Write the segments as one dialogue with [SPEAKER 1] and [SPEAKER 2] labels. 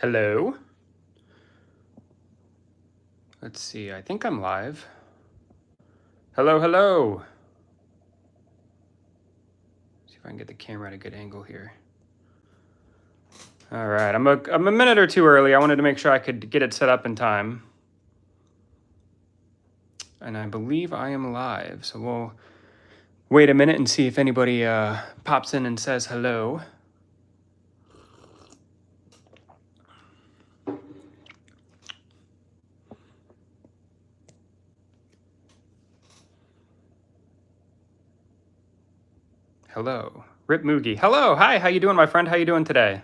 [SPEAKER 1] Hello. Let's see, I think I'm live. Hello, hello. See if I can get the camera at a good angle here. All right, I'm a minute or two early. I wanted to make sure I could get it set up in time. And I believe I am live, so we'll wait a minute and see if anybody pops in and says hello. Hello. Rip Moogie. Hello. Hi. How you doing, my friend? How you doing today?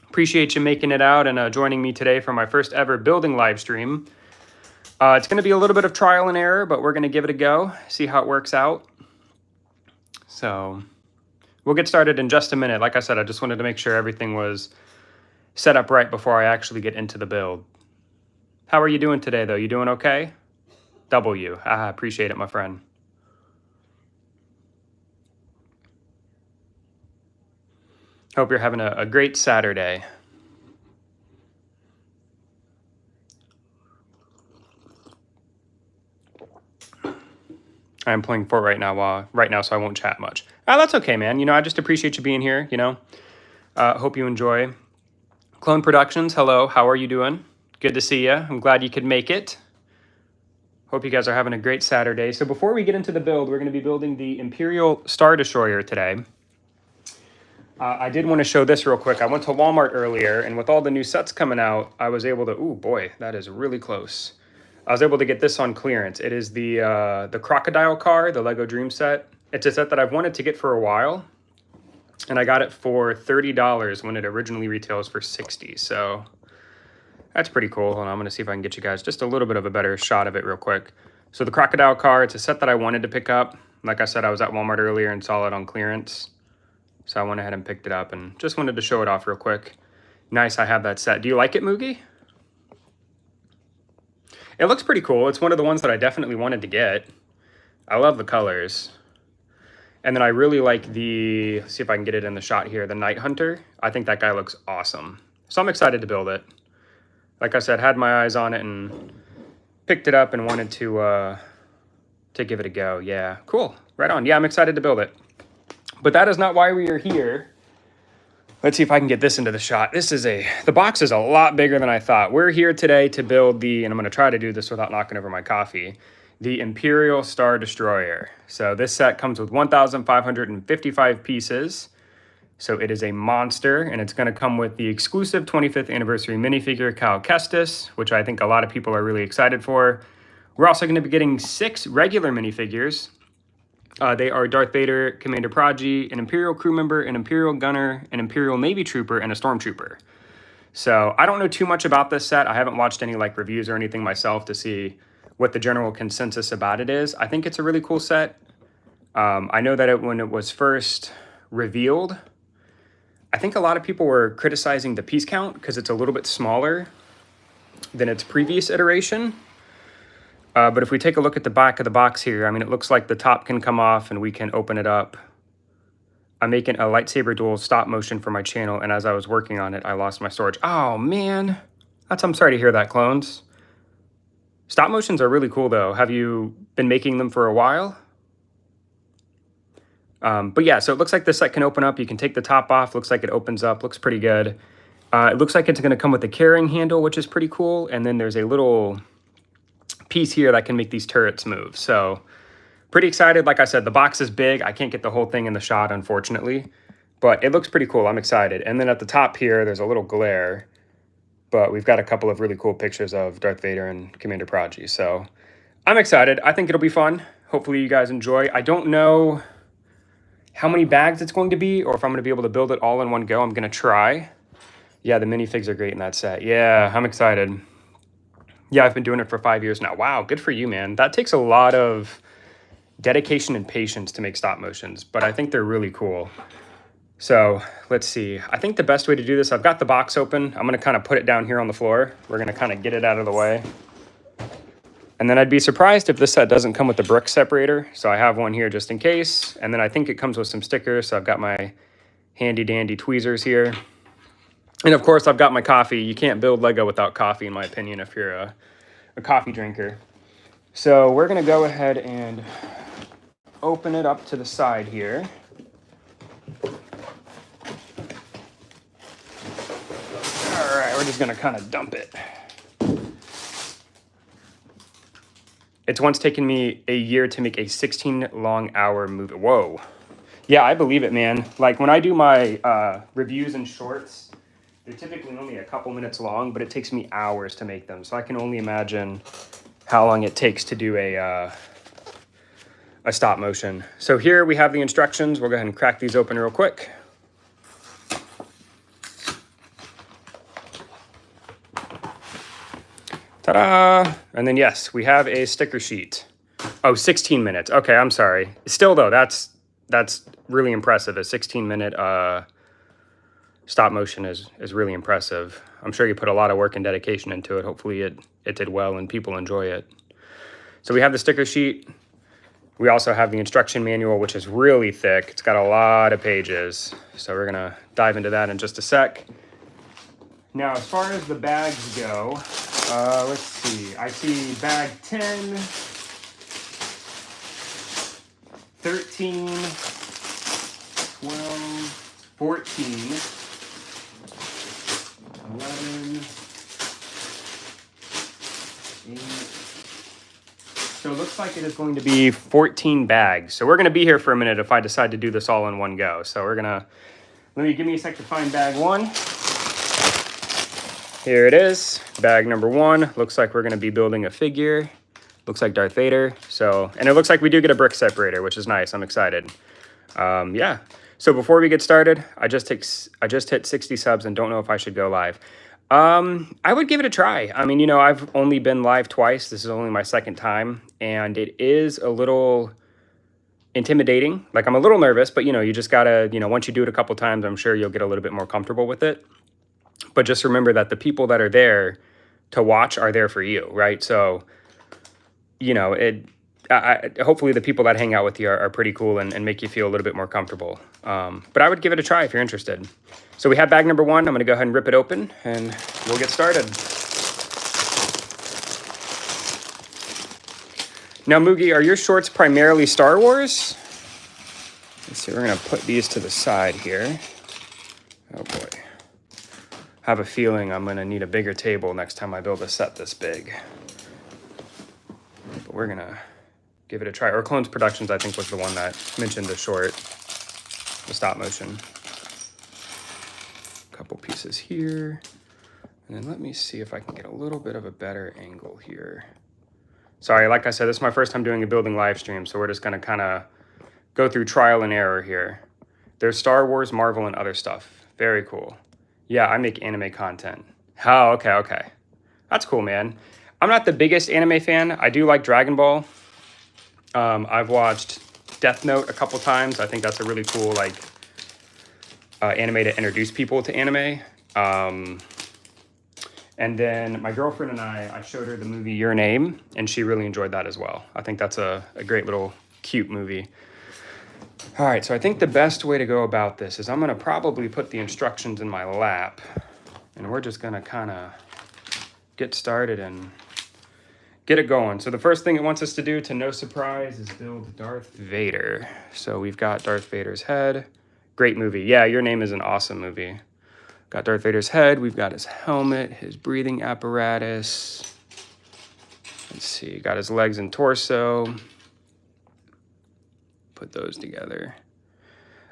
[SPEAKER 1] Appreciate you making it out and joining me today for my first ever building live stream. It's going to be a little bit of trial and error, but we're going to give it a go, see how it works out. So we'll get started in just a minute. Like I said, I just wanted to make sure everything was set up right before I actually get into the build. How are you doing today, though? You doing okay? W. I appreciate it, my friend. Hope you're having a great Saturday. I'm playing Fortnite right now, so I won't chat much. That's okay, man. You know, I just appreciate you being here, you know. Hope you enjoy. Clone Productions, hello. How are you doing? Good to see you. I'm glad you could make it. Hope you guys are having a great Saturday. So before we get into the build, we're going to be building the Imperial Star Destroyer today. I did want to show this real quick. I went to Walmart earlier, and with all the new sets coming out, I was able to... Ooh, boy, that is really close. I was able to get this on clearance. It is the Crocodile car, the Lego Dream set. It's a set that I've wanted to get for a while, and I got it for $30 when it originally retails for $60. So that's pretty cool. Hold on, I'm going to see if I can get you guys just a little bit of a better shot of it real quick. So the Crocodile car, it's a set that I wanted to pick up. Like I said, I was at Walmart earlier and saw it on clearance. So I went ahead and picked it up and just wanted to show it off real quick. Nice, I have that set. Do you like it, Moogie? It looks pretty cool. It's one of the ones that I definitely wanted to get. I love the colors. And then I really like the, let's see if I can get it in the shot here, the Night Hunter. I think that guy looks awesome. So I'm excited to build it. Like I said, had my eyes on it and picked it up and wanted to give it a go. Yeah, cool. Right on. Yeah, I'm excited to build it. But that is not why we are here. Let's see if I can get this into the shot. The box is a lot bigger than I thought. We're here today to build and I'm gonna try to do this without knocking over my coffee, the Imperial Star Destroyer. So this set comes with 1,555 pieces. So it is a monster, and it's gonna come with the exclusive 25th anniversary minifigure Cal Kestis, which I think a lot of people are really excited for. We're also gonna be getting 6 regular minifigures. They are Darth Vader, Commander Prodigy, an Imperial crew member, an Imperial gunner, an Imperial Navy trooper, and a stormtrooper. So I don't know too much about this set. I haven't watched any like reviews or anything myself to see what the general consensus about it is. I think it's a really cool set. I know that when it was first revealed, I think a lot of people were criticizing the piece count because it's a little bit smaller than its previous iteration. But if we take a look at the back of the box here, I mean, it looks like the top can come off and we can open it up. I'm making a lightsaber duel stop motion for my channel, and as I was working on it, I lost my storage. Oh, man. I'm sorry to hear that, clones. Stop motions are really cool, though. Have you been making them for a while? But yeah, so it looks like this set can open up. You can take the top off. Looks like it opens up. Looks pretty good. It looks like it's going to come with a carrying handle, which is pretty cool. And then there's a little piece here that can make these turrets move. So pretty excited. Like I said, the box is big. I can't get the whole thing in the shot, unfortunately, but it looks pretty cool. I'm excited. And then at the top here, there's a little glare, but we've got a couple of really cool pictures of Darth Vader and Commander Prodigy. So I'm excited. I think it'll be fun. Hopefully you guys enjoy. I don't know how many bags it's going to be or if I'm going to be able to build it all in one go. I'm going to try. Yeah, the minifigs are great in that set. Yeah, I'm excited. Yeah, I've been doing it for 5 years now. Wow, good for you, man. That takes a lot of dedication and patience to make stop motions, but I think they're really cool. So let's see. I think the best way to do this, I've got the box open. I'm going to kind of put it down here on the floor. We're going to kind of get it out of the way. And then I'd be surprised if this set doesn't come with the brick separator. So I have one here just in case. And then I think it comes with some stickers. So I've got my handy dandy tweezers here. And of course, I've got my coffee. You can't build Lego without coffee, in my opinion, if you're a coffee drinker. So we're going to go ahead and open it up to the side here. All right, we're just going to kind of dump it. It's once taken me a year to make a 16 long hour movie. Whoa. Yeah, I believe it, man. Like when I do my reviews and shorts, they're typically only a couple minutes long, but it takes me hours to make them. So I can only imagine how long it takes to do a stop motion. So here we have the instructions. We'll go ahead and crack these open real quick. Ta-da! And then yes, we have a sticker sheet. Oh, 16 minutes. Okay, I'm sorry. Still though, that's really impressive. A 16-minute stop motion is really impressive. I'm sure you put a lot of work and dedication into it. Hopefully it did well and people enjoy it. So we have the sticker sheet. We also have the instruction manual, which is really thick. It's got a lot of pages. So we're gonna dive into that in just a sec. Now, as far as the bags go, let's see. I see bag 10, 13, 12, 14, 11, 8. So it looks like it is going to be 14 bags. So we're going to be here for a minute if I decide to do this all in one go. So we're going to, give me a sec to find bag 1. Here it is, bag number 1. Looks like we're going to be building a figure. Looks like Darth Vader. So, and it looks like we do get a brick separator, which is nice. I'm excited. Yeah. So before we get started, I just hit 60 subs and don't know if I should go live. I would give it a try. I mean, I've only been live twice. This is only my second time, and it is a little intimidating. Like, I'm a little nervous, but you just gotta, once you do it a couple times, I'm sure you'll get a little bit more comfortable with it. But just remember that the people that are there to watch are there for you, right? So, hopefully the people that hang out with you are pretty cool and make you feel a little bit more comfortable. But I would give it a try if you're interested. So we have bag number 1. I'm going to go ahead and rip it open, and we'll get started. Now, Moogie, are your shorts primarily Star Wars? Let's see, we're going to put these to the side here. Oh, boy. I have a feeling I'm going to need a bigger table next time I build a set this big. But we're going to give it a try. Or Clones Productions, I think, was the one that mentioned the short, the stop motion. A couple pieces here. And then let me see if I can get a little bit of a better angle here. Sorry, like I said, this is my first time doing a building live stream, so we're just going to kind of go through trial and error here. There's Star Wars, Marvel, and other stuff. Very cool. Yeah, I make anime content. Oh, okay. That's cool, man. I'm not the biggest anime fan. I do like Dragon Ball. I've watched Death Note a couple times. I think that's a really cool, anime to introduce people to anime. And then my girlfriend and I showed her the movie Your Name, and she really enjoyed that as well. I think that's a great little cute movie. All right, so I think the best way to go about this is I'm going to probably put the instructions in my lap, and we're just going to kind of get started and get it going. So the first thing it wants us to do, to no surprise, is build Darth Vader. So we've got Darth Vader's head. Great movie. Yeah, Your Name is an awesome movie. Got Darth Vader's head. We've got his helmet, his breathing apparatus. Let's see, got his legs and torso. Put those together.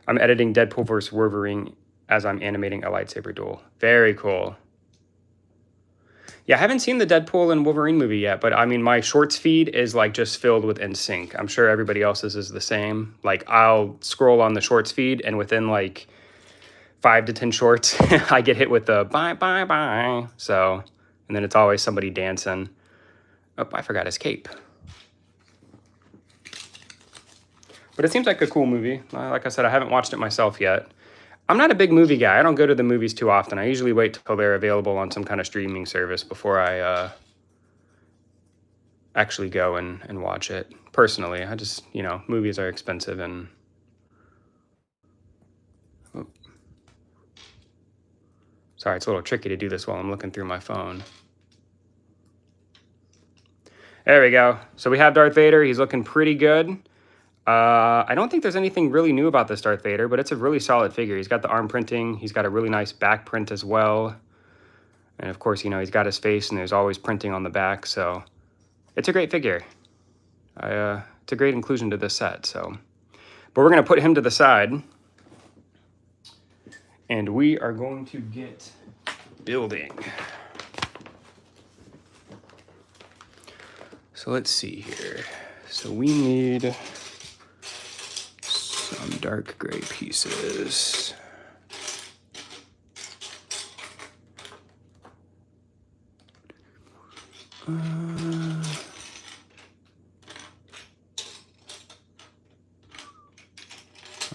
[SPEAKER 1] I'm editing Deadpool vs. Wolverine as I'm animating a lightsaber duel. Very cool. Yeah, I haven't seen the Deadpool and Wolverine movie yet, but I mean, my shorts feed is just filled with NSYNC. I'm sure everybody else's is the same. I'll scroll on the shorts feed, and within 5 to 10 shorts, I get hit with the bye, bye, bye. So, and then it's always somebody dancing. Oh, I forgot his cape. But it seems like a cool movie. Like I said, I haven't watched it myself yet. I'm not a big movie guy. I don't go to the movies too often. I usually wait till they're available on some kind of streaming service before I actually go and watch it. Personally, I just, movies are expensive and... Sorry, it's a little tricky to do this while I'm looking through my phone. There we go. So we have Darth Vader. He's looking pretty good. I don't think there's anything really new about this Darth Vader, but it's a really solid figure. He's got the arm printing. He's got a really nice back print as well. And of course, you know, he's got his face and there's always printing on the back. So it's a great figure. It's a great inclusion to this set. So, but we're going to put him to the side. And we are going to get building. So let's see here. So we need some dark gray pieces.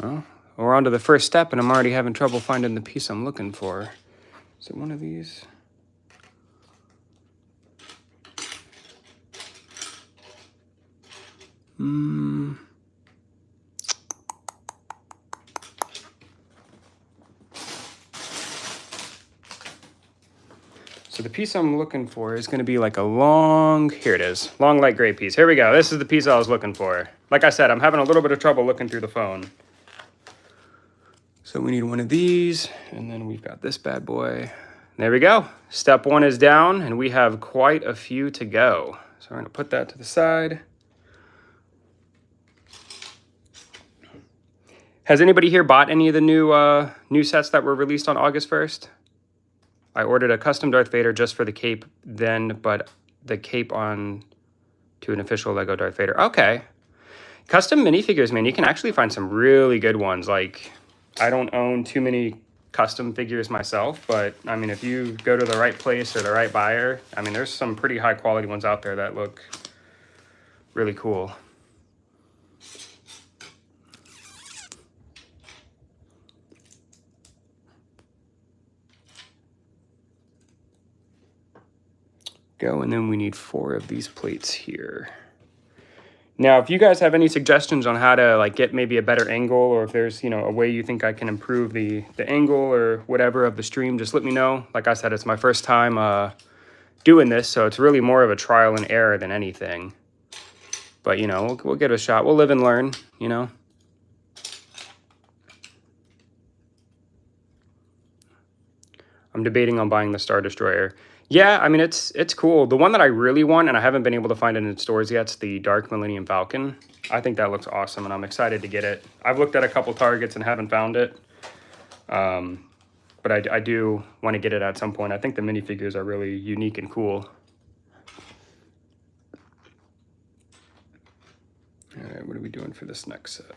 [SPEAKER 1] Well, we're on to the first step, and I'm already having trouble finding the piece I'm looking for. Is it one of these? So the piece I'm looking for is going to be like a long, here it is, long light gray piece. Here we go. This is the piece I was looking for. Like I said, I'm having a little bit of trouble looking through the phone. So we need one of these, and then we've got this bad boy. There we go. Step one is down, and we have quite a few to go. So we're going to put that to the side. Has anybody here bought any of the new sets that were released on August 1st? I ordered a custom Darth Vader just for the cape then, but the cape on to an official Lego Darth Vader. Okay. Custom minifigures, man, you can actually find some really good ones. Like, I don't own too many custom figures myself, but I mean, if you go to the right place or the right buyer, I mean, there's some pretty high quality ones out there that look really cool. And then we need 4 of these plates here. Now, if you guys have any suggestions on how to like get maybe a better angle, or if there's, you know, a way you think I can improve the angle or whatever of the stream, just let me know. Like I said, it's my first time doing this, so it's really more of a trial and error than anything. But, you know, we'll give it a shot. We'll live and learn, you know. I'm debating on buying the Star Destroyer. Yeah, I mean, it's cool. The one that I really want, and I haven't been able to find it in stores yet, is the Dark Millennium Falcon. I think that looks awesome, and I'm excited to get it. I've looked at a couple Targets and haven't found it. But I do want to get it at some point. I think the minifigures are really unique and cool. All right, what are we doing for this next set?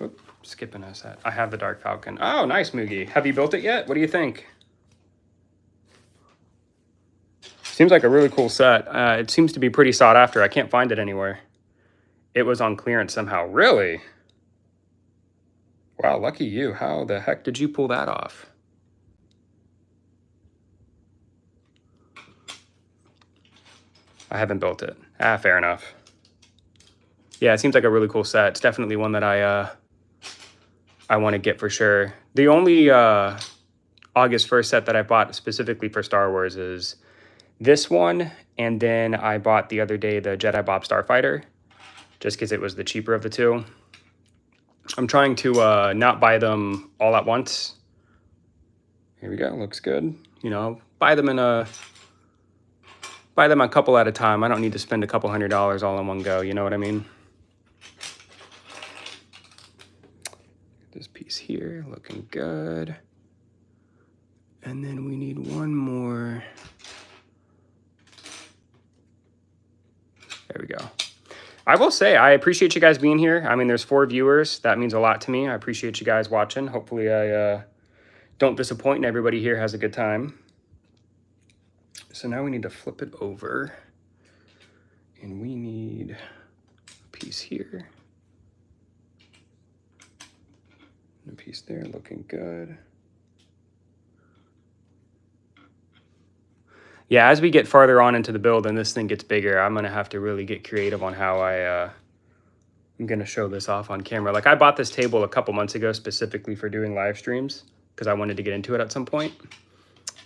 [SPEAKER 1] Oop, skipping a set. I have the Dark Falcon. Oh, nice, Moogie. Have you built it yet? What do you think? Seems like a really cool set. It seems to be pretty sought after. I can't find it anywhere. It was on clearance somehow. Really? Wow, lucky you. How the heck did you pull that off? I haven't built it. Ah, fair enough. Yeah, it seems like a really cool set. It's definitely one that I want to get for sure. The only August 1st set that I bought specifically for Star Wars is this one, and then I bought the other day the Jedi Bob Starfighter, just because it was the cheaper of the two. I'm trying to not buy them all at once. Here we go, looks good. You know, buy them a couple at a time. I don't need to spend a couple $100 all in one go, you know what I mean? This piece here, looking good. And then we need one more. There we go. I will say, I appreciate you guys being here. I mean, there's 4 viewers. That means a lot to me. I appreciate you guys watching. Hopefully I don't disappoint and everybody here has a good time. So now we need to flip it over. And we need a piece here. And a piece there, looking good. Yeah, as we get farther on into the build and this thing gets bigger, I'm going to have to really get creative on how I'm going to show this off on camera. Like, I bought this table a couple months ago specifically for doing live streams. because I wanted to get into it at some point.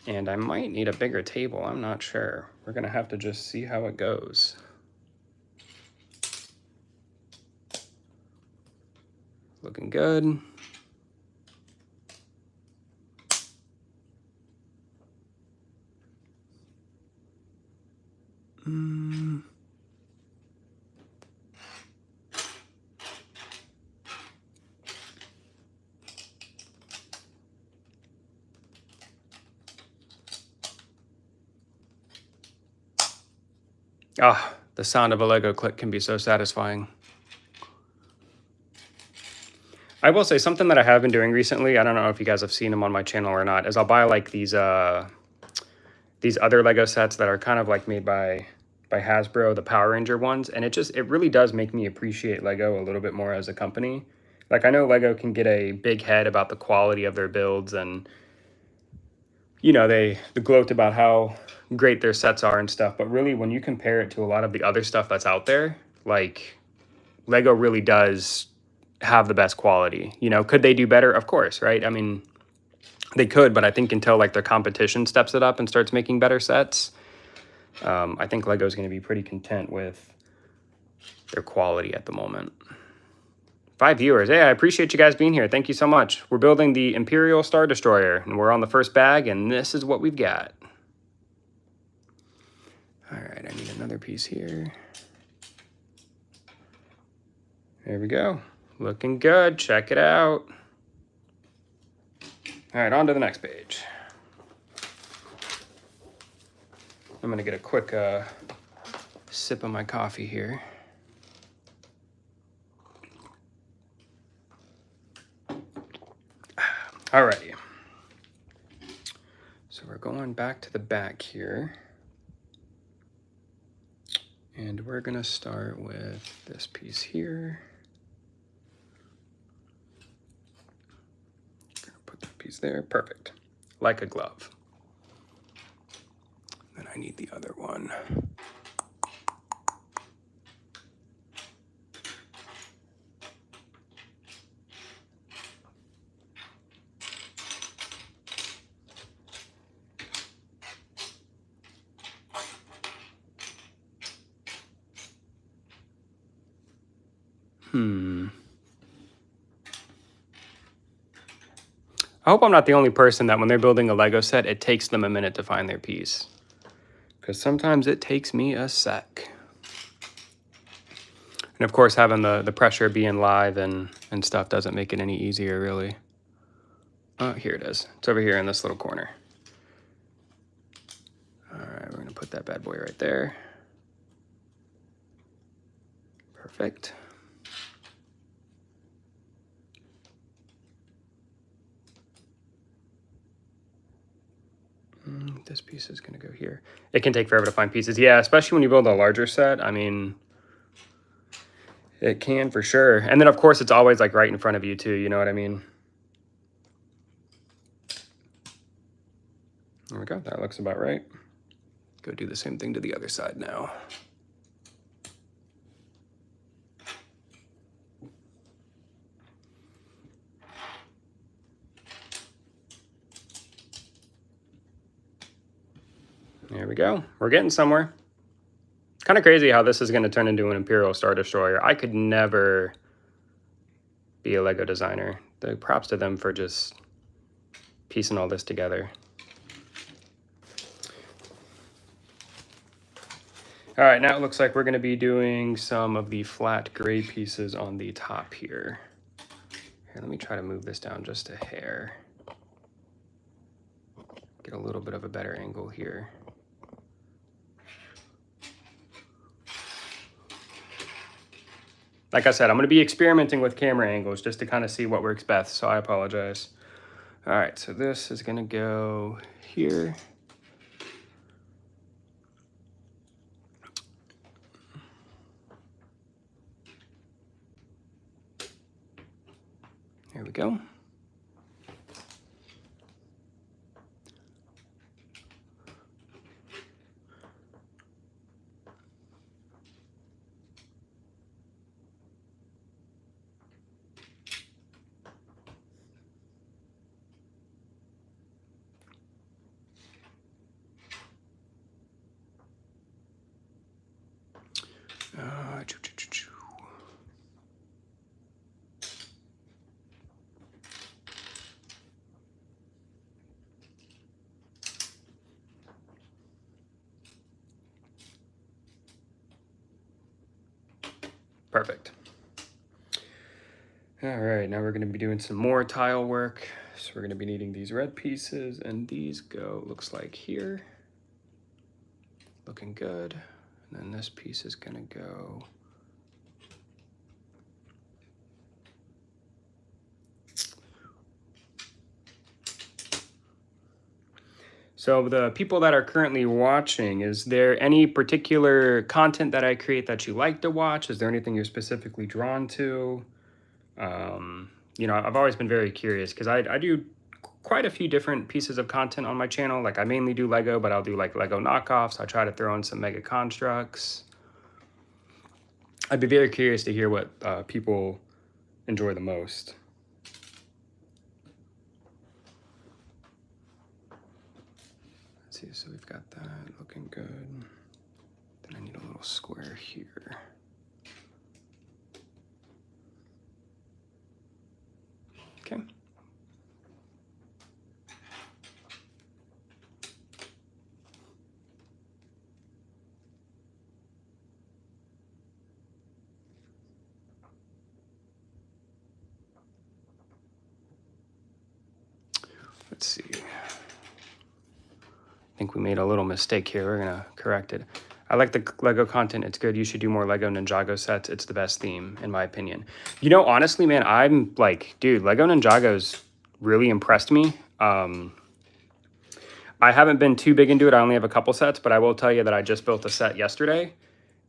[SPEAKER 1] And I might need a bigger table, I'm not sure. We're gonna have to just see how it goes. Looking good. Ah, the sound of a Lego click can be so satisfying. I will say something that I have been doing recently, I don't know if you guys have seen them on my channel or not, is I'll buy like these other Lego sets that are kind of like made by Hasbro, the Power Ranger ones, and it really does make me appreciate Lego a little bit more as a company. Like, I know Lego can get a big head about the quality of their builds, and you know, they gloat about how great their sets are and stuff, but really when you compare it to a lot of the other stuff that's out there, like, Lego really does have the best quality. You know, could they do better? Of course, right? I mean, they could, but I think until like their competition steps it up and starts making better sets, I think Lego's going to be pretty content with their quality at the moment. 5 viewers. Hey, I appreciate you guys being here. Thank you so much. We're building the Imperial Star Destroyer, and we're on the first bag, and this is what we've got. All right, I need another piece here. There we go. Looking good. Check it out. All right, on to the next page. I'm going to get a quick sip of my coffee here. Alrighty. So we're going back to the back here. And we're going to start with this piece here. Gonna put that piece there. Perfect. Like a glove. Then I need the other one. I hope I'm not the only person that when they're building a Lego set, it takes them a minute to find their piece. Because sometimes it takes me a sec. And of course, having the pressure being live and stuff doesn't make it any easier, really. Oh, here it is. It's over here in this little corner. All right, we're going to put that bad boy right there. Perfect. This piece is going to go here. It can take forever to find pieces. Yeah, especially when you build a larger set. I mean, it can for sure. And then, of course, it's always like right in front of you, too. You know what I mean? There we go. That looks about right. Go do the same thing to the other side now. There we go. We're getting somewhere. Kind of crazy how this is going to turn into an Imperial Star Destroyer. I could never be a Lego designer. The props to them for just piecing all this together. All right, now it looks like we're going to be doing some of the flat gray pieces on the top here. Here, let me try to move this down just a hair. Get a little bit of a better angle here. Like I said, I'm going to be experimenting with camera angles just to kind of see what works best, so I apologize. All right, so this is going to go here. There we go. Perfect. All right, now we're gonna be doing some more tile work. So we're gonna be needing these red pieces, and these go, looks like here. Looking good. And then this piece is gonna go So the people that are currently watching, is there any particular content that I create that you like to watch? Is there anything you're specifically drawn to? You know, I've always been very curious because I do quite a few different pieces of content on my channel. Like I mainly do Lego, but I'll do like Lego knockoffs. I try to throw in some Mega Constructs. I'd be very curious to hear what people enjoy the most. Let's see, so we've got that looking good. Then I need a little square here. Okay. Let's see. I think we made a little mistake here. We're gonna correct it. I like the Lego content. It's good. You should do more Lego Ninjago sets. It's the best theme, in my opinion. You know, honestly, man, I'm like, dude, Lego Ninjago's really impressed me. I haven't been too big into it. I only have a couple sets, but I will tell you that I just built a set yesterday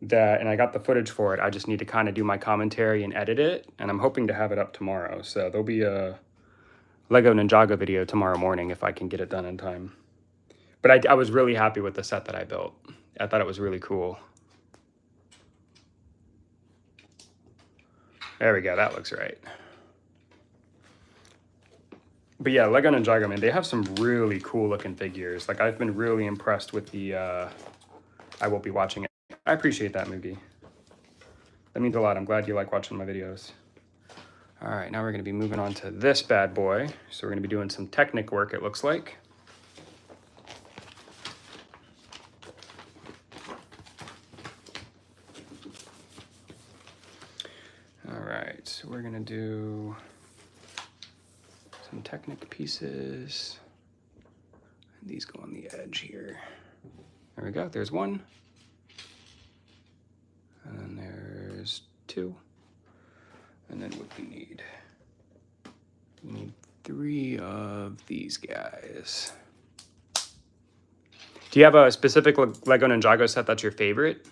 [SPEAKER 1] and I got the footage for it. I just need to kind of do my commentary and edit it, and I'm hoping to have it up tomorrow. So there'll be a Lego Ninjago video tomorrow morning if I can get it done in time. But I was really happy with the set that I built. I thought it was really cool. There we go, that looks right. But yeah, Lego Ninjago, man, they have some really cool looking figures. Like I've been really impressed with the, I will be watching it. I appreciate that, Moogie. That means a lot. I'm glad you like watching my videos. All right, now we're gonna be moving on to this bad boy. So we're gonna be doing some Technic work, it looks like. So we're gonna do some Technic pieces. And these go on the edge here. There we go, there's one. And then there's two. And then what we need? We need 3 of these guys. Do you have a specific Lego Ninjago set that's your favorite?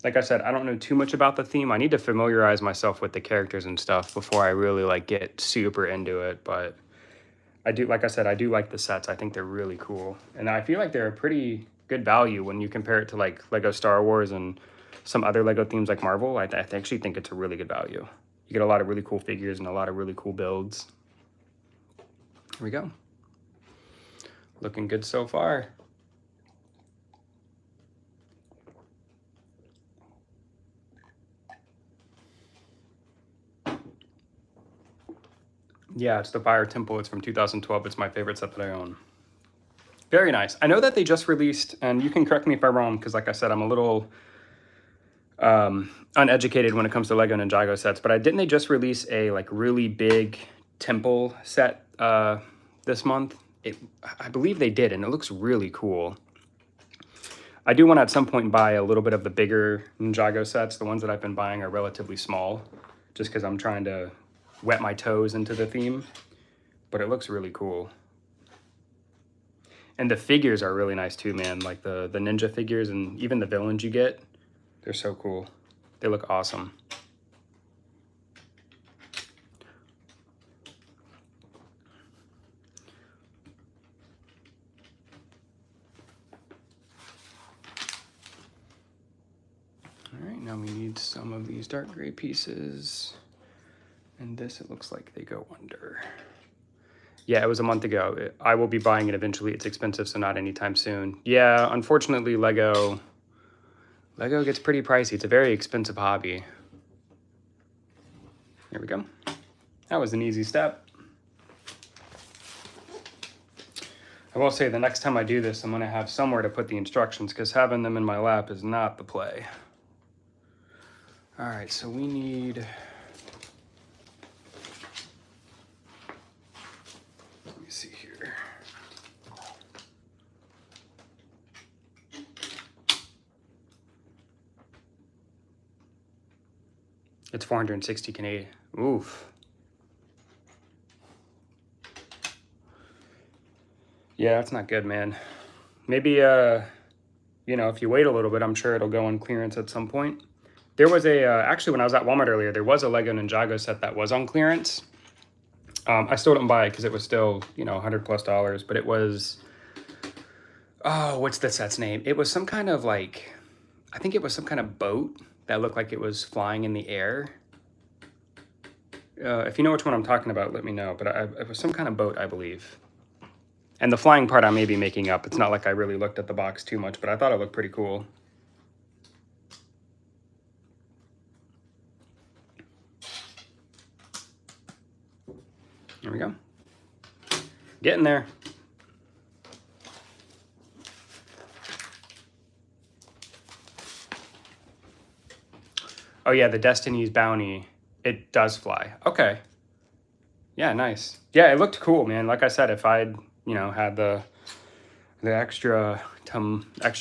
[SPEAKER 1] Like I said, I don't know too much about the theme. I need to familiarize myself with the characters and stuff before I really like get super into it. But I do, like I said, I do like the sets. I think they're really cool. And I feel like they're a pretty good value when you compare it to like Lego Star Wars and some other Lego themes like Marvel. I actually think it's a really good value. You get a lot of really cool figures and a lot of really cool builds. Here we go. Looking good so far. Yeah, it's the Fire Temple. It's from 2012. It's my favorite set that I own. Very nice. I know that they just released, and you can correct me if I'm wrong, because like I said, I'm a little uneducated when it comes to Lego Ninjago sets, but didn't they just release a like really big temple set this month? I believe they did, and it looks really cool. I do want to at some point buy a little bit of the bigger Ninjago sets. The ones that I've been buying are relatively small, just because I'm trying to wet my toes into the theme, but it looks really cool. And the figures are really nice too, man. Like the ninja figures and even the villains you get, they're so cool. They look awesome. All right, now we need some of these dark gray pieces. And this, it looks like they go under. Yeah, it was a month ago. I will be buying it eventually. It's expensive, so not anytime soon. Yeah, unfortunately, Lego gets pretty pricey. It's a very expensive hobby. Here we go. That was an easy step. I will say the next time I do this, I'm going to have somewhere to put the instructions because having them in my lap is not the play. All right, so we need... Let me see here. It's 460 Canadian. Oof. Yeah, that's not good, man. Maybe, you know, if you wait a little bit, I'm sure it'll go on clearance at some point. There was a, actually when I was at Walmart earlier, there was a Lego Ninjago set that was on clearance. I still didn't buy it because it was still, you know, $100+, but it was, oh, what's the set's name? It was some kind of like, I think it was some kind of boat that looked like it was flying in the air. If you know which one I'm talking about, let me know, but it was some kind of boat, I believe. And the flying part I may be making up. It's not like I really looked at the box too much, but I thought it looked pretty cool. There we go. Getting there. Oh yeah, the Destiny's Bounty. It does fly. Okay. Yeah, nice. Yeah, it looked cool, man. Like I said, if I'd, you know, had the extra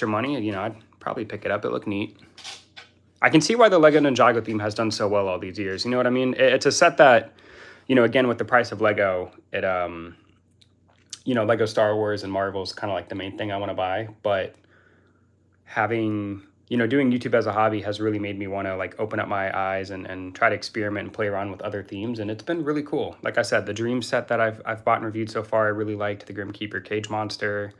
[SPEAKER 1] money, you know, I'd probably pick it up. It looked neat. I can see why the Lego Ninjago theme has done so well all these years. You know what I mean? It's a set that, you know, again, with the price of Lego, it, you know, Lego Star Wars and Marvel's kind of like the main thing I want to buy. But having, you know, doing YouTube as a hobby has really made me want to like open up my eyes and try to experiment and play around with other themes. And it's been really cool. Like I said, the Dream set that I've bought and reviewed so far, I really liked. The Grim Keeper Cage Monster.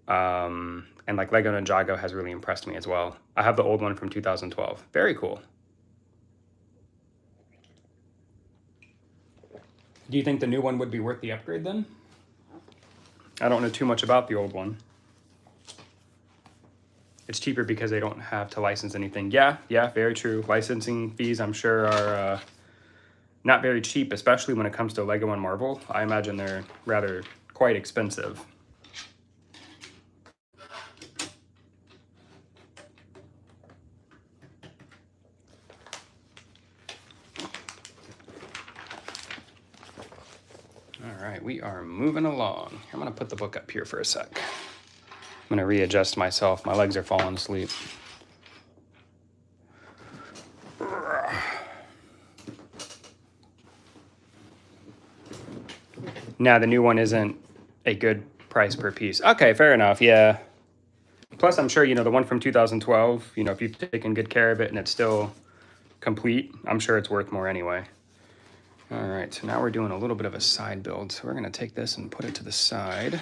[SPEAKER 1] And like Lego Ninjago has really impressed me as well. I have the old one from 2012. Very cool. Do you think the new one would be worth the upgrade then? I don't know too much about the old one. It's cheaper because they don't have to license anything. Yeah, very true. Licensing fees, I'm sure, are not very cheap, especially when it comes to Lego and Marvel. I imagine they're rather quite expensive. All right, we are moving along. I'm gonna put the book up here for a sec. I'm gonna readjust myself. My legs are falling asleep. Now the new one isn't a good price per piece. Okay, fair enough, yeah. Plus, I'm sure, you know, the one from 2012, you know, if you've taken good care of it and it's still complete, I'm sure it's worth more anyway. All right, so now we're doing a little bit of a side build. So we're gonna take this and put it to the side.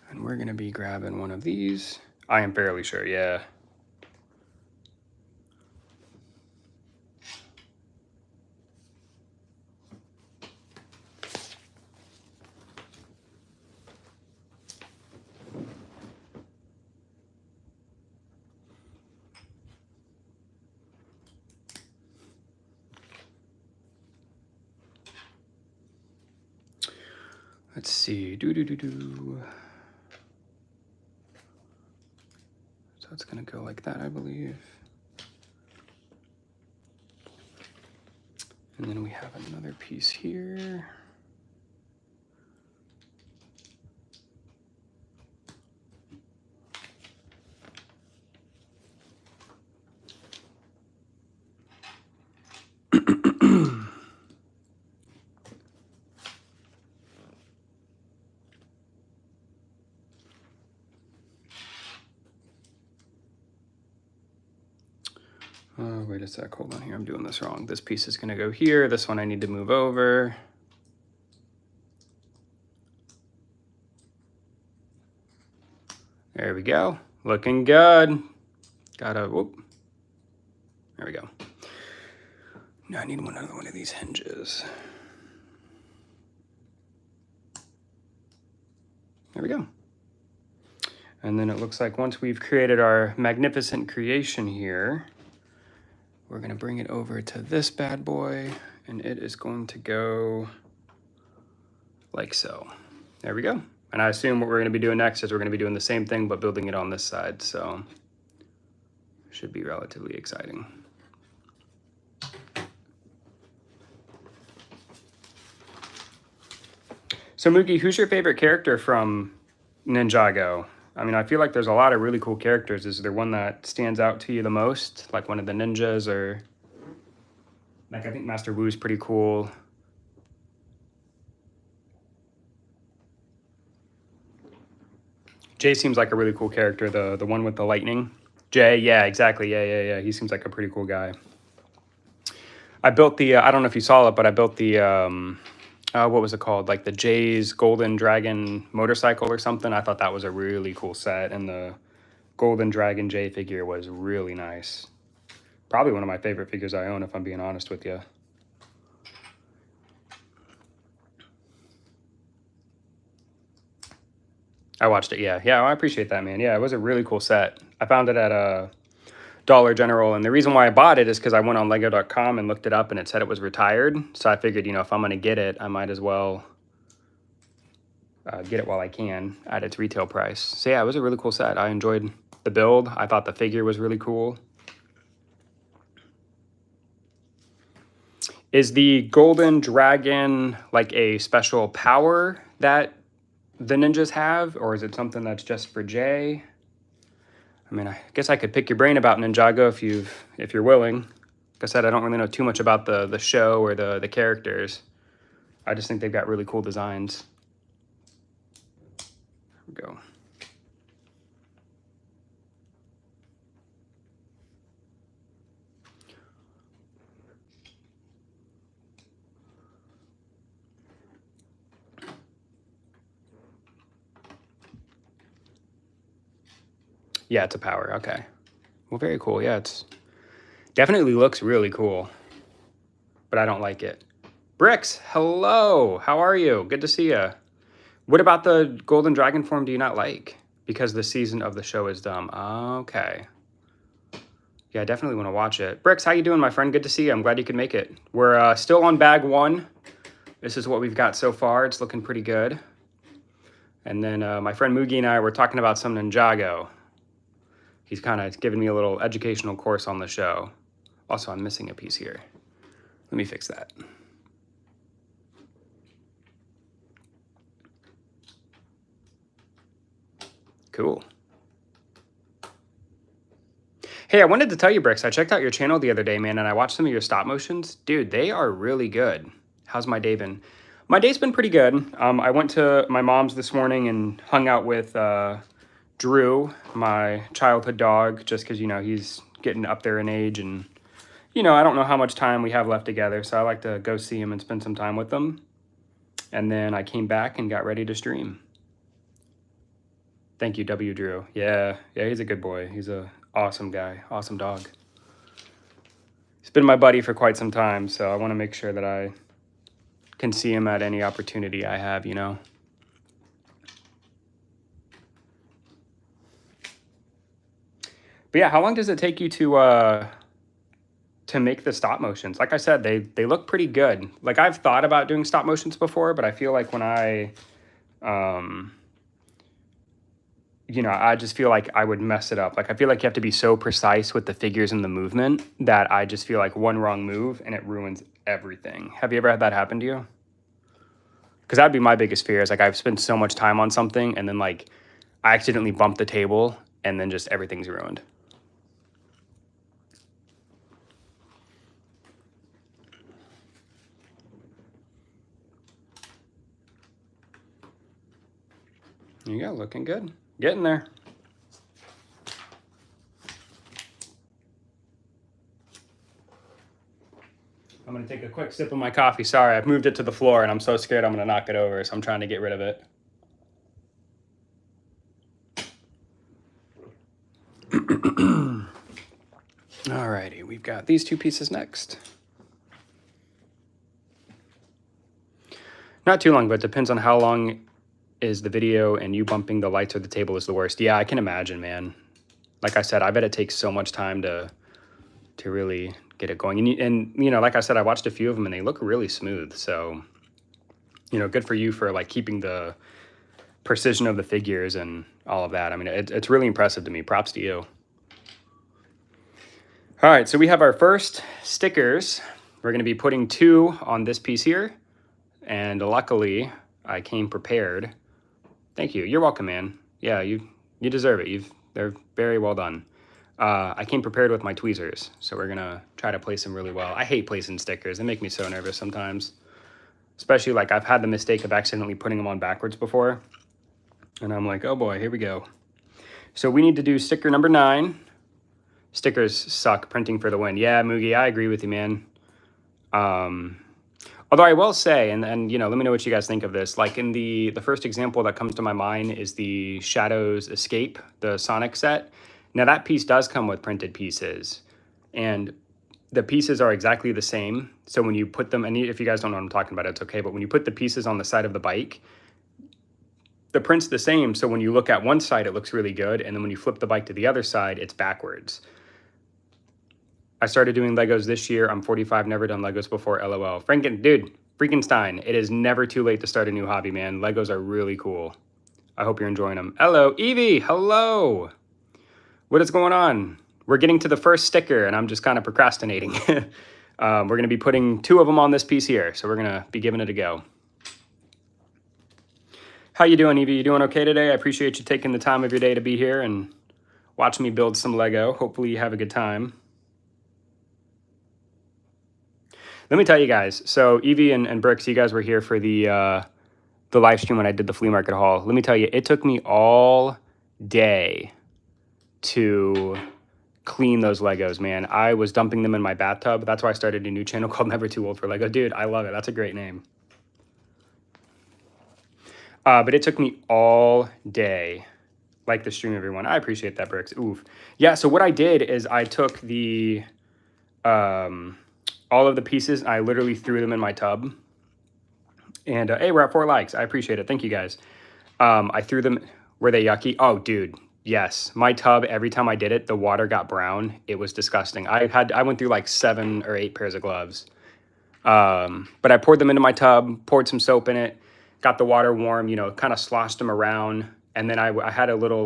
[SPEAKER 1] And we're gonna be grabbing one of these. I am fairly sure, yeah. Let's see, So it's gonna go like that, I believe. And then we have another piece here. Wait a sec, hold on here, I'm doing this wrong. This piece is gonna go here, this one I need to move over. There we go, looking good. Gotta, whoop. There we go. Now I need another one of these hinges. There we go. And then it looks like once we've created our magnificent creation here, we're gonna bring it over to this bad boy, and it is going to go like so. There we go. And I assume what we're going to be doing next is we're going to be doing the same thing, but building it on this side. So should be relatively exciting. So Mookie, who's your favorite character from Ninjago? I mean, I feel like there's a lot of really cool characters. Is there one that stands out to you the most? Like one of the ninjas, or like I think Master Wu's pretty cool. Jay seems like a really cool character, the one with the lightning. Jay, yeah, exactly. Yeah. He seems like a pretty cool guy. I built the, I don't know if you saw it, but I built the, what was it called? Like the Jay's Golden Dragon motorcycle or something. I thought that was a really cool set, and the Golden Dragon Jay figure was really nice. Probably one of my favorite figures I own, if I'm being honest with you. I watched it, yeah. Yeah, I appreciate that, man. Yeah, it was a really cool set. I found it at Dollar General, and the reason why I bought it is because I went on Lego.com and looked it up, and it said it was retired. So I figured, you know, if I'm going to get it, I might as well get it while I can at its retail price. So yeah, it was a really cool set. I enjoyed the build. I thought the figure was really cool. Is the Golden Dragon like a special power that the ninjas have, or is it something that's just for Jay? I mean, I guess I could pick your brain about Ninjago if you're willing. Like I said, I don't really know too much about the show or the characters. I just think they've got really cool designs. There we go. Yeah, it's a power. Okay. Well, very cool. Yeah, it's definitely looks really cool, but I don't like it. Bricks, hello. How are you? Good to see you. What about the Golden Dragon form do you not like? Because the season of the show is dumb. Okay. Yeah, I definitely want to watch it. Bricks, how you doing, my friend? Good to see you. I'm glad you could make it. We're still on bag 1. This is what we've got so far. It's looking pretty good. And then my friend Moogie and I were talking about some Ninjago. He's kind of giving me a little educational course on the show. Also, I'm missing a piece here. Let me fix that. Cool. Hey, I wanted to tell you, Bricks, I checked out your channel the other day, man, and I watched some of your stop motions. Dude, they are really good. How's my day been? My day's been pretty good. I went to my mom's this morning and hung out with Drew, my childhood dog, just because, you know, he's getting up there in age, and, you know, I don't know how much time we have left together, so I like to go see him and spend some time with him. And then I came back and got ready to stream. Thank you, W. Drew. Yeah, he's a good boy. He's a awesome guy, awesome dog. He's been my buddy for quite some time, so I want to make sure that I can see him at any opportunity I have, you know. But yeah, how long does it take you to make the stop motions? Like I said, they look pretty good. Like I've thought about doing stop motions before, but I feel like when I you know, I just feel like I would mess it up. Like I feel like you have to be so precise with the figures and the movement that I just feel like one wrong move and it ruins everything. Have you ever had that happen to you? Because that'd be my biggest fear, is like I've spent so much time on something and then like I accidentally bump the table and then just everything's ruined. There you go, looking good. Getting there. I'm going to take a quick sip of my coffee. Sorry, I've moved it to the floor and I'm so scared I'm going to knock it over, so I'm trying to get rid of it. Alrighty, we've got these two pieces next. Not too long, but it depends on how long is the video, and you bumping the lights or the table is the worst. Yeah, I can imagine, man. Like I said, I bet it takes so much time to really get it going. And you know, like I said, I watched a few of them and they look really smooth. So, you know, good for you for like keeping the precision of the figures and all of that. I mean, it's really impressive to me. Props to you. All right, so we have our first stickers. We're going to be putting 2 on this piece here, and luckily I came prepared. Thank you. You're welcome, man. Yeah, you deserve it. They're very well done. I came prepared with my tweezers, so we're gonna try to place them really well. I hate placing stickers. They make me so nervous sometimes. Especially, like, I've had the mistake of accidentally putting them on backwards before. And I'm like, oh boy, here we go. So we need to do sticker number 9. Stickers suck, printing for the win. Yeah, Moogie, I agree with you, man. Although I will say, and you know, let me know what you guys think of this. Like in the first example that comes to my mind is the Shadows Escape, the Sonic set. Now that piece does come with printed pieces, and the pieces are exactly the same. So when you put them, and if you guys don't know what I'm talking about, it's okay. But when you put the pieces on the side of the bike, the print's the same. So when you look at one side, it looks really good. And then when you flip the bike to the other side, it's backwards. I started doing Legos this year. I'm 45, never done Legos before, LOL. Freakenstein, it is never too late to start a new hobby, man. Legos are really cool. I hope you're enjoying them. Hello, Evie, hello. What is going on? We're getting to the first sticker, and I'm just kind of procrastinating. We're going to be putting 2 of them on this piece here, so we're going to be giving it a go. How you doing, Evie? You doing okay today? I appreciate you taking the time of your day to be here and watch me build some Lego. Hopefully you have a good time. Let me tell you guys, so Evie and Brooks, you guys were here for the live stream when I did the flea market haul. Let me tell you, it took me all day to clean those Legos, man. I was dumping them in my bathtub. That's why I started a new channel called Never Too Old for Lego. Dude, I love it. That's a great name. But it took me all day. Like the stream, everyone. I appreciate that, Brooks. Oof. Yeah, so what I did is I took the all of the pieces, and I literally threw them in my tub. And hey, we're at 4 likes. I appreciate it. Thank you, guys. I threw them. Were they yucky? Oh, dude. Yes. My tub, every time I did it, the water got brown. It was disgusting. I went through like 7 or 8 pairs of gloves. But I poured them into my tub, poured some soap in it, got the water warm, you know, kind of sloshed them around. And then I had a little,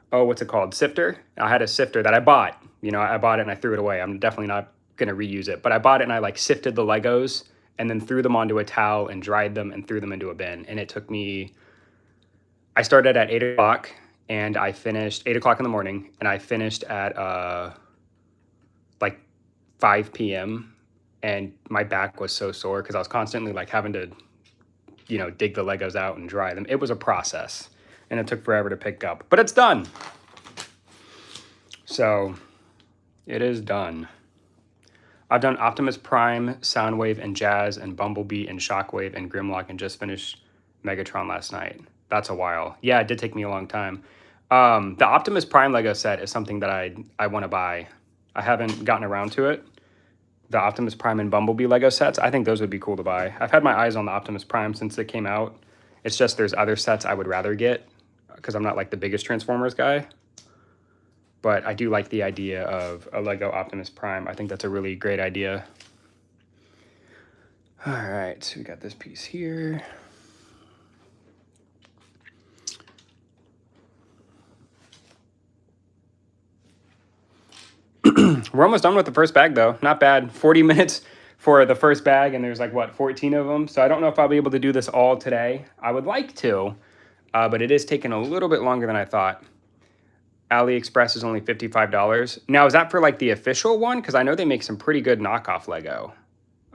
[SPEAKER 1] what's it called? Sifter. I had a sifter that I bought. You know, I bought it and I threw it away. I'm definitely not going to reuse it. But I bought it and I like sifted the Legos and then threw them onto a towel and dried them and threw them into a bin. And it took me, I started at 8 o'clock and I finished 8 o'clock in the morning, and I finished at like 5 p.m. And my back was so sore because I was constantly like having to, you know, dig the Legos out and dry them. It was a process and it took forever to pick up, but it's done. So it is done. I've done Optimus Prime, Soundwave, and Jazz, and Bumblebee, and Shockwave, and Grimlock, and just finished Megatron last night. That's a while. Yeah, it did take me a long time. The Optimus Prime Lego set is something that I want to buy. I haven't gotten around to it. The Optimus Prime and Bumblebee Lego sets, I think those would be cool to buy. I've had my eyes on the Optimus Prime since it came out. It's just there's other sets I would rather get because I'm not like the biggest Transformers guy. But I do like the idea of a Lego Optimus Prime. I think that's a really great idea. All right, so we got this piece here. We're almost done with the first bag, though. Not bad. 40 minutes for the first bag, and there's like, what, 14 of them? So I don't know if I'll be able to do this all today. I would like to, but it is taking a little bit longer than I thought. AliExpress is only $55. Now, is that for like the official one? Because I know they make some pretty good knockoff Lego.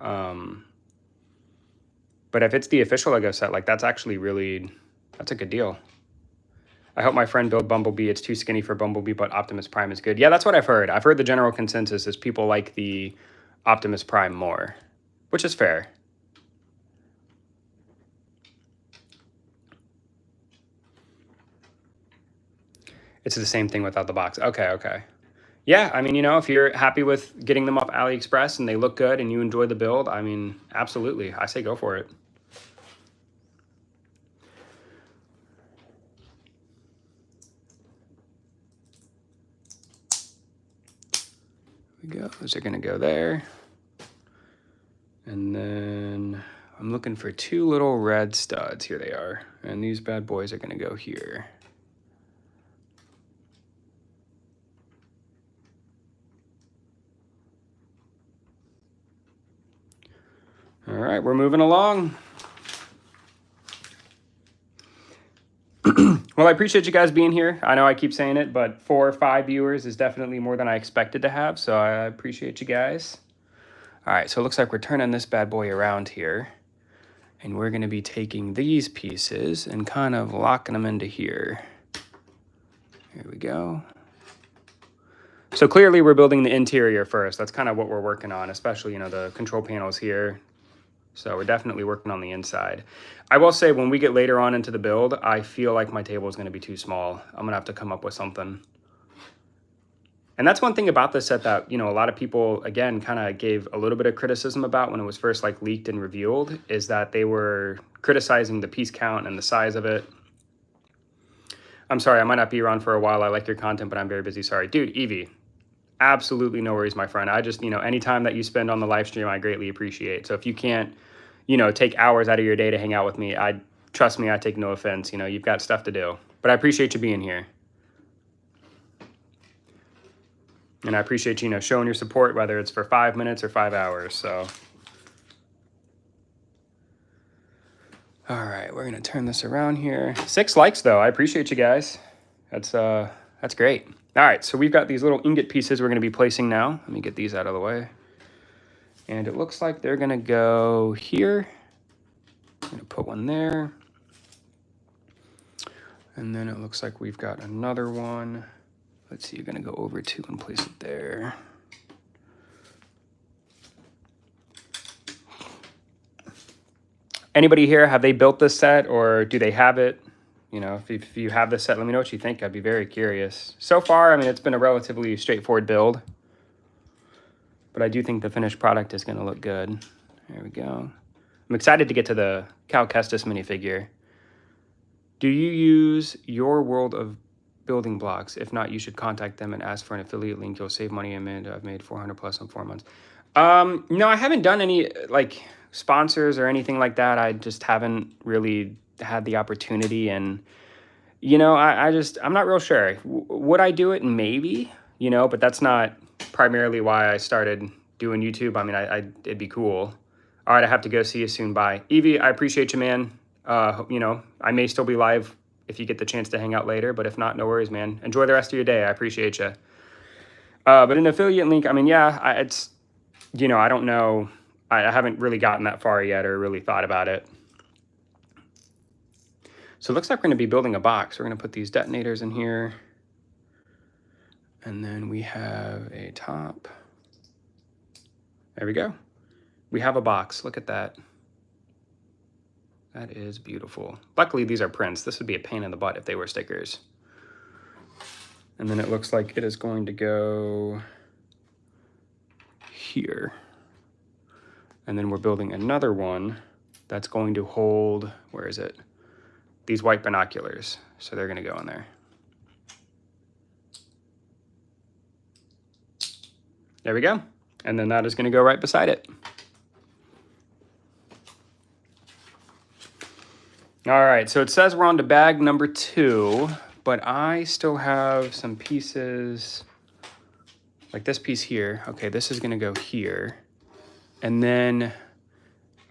[SPEAKER 1] But if it's the official Lego set, like that's actually really, that's a good deal. I helped my friend build Bumblebee. It's too skinny for Bumblebee, but Optimus Prime is good. Yeah, that's what I've heard. I've heard the general consensus is people like the Optimus Prime more, which is fair. It's the same thing without the box. Okay. Yeah, I mean, you know, if you're happy with getting them off AliExpress and they look good and you enjoy the build, I mean, absolutely. I say go for it. Here we go. Those are going to go there. And then I'm looking for 2 little red studs. Here they are. And these bad boys are going to go here. All right, we're moving along. Well, I appreciate you guys being here. I know I keep saying it, but 4 or 5 viewers is definitely more than I expected to have, so I appreciate you guys. All right, so it looks like we're turning this bad boy around here, and we're going to be taking these pieces and kind of locking them into here. Here we go. So clearly we're building the interior first. That's kind of what we're working on, especially, you know, the control panels here. So we're definitely working on the inside. I will say when we get later on into the build, I feel like my table is going to be too small. I'm going to have to come up with something. And that's one thing about this set that, you know, a lot of people, again, kind of gave a little bit of criticism about when it was first like leaked and revealed, is that they were criticizing the piece count and the size of it. I'm sorry, I might not be around for a while. I like your content, but I'm very busy. Sorry. Dude, Evie, absolutely no worries, my friend. I just, you know, any time that you spend on the live stream, I greatly appreciate. So if you can't, you know, take hours out of your day to hang out with me, trust me, I take no offense. You know, you've got stuff to do, but I appreciate you being here. And I appreciate, you know, showing your support, whether it's for 5 minutes or 5 hours. So, all right, we're going to turn this around here. 6 likes though. I appreciate you guys. That's great. All right, so we've got these little ingot pieces we're going to be placing now. Let me get these out of the way. And it looks like they're going to go here. I'm going to put one there. And then it looks like we've got another one. Let's see, you're going to go over 2 and place it there. Anybody here, have they built this set or do they have it? You know, if you have this set, let me know what you think. I'd be very curious. So far, I mean, it's been a relatively straightforward build. But I do think the finished product is going to look good. There we go. I'm excited to get to the Cal Kestis minifigure. Do you use your world of building blocks? If not, you should contact them and ask for an affiliate link. You'll save money. Amanda, I've made 400 plus in 4 months. No, I haven't done any like sponsors or anything like that. I just haven't really had the opportunity. And, you know, I'm not real sure. Would I do it? Maybe, you know, but that's not primarily why I started doing YouTube. I mean, it'd be cool. All right, I have to go. See you soon. Bye. Evie, I appreciate you, man. You know, I may still be live if you get the chance to hang out later, but if not, no worries, man. Enjoy the rest of your day. I appreciate you. But an affiliate link, I mean, yeah, it's, you know, I don't know. I haven't really gotten that far yet or really thought about it. So it looks like we're going to be building a box. We're going to put these detonators in here. And then we have a top. There we go. We have a box. Look at that. That is beautiful. Luckily, these are prints. This would be a pain in the butt if they were stickers. And then it looks like it is going to go here. And then we're building another one that's going to hold, where is it? These white binoculars. So they're going to go in there. There we go. And then that is going to go right beside it. All right, so it says we're on to bag number 2, but I still have some pieces, like this piece here. Okay, this is going to go here. And then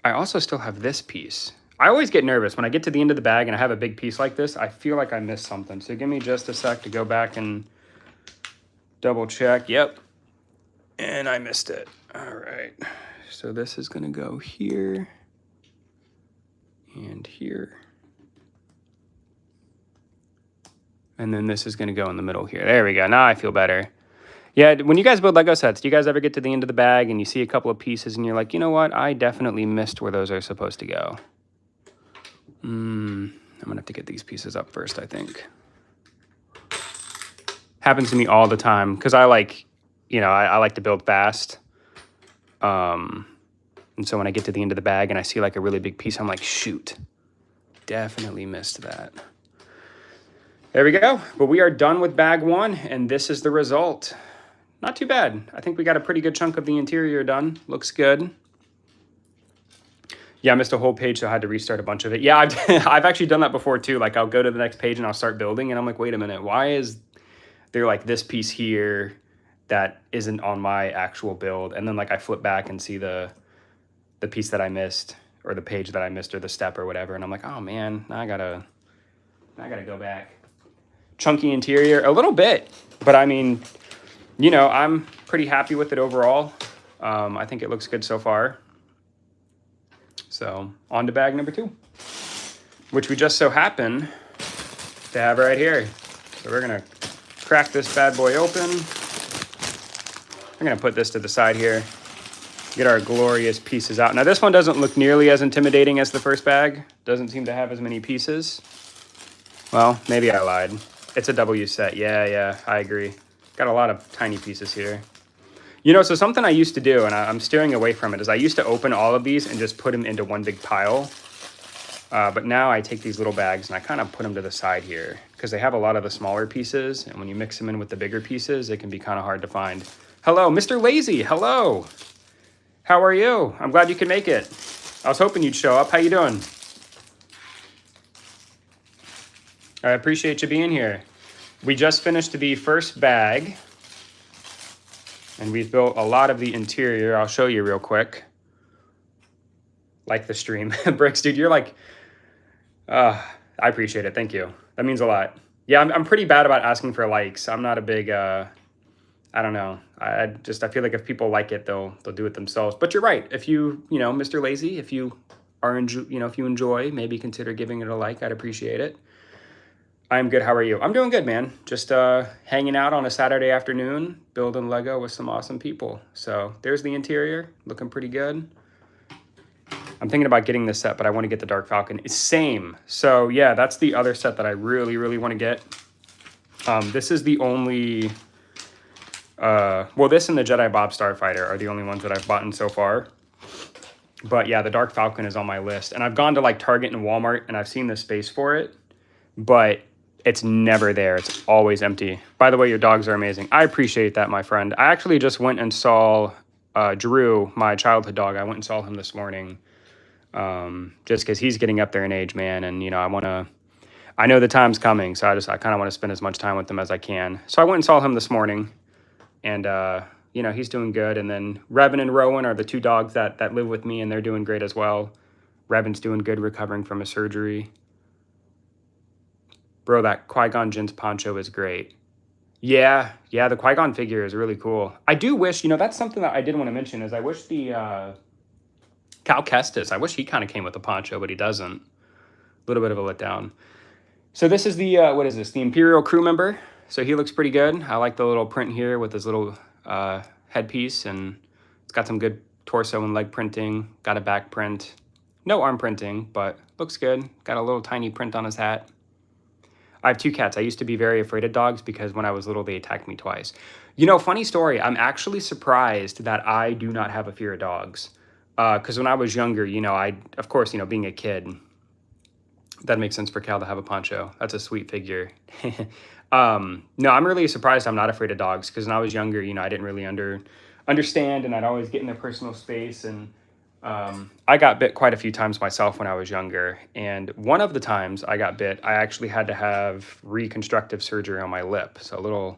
[SPEAKER 1] I also still have this piece. I always get nervous when I get to the end of the bag and I have a big piece like this. I feel like I missed something. So give me just a sec to go back and double check. Yep. And I missed it. All right. So this is going to go here and here. And then this is going to go in the middle here. There we go. Now I feel better. Yeah, when you guys build Lego sets, do you guys ever get to the end of the bag and you see a couple of pieces and you're like, you know what? I definitely missed where those are supposed to go. I'm going to have to get these pieces up first, I think. Happens to me all the time because I like, you know, I like to build fast. And so when I get to the end of the bag and I see like a really big piece, I'm like, shoot, definitely missed that. There we go. But we are done with bag 1, and this is the result. Not too bad. I think we got a pretty good chunk of the interior done. Looks good. Yeah, I missed a whole page, so I had to restart a bunch of it. Yeah, I've actually done that before too. Like I'll go to the next page and I'll start building and I'm like, wait a minute, why is there like this piece here that isn't on my actual build? And then like I flip back and see the piece that I missed or the page that I missed or the step or whatever. And I'm like, oh man, now I gotta go back. Chunky interior, a little bit, but I mean, you know, I'm pretty happy with it overall. I think it looks good so far. So on to bag number 2, which we just so happen to have right here. So we're gonna crack this bad boy open. I'm gonna put this to the side here, get our glorious pieces out. Now this one doesn't look nearly as intimidating as the first bag. Doesn't seem to have as many pieces. Well, maybe I lied. It's a W set. Yeah, I agree. Got a lot of tiny pieces here. You know, so something I used to do, and I'm steering away from it, is I used to open all of these and just put them into one big pile. But now I take these little bags and I kind of put them to the side here because they have a lot of the smaller pieces. And when you mix them in with the bigger pieces, it can be kind of hard to find. Hello, Mr. Lazy. Hello. How are you? I'm glad you could make it. I was hoping you'd show up. How you doing? I appreciate you being here. We just finished the first bag. And we've built a lot of the interior. I'll show you real quick. Like the stream. Bricks, dude, you're like... I appreciate it. Thank you. That means a lot. Yeah, I'm pretty bad about asking for likes. I'm not a big... I don't know. I feel like if people like it, they'll do it themselves. But you're right. If you know, Mr. Lazy, if you are if you enjoy, maybe consider giving it a like. I'd appreciate it. I'm good. How are you? I'm doing good, man. Just hanging out on a Saturday afternoon, building Lego with some awesome people. So there's the interior, looking pretty good. I'm thinking about getting this set, but I want to get the Dark Falcon. Same. So yeah, that's the other set that I really, really want to get. This is the only... well, this and the Jedi Bob Starfighter are the only ones that I've bought so far. But yeah, the Dark Falcon is on my list. And I've gone to like Target and Walmart and I've seen the space for it. But it's never there. It's always empty. By the way, your dogs are amazing. I appreciate that, my friend. I actually just went and saw Drew, my childhood dog. I went and saw him this morning just because he's getting up there in age, man. And, you know, I know the time's coming, so I kind of want to spend as much time with him as I can. So I went and saw him this morning. And, you know, he's doing good. And then Revan and Rowan are the 2 dogs that live with me, and they're doing great as well. Revan's doing good, recovering from a surgery. Bro, that Qui-Gon Jinn's poncho is great. Yeah, the Qui-Gon figure is really cool. I do wish, you know, that's something that I did want to mention, is I wish the Cal Kestis, I wish he kind of came with a poncho, but he doesn't. A little bit of a letdown. So this is the, what is this? The Imperial crew member. So he looks pretty good. I like the little print here with his little headpiece, and it's got some good torso and leg printing. Got a back print. No arm printing, but looks good. Got a little tiny print on his hat. I have 2 cats. I used to be very afraid of dogs because when I was little, they attacked me twice. You know, funny story. I'm actually surprised that I do not have a fear of dogs. Because when I was younger, you know, of course, you know, being a kid, that makes sense for Cal to have a poncho. That's a sweet figure. No, I'm really surprised I'm not afraid of dogs because when I was younger, you know, I didn't really understand, and I'd always get in their personal space. And I got bit quite a few times myself when I was younger. And one of the times I got bit, I actually had to have reconstructive surgery on my lip. So a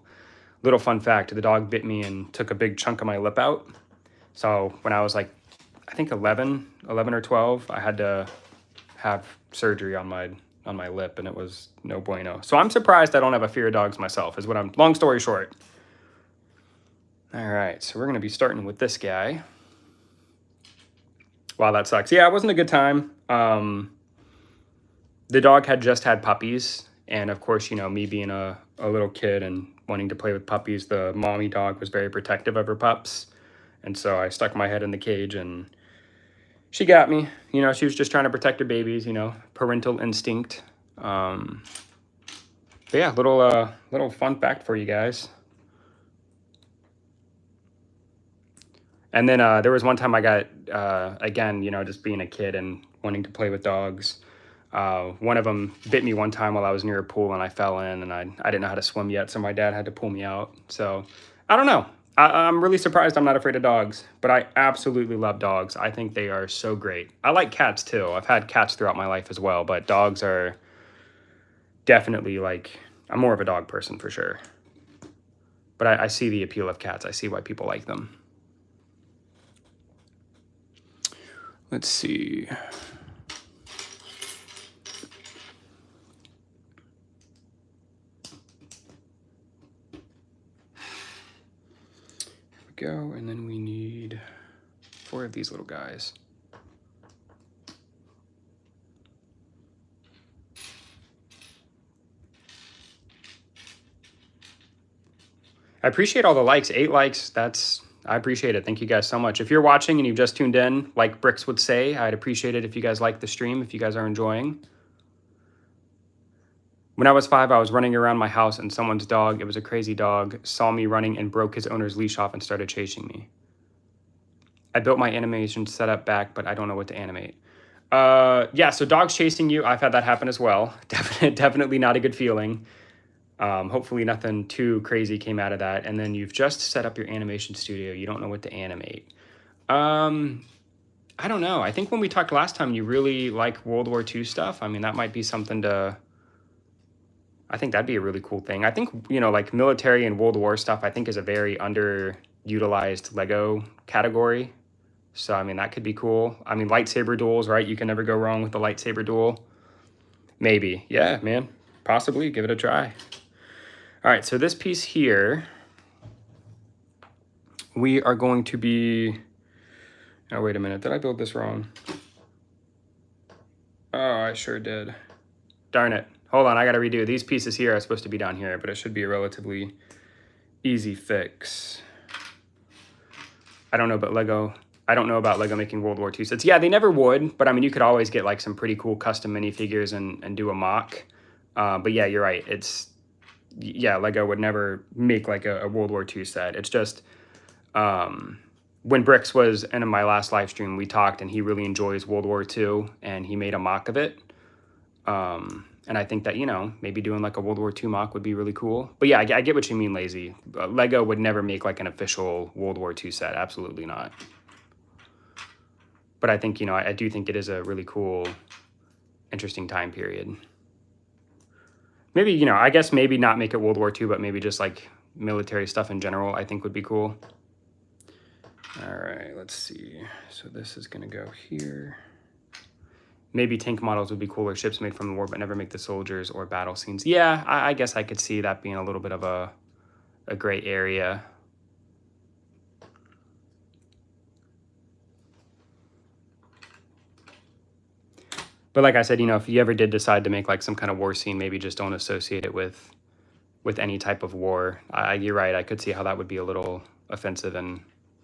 [SPEAKER 1] little fun fact, the dog bit me and took a big chunk of my lip out. So when I was like, I think 11 or 12, I had to have surgery on my lip, and it was no bueno. So I'm surprised I don't have a fear of dogs myself, is what long story short. All right, so we're going to be starting with this guy. Wow, that sucks. Yeah, it wasn't a good time. The dog had just had puppies, and of course, you know, me being a little kid and wanting to play with puppies, the mommy dog was very protective of her pups. And so I stuck my head in the cage, and she got me. You know, she was just trying to protect her babies, you know, parental instinct. But yeah, little fun fact for you guys. And then there was one time I got, again, you know, just being a kid and wanting to play with dogs. One of them bit me one time while I was near a pool, and I fell in, and I didn't know how to swim yet, so my dad had to pull me out. So I don't know. I'm really surprised I'm not afraid of dogs, but I absolutely love dogs. I think they are so great. I like cats too. I've had cats throughout my life as well, but dogs are definitely like, I'm more of a dog person for sure. But I see the appeal of cats. I see why people like them. Let's see. Here we go, and then we need 4 of these little guys. I appreciate all the likes. 8 likes, I appreciate it. Thank you guys so much. If you're watching and you've just tuned in, like Bricks would say, I'd appreciate it if you guys like the stream, if you guys are enjoying. When I was 5, I was running around my house and someone's dog, it was a crazy dog, saw me running and broke his owner's leash off and started chasing me. I built my animation setup back, but I don't know what to animate. Yeah, so dogs chasing you, I've had that happen as well. Definitely not a good feeling. Hopefully nothing too crazy came out of that. And then you've just set up your animation studio. You don't know what to animate. I don't know. I think when we talked last time, you really like World War II stuff. I mean, that might be something to... I think that'd be a really cool thing. I think, you know, like military and World War stuff, I think is a very underutilized Lego category. So, I mean, that could be cool. I mean, lightsaber duels, right? You can never go wrong with the lightsaber duel. Maybe. Yeah, man. Possibly. Give it a try. All right, so this piece here, we are going to be... Oh, wait a minute. Did I build this wrong? Oh, I sure did. Darn it. Hold on, I got to redo. These pieces here are supposed to be down here, but it should be a relatively easy fix. I don't know about Lego. I don't know about Lego making World War II sets. Yeah, they never would, but I mean, you could always get like some pretty cool custom minifigures and do a mock. But yeah, you're right. Yeah, Lego would never make like a World War II set. It's just, when Bricks was in my last live stream, we talked and he really enjoys World War II and he made a mock of it. And I think that, you know, maybe doing like a World War II mock would be really cool. But yeah, I get what you mean, Lazy. Lego would never make like an official World War II set. Absolutely not. But I think, you know, I do think it is a really cool, interesting time period. Maybe, you know, I guess maybe not make it World War II, but maybe just like military stuff in general, I think would be cool. All right, let's see. So this is going to go here. Maybe tank models would be cooler, ships made from the war, but never make the soldiers or battle scenes. Yeah, I guess I could see that being a little bit of a gray area. But like I said, you know, if you ever did decide to make like some kind of war scene, maybe just don't associate it with any type of war. You're right, I could see how that would be a little offensive and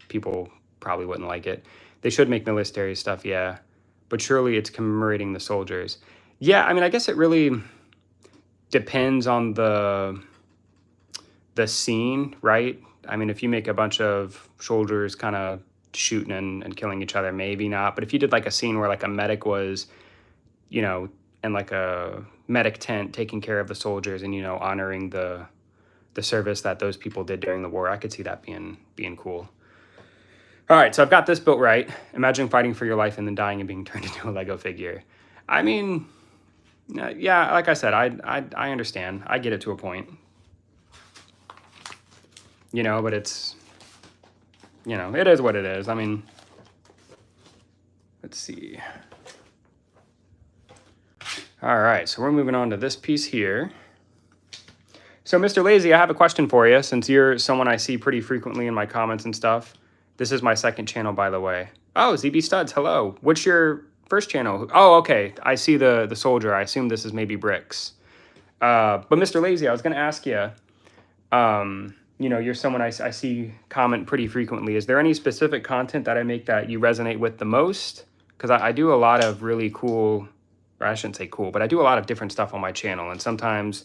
[SPEAKER 1] people probably wouldn't like it. They should make military stuff, yeah. But surely it's commemorating the soldiers. Yeah, I mean, I guess it really depends on the scene, right? I mean, if you make a bunch of soldiers kind of shooting and killing each other, maybe not. But if you did like a scene where like a medic was, you know, in like a medic tent taking care of the soldiers and, you know, honoring the service that those people did during the war, I could see that being cool. All right, so I've got this built right. Imagine fighting for your life and then dying and being turned into a Lego figure. I mean, yeah, like I said, I understand. I get it to a point. You know, but it's, you know, it is what it is. I mean, let's see. All right, so we're moving on to this piece here. So, Mr. Lazy, I have a question for you, since you're someone I see pretty frequently in my comments and stuff. This is my second channel, by the way. Oh, ZB Studs, hello. What's your first channel? Oh, okay. I see the soldier. I assume this is maybe Bricks. But Mr. Lazy, I was going to ask you, you know, you're someone I see comment pretty frequently. Is there any specific content that I make that you resonate with the most? Because I do a lot of really cool, or I shouldn't say cool, but I do a lot of different stuff on my channel. And sometimes,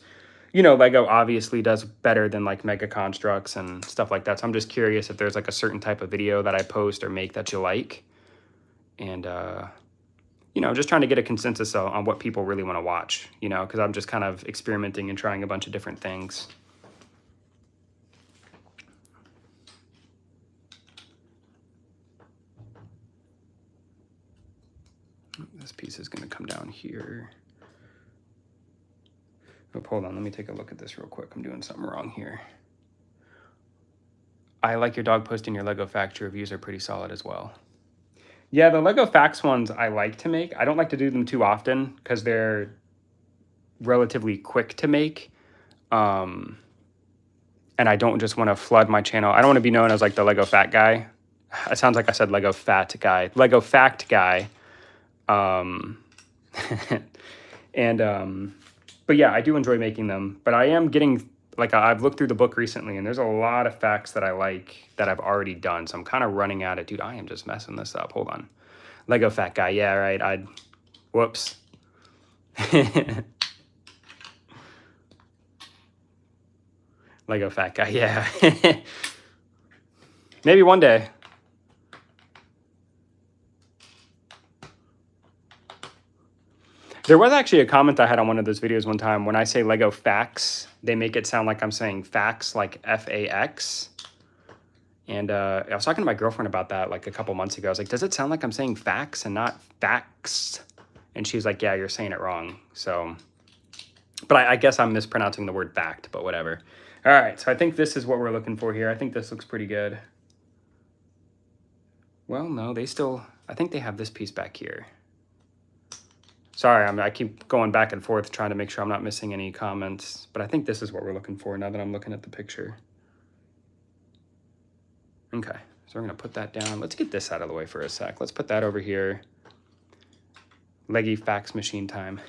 [SPEAKER 1] you know, Lego obviously does better than like Mega Constructs and stuff like that. So I'm just curious if there's like a certain type of video that I post or make that you like. And, you know, just trying to get a consensus on what people really want to watch, you know, because I'm just kind of experimenting and trying a bunch of different things. This piece is going to come down here. Oh, hold on, let me take a look at this real quick. I'm doing something wrong here. I like your dog posting your Lego Facts. Your reviews are pretty solid as well. Yeah, the Lego Facts ones I like to make. I don't like to do them too often because they're relatively quick to make. And I don't just want to flood my channel. I don't want to be known as like the Lego Fat guy. It sounds like I said Lego Fat guy. Lego Fact guy. But yeah, I do enjoy making them. But I am getting, like, I've looked through the book recently, and there's a lot of facts that I like that I've already done. So I'm kind of running at it. Dude, I am just messing this up. Hold on. Lego Fat guy. Yeah, right. Whoops. Lego Fat guy. Yeah. Maybe one day. There was actually a comment I had on one of those videos one time. When I say Lego Facts, they make it sound like I'm saying facts, like F-A-X. And I was talking to my girlfriend about that like a couple months ago. I was like, does it sound like I'm saying facts and not facts? And she's like, yeah, you're saying it wrong. So, but I guess I'm mispronouncing the word fact, but whatever. All right, so I think this is what we're looking for here. I think this looks pretty good. Well, no, I think they have this piece back here. Sorry, I keep going back and forth trying to make sure I'm not missing any comments, but I think this is what we're looking for now that I'm looking at the picture. Okay, so we're gonna put that down. Let's get this out of the way for a sec. Let's put that over here. Leggy fax machine time.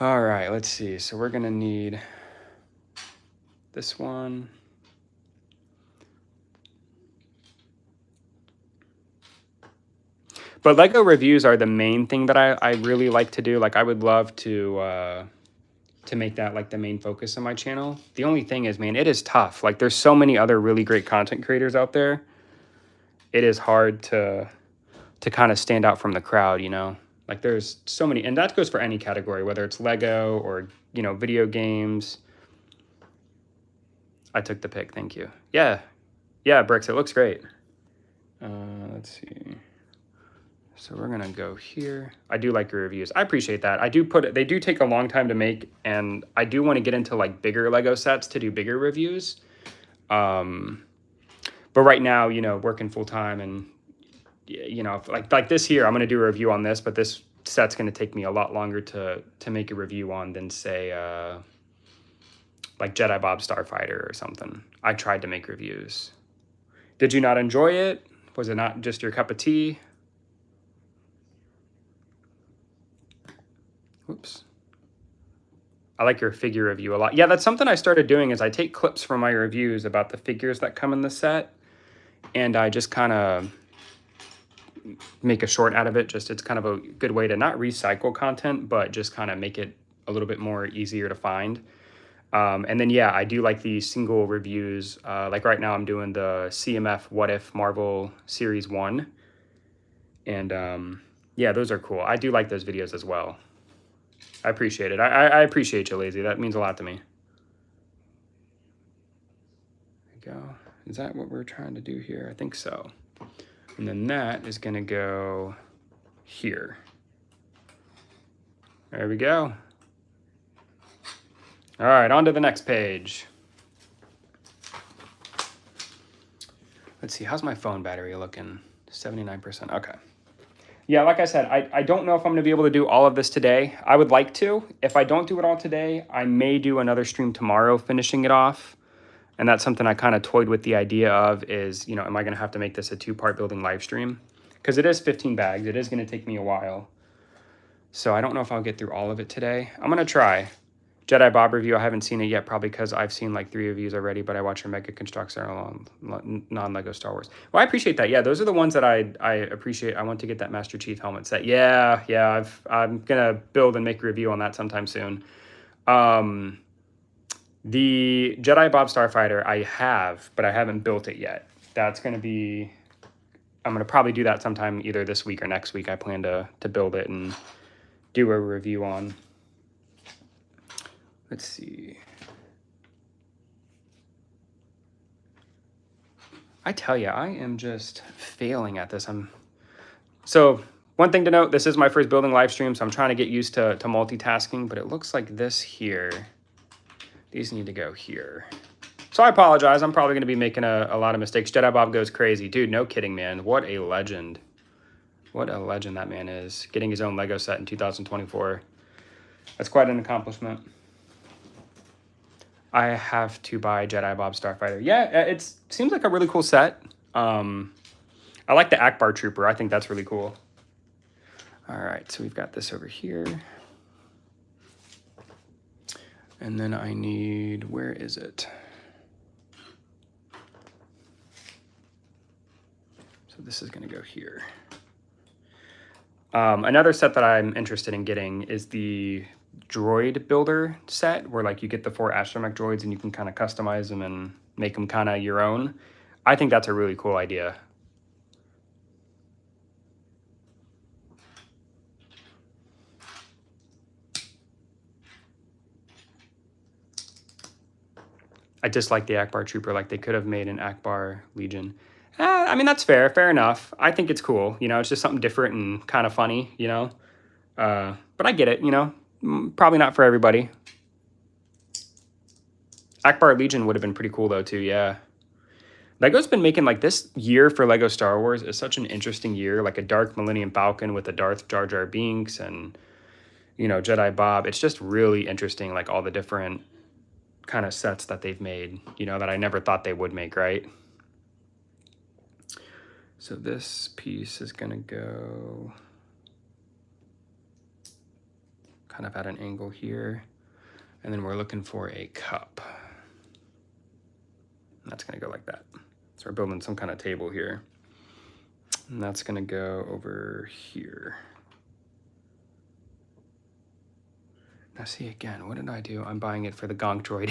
[SPEAKER 1] All right, let's see. So we're gonna need this one. But Lego reviews are the main thing that I really like to do. Like, I would love to make that like the main focus of my channel. The only thing is, man, it is tough. Like, there's so many other really great content creators out there. It is hard to kind of stand out from the crowd, you know? Like, there's so many, and that goes for any category, whether it's Lego or, you know, video games. I took the pic, thank you. Yeah, Bricks, it looks great. Let's see. So we're gonna go here. I do like your reviews. I appreciate that. They do take a long time to make, and I do want to get into like bigger Lego sets to do bigger reviews. But right now, you know, working full time, and you know, like this here, I'm gonna do a review on this, but this set's gonna take me a lot longer to make a review on than say like Jedi Bob Starfighter or something. I tried to make reviews. Did you not enjoy it? Was it not just your cup of tea? Whoops. I like your figure review a lot. Yeah, that's something I started doing is I take clips from my reviews about the figures that come in the set, and I just kind of make a short out of it. Just, it's kind of a good way to not recycle content, but just kind of make it a little bit more easier to find. And then, yeah, I do like the single reviews. Like right now I'm doing the CMF What If Marvel Series 1. And yeah, those are cool. I do like those videos as well. I appreciate it. I appreciate you, Lazy. That means a lot to me. There we go. Is that what we're trying to do here? I think so. And then that is going to go here. There we go. All right, on to the next page. Let's see, how's my phone battery looking? 79%, okay. Yeah, like I said, I don't know if I'm gonna be able to do all of this today. I would like to. If I don't do it all today, I may do another stream tomorrow finishing it off. And that's something I kind of toyed with the idea of is, you know, am I gonna have to make this a 2-part building live stream? Because it is 15 bags, it is gonna take me a while. So I don't know if I'll get through all of it today. I'm gonna try. Jedi Bob review, I haven't seen it yet, probably because I've seen like 3 reviews already, but I watch your Mega Constructs on non-Lego Star Wars. Well, I appreciate that. Yeah, those are the ones that I appreciate. I want to get that Master Chief helmet set. Yeah, I'm going to build and make a review on that sometime soon. The Jedi Bob Starfighter I have, but I haven't built it yet. That's going to be, I'm going to probably do that sometime either this week or next week. I plan to build it and do a review on. Let's see. I tell you, I am just failing at this. I'm So one thing to note, this is my first building live stream, so I'm trying to get used to multitasking, but it looks like this here, these need to go here. So I apologize. I'm probably going to be making a lot of mistakes. Jedi Bob goes crazy. Dude, no kidding, man. What a legend. What a legend that man is. Getting his own Lego set in 2024. That's quite an accomplishment. I have to buy Jedi Bob Starfighter. Yeah, it seems like a really cool set. I like the Akbar Trooper. I think that's really cool. All right, so we've got this over here. And then I need, where is it? So this is going to go here. Another set that I'm interested in getting is the droid builder set, where like you get the 4 astromech droids and you can kind of customize them and make them kind of your own. I think that's a really cool idea. I dislike the Akbar Trooper. Like, they could have made an Akbar Legion. I mean, that's fair. Fair enough. I think it's cool. You know, it's just something different and kind of funny, you know. But I get it, you know. Probably not for everybody. Akbar Legion would have been pretty cool, though, too, yeah. Lego's been making, like, this year for Lego Star Wars is such an interesting year. Like, a Dark Millennium Falcon with a Darth Jar Jar Binks and, you know, Jedi Bob. It's just really interesting, like, all the different kind of sets that they've made, you know, that I never thought they would make, right? So this piece is going to go kind of at an angle here. And then we're looking for a cup. And that's going to go like that. So we're building some kind of table here. And that's going to go over here. Now see, again, what did I do? I'm buying it for the Gonk Droid.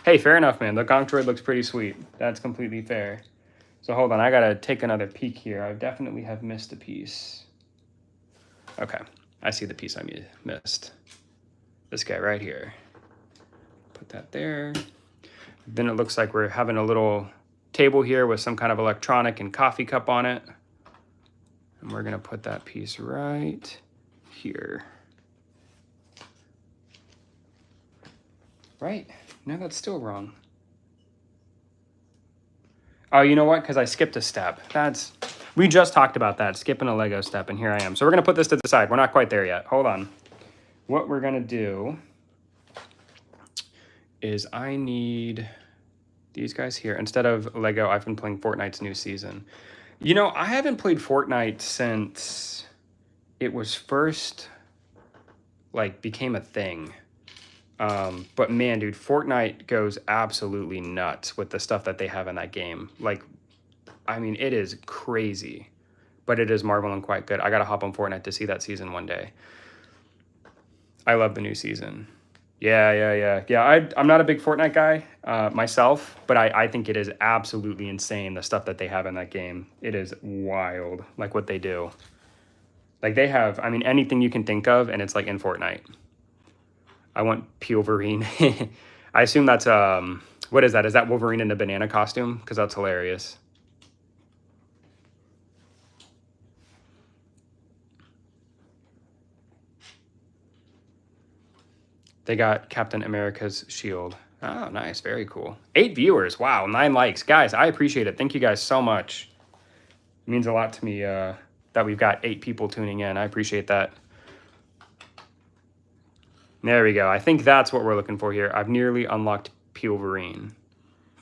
[SPEAKER 1] Hey, fair enough, man. The Gonk Droid looks pretty sweet. That's completely fair. So hold on, I gotta take another peek here. I definitely have missed a piece. Okay, I see the piece I missed. This guy right here. Put that there. Then it looks like we're having a little table here with some kind of electronic and coffee cup on it. And we're gonna put that piece right here. Right? No, that's still wrong. Oh, you know what? Because I skipped a step. We just talked about that, skipping a Lego step, and here I am. So we're going to put this to the side. We're not quite there yet. Hold on. What we're going to do is I need these guys here. Instead of Lego, I've been playing Fortnite's new season. You know, I haven't played Fortnite since it was first, like, became a thing. But man, dude, Fortnite goes absolutely nuts with the stuff that they have in that game. Like, I mean, it is crazy, but it is Marvel and quite good. I gotta hop on Fortnite to see that season one day. I love the new season. Yeah. I'm not a big Fortnite guy myself, but I think it is absolutely insane, the stuff that they have in that game. It is wild, like what they do. Like, they have, I mean, anything you can think of, and it's like in Fortnite. I want Wolverine. I assume that's, what is that? Is that Wolverine in a banana costume? Because that's hilarious. They got Captain America's shield. Oh, nice. Very cool. 8 viewers. Wow, 9 likes. Guys, I appreciate it. Thank you guys so much. It means a lot to me that we've got 8 people tuning in. I appreciate that. There we go. I think that's what we're looking for here. I've nearly unlocked Wolverine.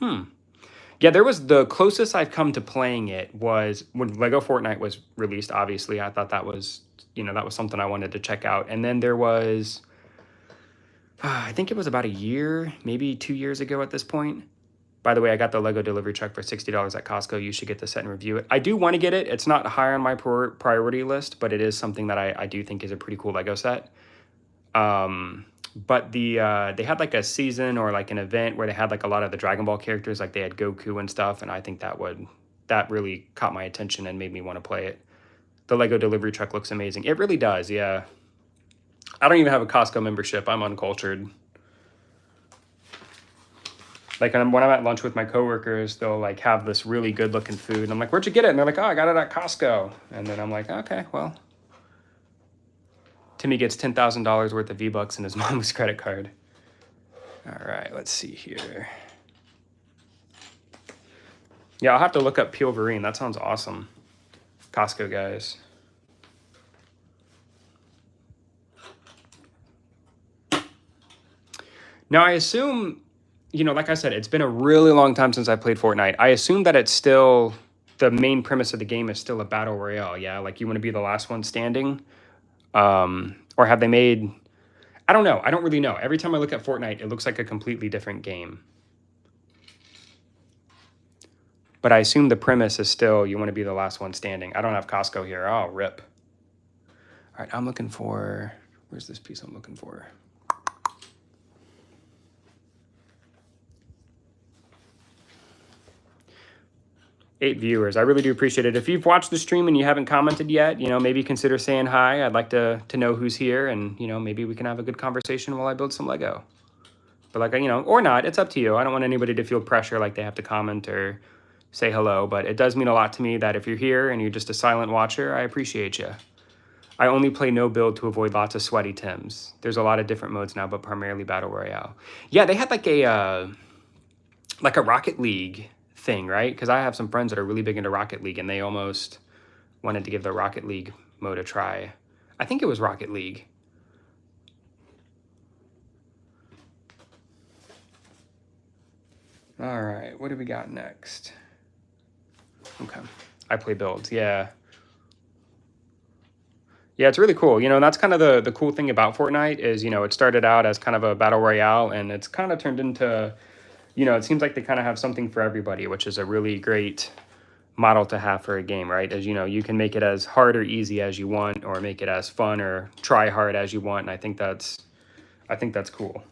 [SPEAKER 1] Yeah, there was the closest I've come to playing it was when Lego Fortnite was released, obviously. I thought that was, you know, that was something I wanted to check out. And then there was, I think it was about a year, maybe 2 years ago at this point. By the way, I got the Lego delivery truck for $60 at Costco. You should get the set and review it. I do want to get it. It's not high on my priority list, but it is something that I do think is a pretty cool Lego set. But they had like a season or like an event where they had like a lot of the Dragon Ball characters, like they had Goku and stuff, and I think that really caught my attention and made me want to play it. The Lego delivery truck looks amazing. It really does, yeah. I don't even have a Costco membership. I'm uncultured. Like when I'm at lunch with my coworkers, they'll like have this really good looking food. And I'm like, where'd you get it? And they're like, oh, I got it at Costco. And then I'm like, okay, well. Timmy gets $10,000 worth of V-Bucks in his mom's credit card. All right, let's see here. Yeah, I'll have to look up Peel Vereen. That sounds awesome. Costco guys. Now, I assume, you know, like I said, it's been a really long time since I played Fortnite. I assume that it's still, the main premise of the game is still a battle royale, yeah? Like, you want to be the last one standing? Or have they made... I don't know. I don't really know. Every time I look at Fortnite, it looks like a completely different game. But I assume the premise is still you want to be the last one standing. I don't have Costco here. Oh, rip. All right, I'm looking for... Where's this piece I'm looking for? 8 viewers. I really do appreciate it. If you've watched the stream and you haven't commented yet, you know, maybe consider saying hi. I'd like to know who's here, and, you know, maybe we can have a good conversation while I build some Lego. But, like, you know, or not, it's up to you. I don't want anybody to feel pressure like they have to comment or say hello, but it does mean a lot to me that if you're here and you're just a silent watcher, I appreciate you. I only play no build to avoid lots of sweaty Tims. There's a lot of different modes now, but primarily Battle Royale. Yeah, they had like a Rocket League thing, right? Because I have some friends that are really big into Rocket League, and they almost wanted to give the Rocket League mode a try. I think it was Rocket League. All right, what do we got next? Okay, I play builds, yeah. Yeah, it's really cool. You know, and that's kind of the cool thing about Fortnite is, you know, it started out as kind of a battle royale, and it's kind of turned into, you know, it seems like they kind of have something for everybody, which is a really great model to have for a game, right? As you know, you can make it as hard or easy as you want, or make it as fun or try hard as you want, and I think that's cool.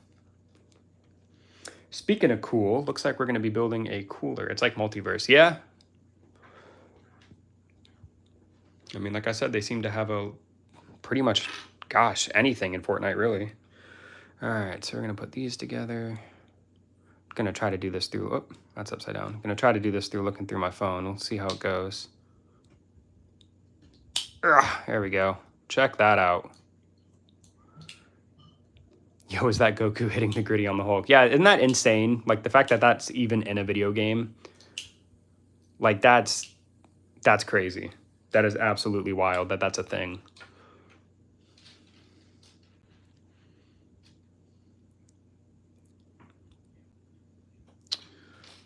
[SPEAKER 1] Speaking of cool, looks like we're going to be building a cooler. It's like multiverse, yeah? I mean, like I said, they seem to have a pretty much, gosh, anything in Fortnite, really. All right, so we're going to put these together. I'm going to try to do this through, oh, that's upside down. I'm going to try to do this through looking through my phone. We'll see how it goes. Ugh, there we go. Check that out. Yo, is that Goku hitting the gritty on the Hulk? Yeah, isn't that insane? Like, the fact that that's even in a video game, like, that's crazy. That is absolutely wild that that's a thing.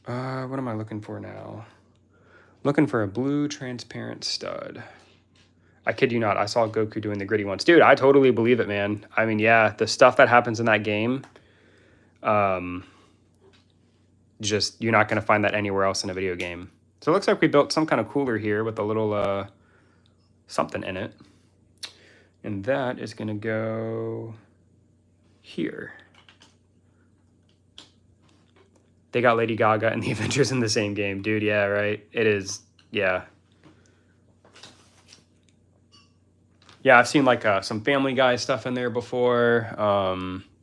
[SPEAKER 1] What am I looking for now? Looking for a blue transparent stud. I kid you not, I saw Goku doing the gritty once. Dude, I totally believe it, man. I mean, yeah, the stuff that happens in that game, just, you're not going to find that anywhere else in a video game. So it looks like we built some kind of cooler here with a little something in it. And that is going to go here. They got Lady Gaga and the Avengers in the same game. Dude, yeah, right? It is, yeah. Yeah, I've seen like some Family Guy stuff in there before.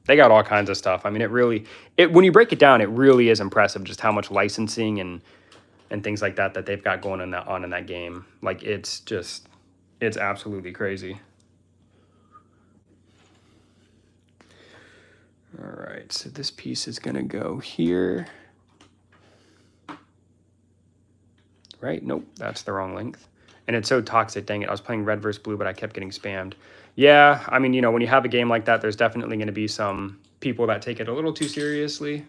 [SPEAKER 1] They got all kinds of stuff. I mean, when you break it down, it really is impressive just how much licensing and things like that they've got going on in that game. Like, it's absolutely crazy. All right, so this piece is gonna go here. Right? Nope, that's the wrong length. And it's so toxic, dang it. I was playing red versus blue, but I kept getting spammed. Yeah, I mean, you know, when you have a game like that, there's definitely going to be some people that take it a little too seriously.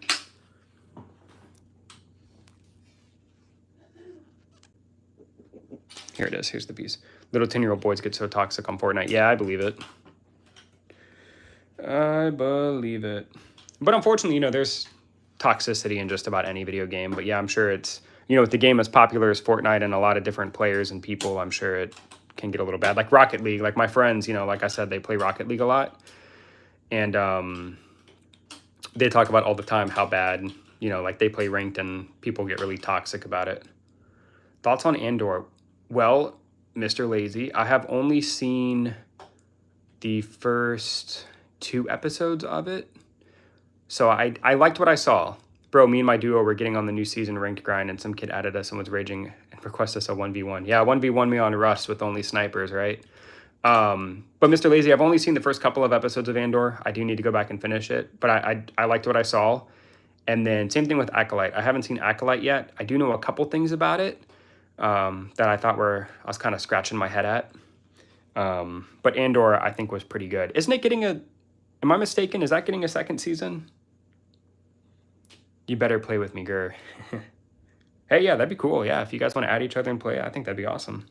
[SPEAKER 1] Here it is. Here's the piece. Little 10-year-old boys get so toxic on Fortnite. Yeah, I believe it. I believe it. But unfortunately, you know, there's toxicity in just about any video game. But yeah, I'm sure it's, you know, with the game as popular as Fortnite and a lot of different players and people, I'm sure it can get a little bad. Like Rocket League, like my friends, you know, like I said, they play Rocket League a lot. And they talk about all the time how bad, you know, like they play ranked and people get really toxic about it. Thoughts on Andor? Well, Mr. Lazy, I have only seen the first 2 episodes of it. So I liked what I saw. Bro, me and my duo were getting on the new season ranked grind, and some kid added us and was raging and requested us a 1v1. Yeah, 1v1 me on Rust with only snipers, right? But Mr. Lazy, I've only seen the first couple of episodes of Andor. I do need to go back and finish it, but I liked what I saw. And then same thing with Acolyte. I haven't seen Acolyte yet. I do know a couple things about it that I thought I was kind of scratching my head at. But Andor, I think, was pretty good. Isn't it getting am I mistaken? Is that getting a second season? You better play with me, Gur. Hey, yeah, that'd be cool. Yeah, if you guys want to add each other and play, I think that'd be awesome.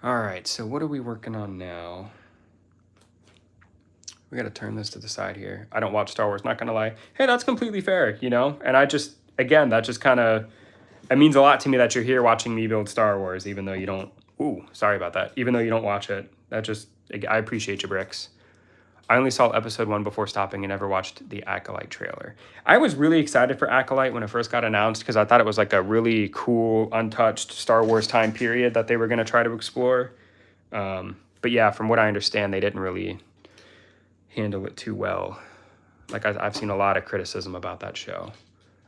[SPEAKER 1] All right, so what are we working on now? We got to turn this to the side here. I don't watch Star Wars, not going to lie. Hey, that's completely fair, you know? And I just, again, that just kind of, it means a lot to me that you're here watching me build Star Wars, even though you don't, ooh, sorry about that. Even though you don't watch it. That just, I appreciate you, Bricks. I only saw episode 1 before stopping and never watched the Acolyte trailer. I was really excited for Acolyte when it first got announced because I thought it was like a really cool, untouched Star Wars time period that they were going to try to explore. But yeah, from what I understand, they didn't really handle it too well. Like I've seen a lot of criticism about that show.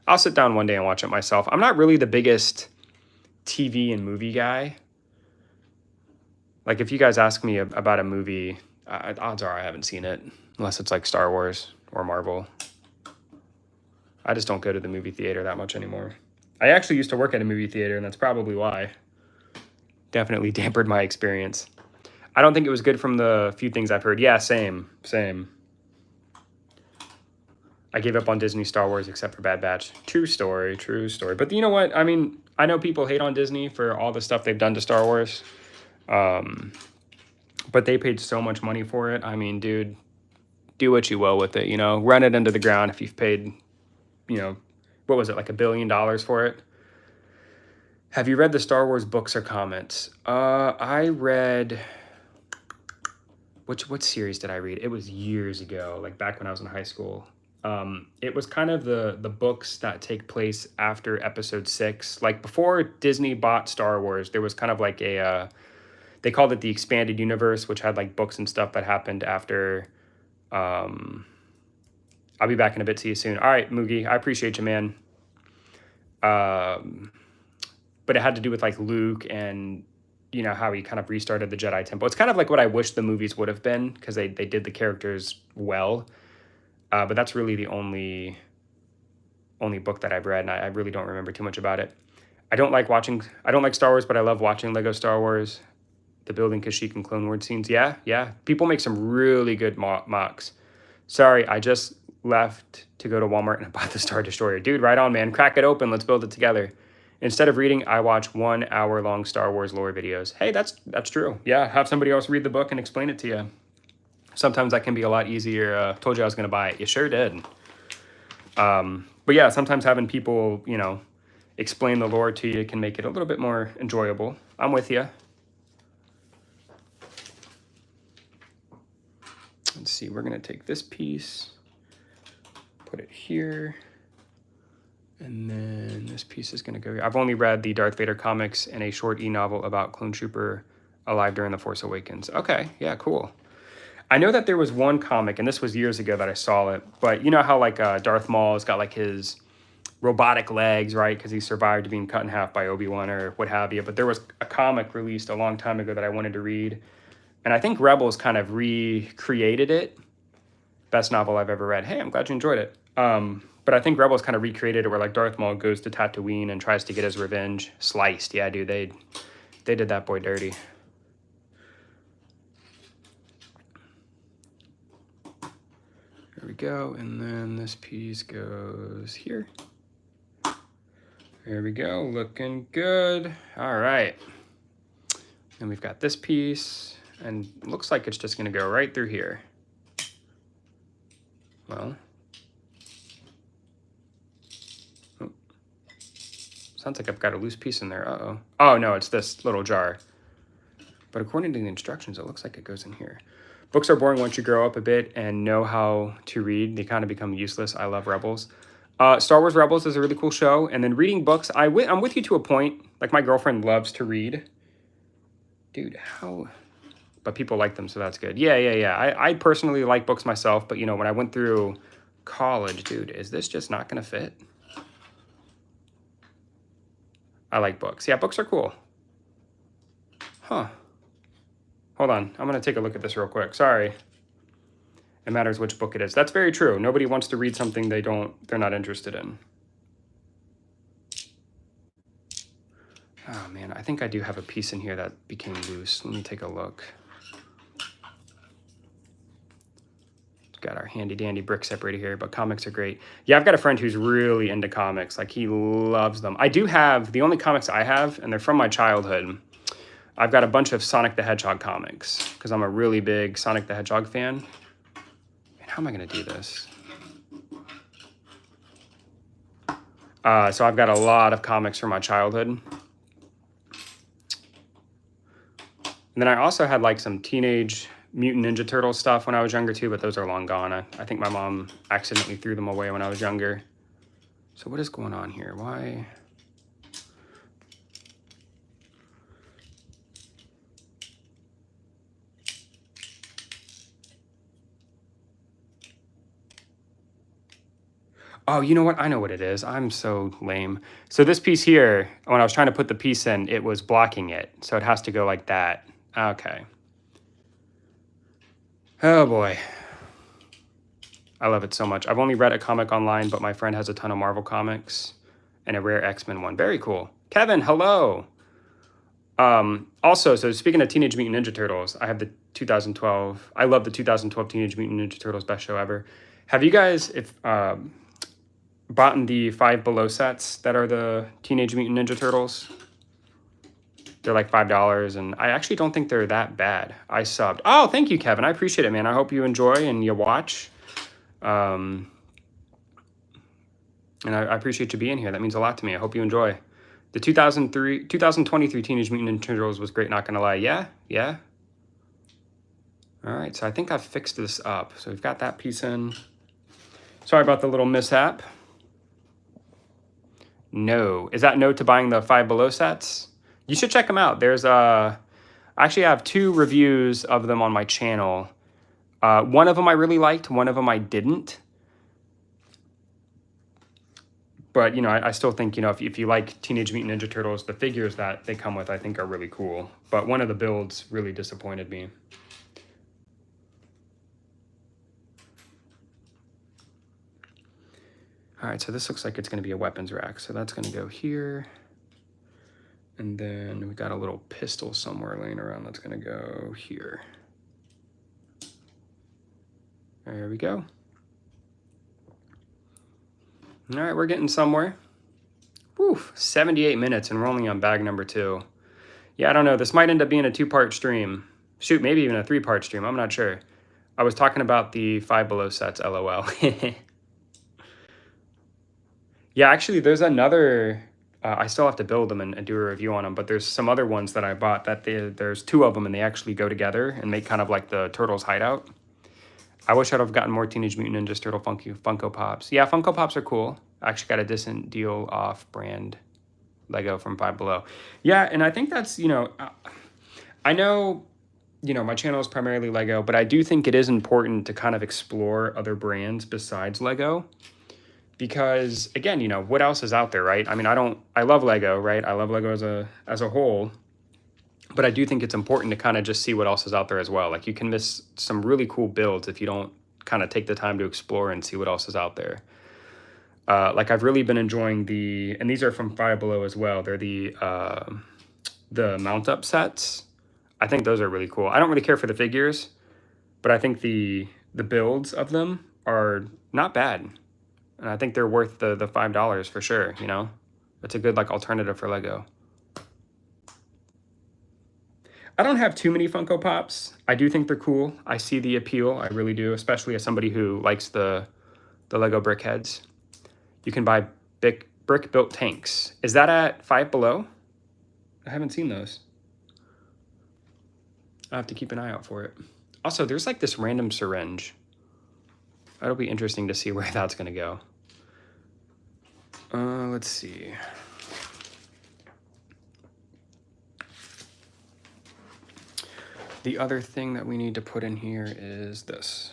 [SPEAKER 1] I'll sit down one day and watch it myself. I'm not really the biggest TV and movie guy. Like if you guys ask me about a movie, odds are I haven't seen it, unless it's like Star Wars or Marvel. I just don't go to the movie theater that much anymore. I actually used to work at a movie theater, and that's probably why. Definitely dampened my experience. I don't think it was good from the few things I've heard. Yeah, same. I gave up on Disney Star Wars except for Bad Batch. True story. But you know what? I mean, I know people hate on Disney for all the stuff they've done to Star Wars. But they paid so much money for it. I mean, dude, do what you will with it, you know? Run it into the ground if you've paid, you know, what was it, like $1 billion for it? Have you read the Star Wars books or comments? I read... What series did I read? It was years ago, like back when I was in high school. It was kind of the books that take place after episode 6. Like before Disney bought Star Wars, there was kind of like a... they called it the expanded universe, which had like books and stuff that happened after. I'll be back in a bit. See you soon. All right, Moogie, I appreciate you, man. But it had to do with like Luke and, you know, how he kind of restarted the Jedi Temple. It's kind of like what I wish the movies would have been because they did the characters well. But that's really the only book that I've read, and I really don't remember too much about it. I don't like Star Wars, but I love watching Lego Star Wars. The building Kashyyyk and Clone Wars scenes. Yeah. People make some really good mocks. Sorry, I just left to go to Walmart and I bought the Star Destroyer. Dude, right on, man. Crack it open. Let's build it together. Instead of reading, I watch 1 hour-long Star Wars lore videos. Hey, that's true. Yeah, have somebody else read the book and explain it to you. Sometimes that can be a lot easier. Told you I was going to buy it. You sure did. But yeah, sometimes having people, you know, explain the lore to you can make it a little bit more enjoyable. I'm with you. Let's see, we're going to take this piece, put it here, and then this piece is going to go here. I've only read the Darth Vader comics and a short e-novel about Clone Trooper alive during The Force Awakens. Okay, yeah, cool. I know that there was one comic, and this was years ago that I saw it, but you know how like Darth Maul has got like his robotic legs, right, because he survived being cut in half by Obi-Wan or what have you, but there was a comic released a long time ago that I wanted to read. And I think Rebels kind of recreated it. Best novel I've ever read. Hey, I'm glad you enjoyed it. But I think Rebels kind of recreated it where like Darth Maul goes to Tatooine and tries to get his revenge. Sliced. Yeah, dude, they did that boy dirty. There we go. And then this piece goes here. There we go. Looking good. All right. And we've got this piece. And looks like it's just going to go right through here. Well. Oh. Sounds like I've got a loose piece in there. Uh-oh. Oh, no, it's this little jar. But according to the instructions, it looks like it goes in here. Books are boring once you grow up a bit and know how to read. They kind of become useless. I love Rebels. Star Wars Rebels is a really cool show. And then reading books, I'm with you to a point. Like, my girlfriend loves to read. Dude, how... But people like them, so that's good. Yeah. I personally like books myself, but, you know, when I went through college. Dude, is this just not gonna fit? I like books. Yeah, books are cool. Huh. Hold on, I'm gonna take a look at this real quick. Sorry. It matters which book it is. That's very true. Nobody wants to read something they're not interested in. Oh man, I think I do have a piece in here that became loose. Let me take a look. Got our handy dandy brick separator here, but comics are great. Yeah, I've got a friend who's really into comics. Like, he loves them. I do have, the only comics I have, and they're from my childhood, I've got a bunch of Sonic the Hedgehog comics, because I'm a really big Sonic the Hedgehog fan. Man, how am I going to do this? So I've got a lot of comics from my childhood. And then I also had like some Teenage Mutant Ninja Turtle stuff when I was younger too, but those are long gone. I think my mom accidentally threw them away when I was younger. So what is going on here? Why? Oh, you know what? I know what it is. I'm so lame. So this piece here, when I was trying to put the piece in, it was blocking it. So it has to go like that. Okay. Oh boy. I love it so much. I've only read a comic online, but my friend has a ton of Marvel comics and a rare X-Men one. Very cool. Kevin, hello. Also, so speaking of Teenage Mutant Ninja Turtles, I have the 2012. I love the 2012 Teenage Mutant Ninja Turtles, best show ever. Have you guys bought the Five Below sets that are the Teenage Mutant Ninja Turtles? They're like $5, and I actually don't think they're that bad. I subbed. Oh, thank you, Kevin. I appreciate it, man. I hope you enjoy and you watch. And I appreciate you being here. That means a lot to me. I hope you enjoy. The 2023 Teenage Mutant Ninja Turtles was great, not gonna lie. Yeah? All right, so I think I've fixed this up. So we've got that piece in. Sorry about the little mishap. No. Is that no to buying the Five Below sets? You should check them out. There's I actually have 2 reviews of them on my channel. One of them I really liked, one of them I didn't. But, you know, I still think, you know, if you like Teenage Mutant Ninja Turtles, the figures that they come with, I think, are really cool. But one of the builds really disappointed me. All right, so this looks like it's going to be a weapons rack. So that's going to go here. And then we got a little pistol somewhere laying around that's going to go here. There we go. All right, we're getting somewhere. Woo, 78 minutes and we're only on bag number 2. Yeah, I don't know. This might end up being a 2-part stream. Shoot, maybe even a 3-part stream. I'm not sure. I was talking about the Five Below sets, LOL. Yeah, actually, there's another... I still have to build them and do a review on them, but there's some other ones that I bought that there's 2 of them and they actually go together and make kind of like the Turtles hideout. I wish I'd have gotten more Teenage Mutant Ninja Turtle Funko Pops. Yeah, Funko Pops are cool. I actually got a decent deal off brand Lego from Five Below. Yeah, and I think that's, you know, I know, you know, my channel is primarily Lego, but I do think it is important to kind of explore other brands besides Lego. Because again, you know, what else is out there, right? I mean, I love Lego, right? I love Lego as a whole, but I do think it's important to kind of just see what else is out there as well. Like, you can miss some really cool builds if you don't kind of take the time to explore and see what else is out there. Like, I've really been enjoying and these are from Five Below as well. They're the mount up sets. I think those are really cool. I don't really care for the figures, but I think the builds of them are not bad. And I think they're worth the $5 for sure, you know? It's a good, like, alternative for Lego. I don't have too many Funko Pops. I do think they're cool. I see the appeal. I really do, especially as somebody who likes the Lego brick heads. You can buy brick-built tanks. Is that at Five Below? I haven't seen those. I have to keep an eye out for it. Also, there's like this random syringe. That'll be interesting to see where that's going to go. Let's see. The other thing that we need to put in here is this.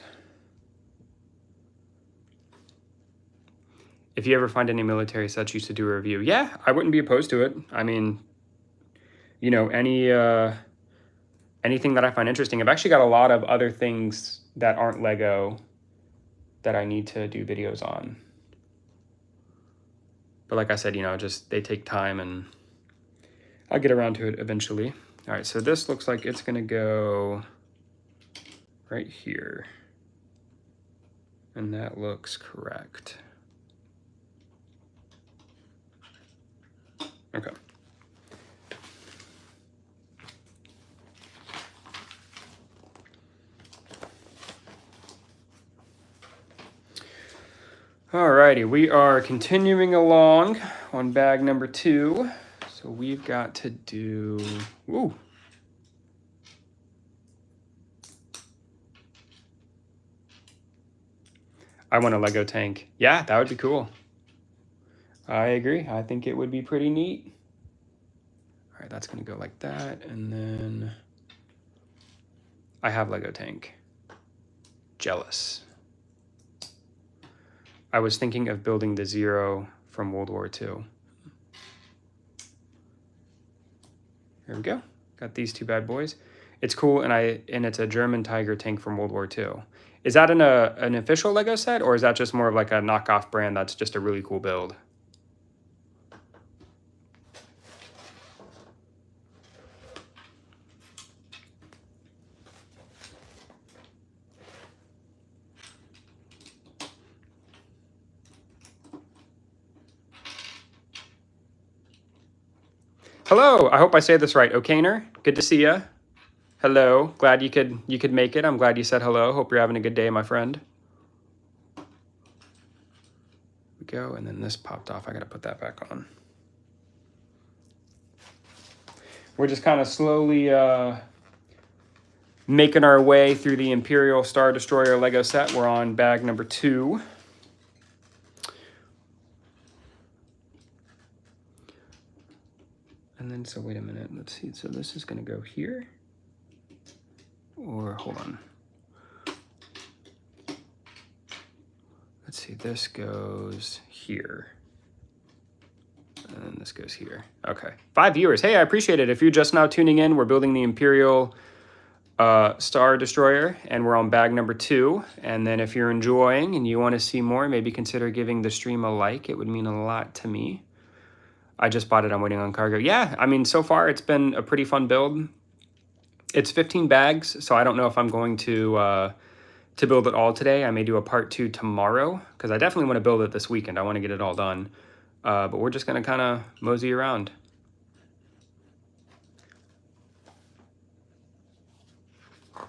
[SPEAKER 1] If you ever find any military sets, you should do a review. Yeah, I wouldn't be opposed to it. I mean, you know, anything that I find interesting. I've actually got a lot of other things that aren't Lego that I need to do videos on. But like I said, you know, just they take time and I'll get around to it eventually. All right, so this looks like it's gonna go right here. And that looks correct. Okay. Alrighty, we are continuing along on bag number 2. So we've got to do, ooh. I want a Lego tank. Yeah, that would be cool. I agree. I think it would be pretty neat. All right, that's gonna go like that. And then I have Lego tank. Jealous. I was thinking of building the Zero from World War II. Here we go. Got these two bad boys. It's cool, and it's a German Tiger tank from World War II. Is that an official Lego set, or is that just more of like a knockoff brand that's just a really cool build? Hello, I hope I say this right. Okaner, good to see you. Hello, glad you could make it. I'm glad you said hello. Hope you're having a good day, my friend. Here we go, and then this popped off. I gotta put that back on. We're just kind of slowly making our way through the Imperial Star Destroyer Lego set. We're on bag number 2. And then, so wait a minute, let's see. So this is gonna go here, or hold on. Let's see, this goes here. And then this goes here. Okay, 5 viewers. Hey, I appreciate it. If you're just now tuning in, we're building the Imperial Star Destroyer, and we're on bag number 2. And then if you're enjoying and you want to see more, maybe consider giving the stream a like. It would mean a lot to me. I just bought it. I'm waiting on cargo. Yeah, I mean, so far it's been a pretty fun build. It's 15 bags, so I don't know if I'm going to build it all today. I may do a part 2 tomorrow, because I definitely want to build it this weekend. I want to get it all done. But we're just going to kind of mosey around. All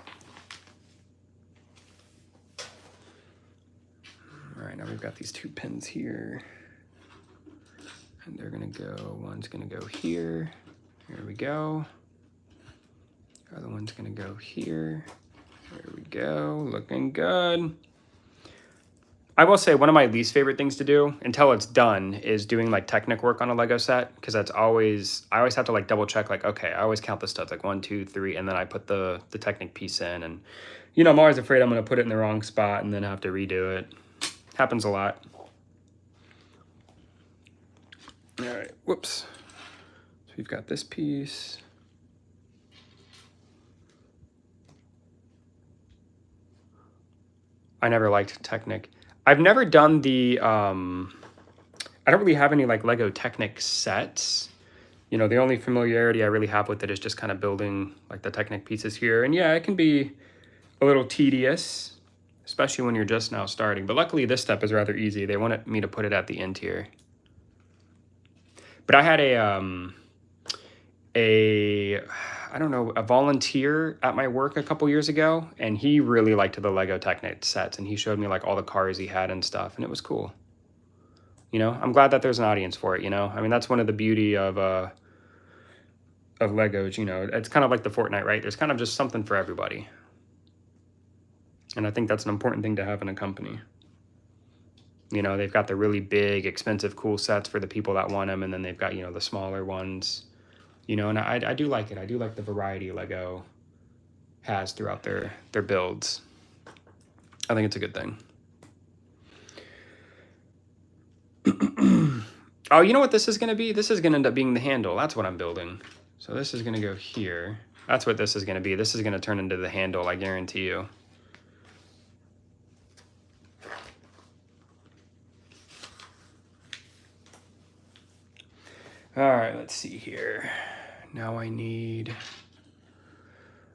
[SPEAKER 1] right, now we've got these 2 pins here. And they're going to go, one's going to go here. Here we go. The other one's going to go here. There we go, looking good. I will say one of my least favorite things to do until it's done is doing like Technic work on a Lego set, because that's always, I always have to like double check, like, okay, I always count the studs, like 1, 2, 3, and then I put the Technic piece in, and you know, I'm always afraid I'm gonna put it in the wrong spot and then have to redo it. Happens a lot. All right, whoops. So we've got this piece. I never liked Technic. I've never done the, I don't really have any like Lego Technic sets. You know, the only familiarity I really have with it is just kind of building like the Technic pieces here. And yeah, it can be a little tedious, especially when you're just now starting. But luckily this step is rather easy. They wanted me to put it at the end here. But I had I don't know, a volunteer at my work a couple years ago, and he really liked the Lego Technic sets, and he showed me like all the cars he had and stuff, and it was cool. You know, I'm glad that there's an audience for it, you know? I mean, that's one of the beauty of Legos, you know? It's kind of like the Fortnite, right? There's kind of just something for everybody. And I think that's an important thing to have in a company. You know, they've got the really big, expensive, cool sets for the people that want them, and then they've got, you know, the smaller ones, you know, and I do like it. I do like the variety Lego has throughout their builds. I think it's a good thing. Oh, you know what this is going to be? This is going to end up being the handle. That's what I'm building. So this is going to go here. That's what this is going to be. This is going to turn into the handle, I guarantee you. All right, let's see here. Now I need...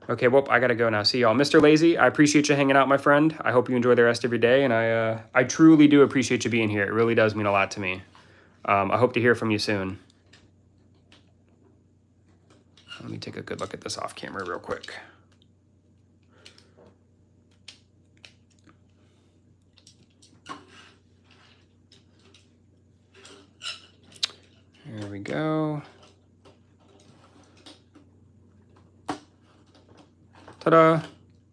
[SPEAKER 1] Okay, well, I gotta go now. See y'all. Mr. Lazy, I appreciate you hanging out, my friend. I hope you enjoy the rest of your day, and I truly do appreciate you being here. It really does mean a lot to me. I hope to hear from you soon. Let me take a good look at this off camera real quick. There we go. Ta-da!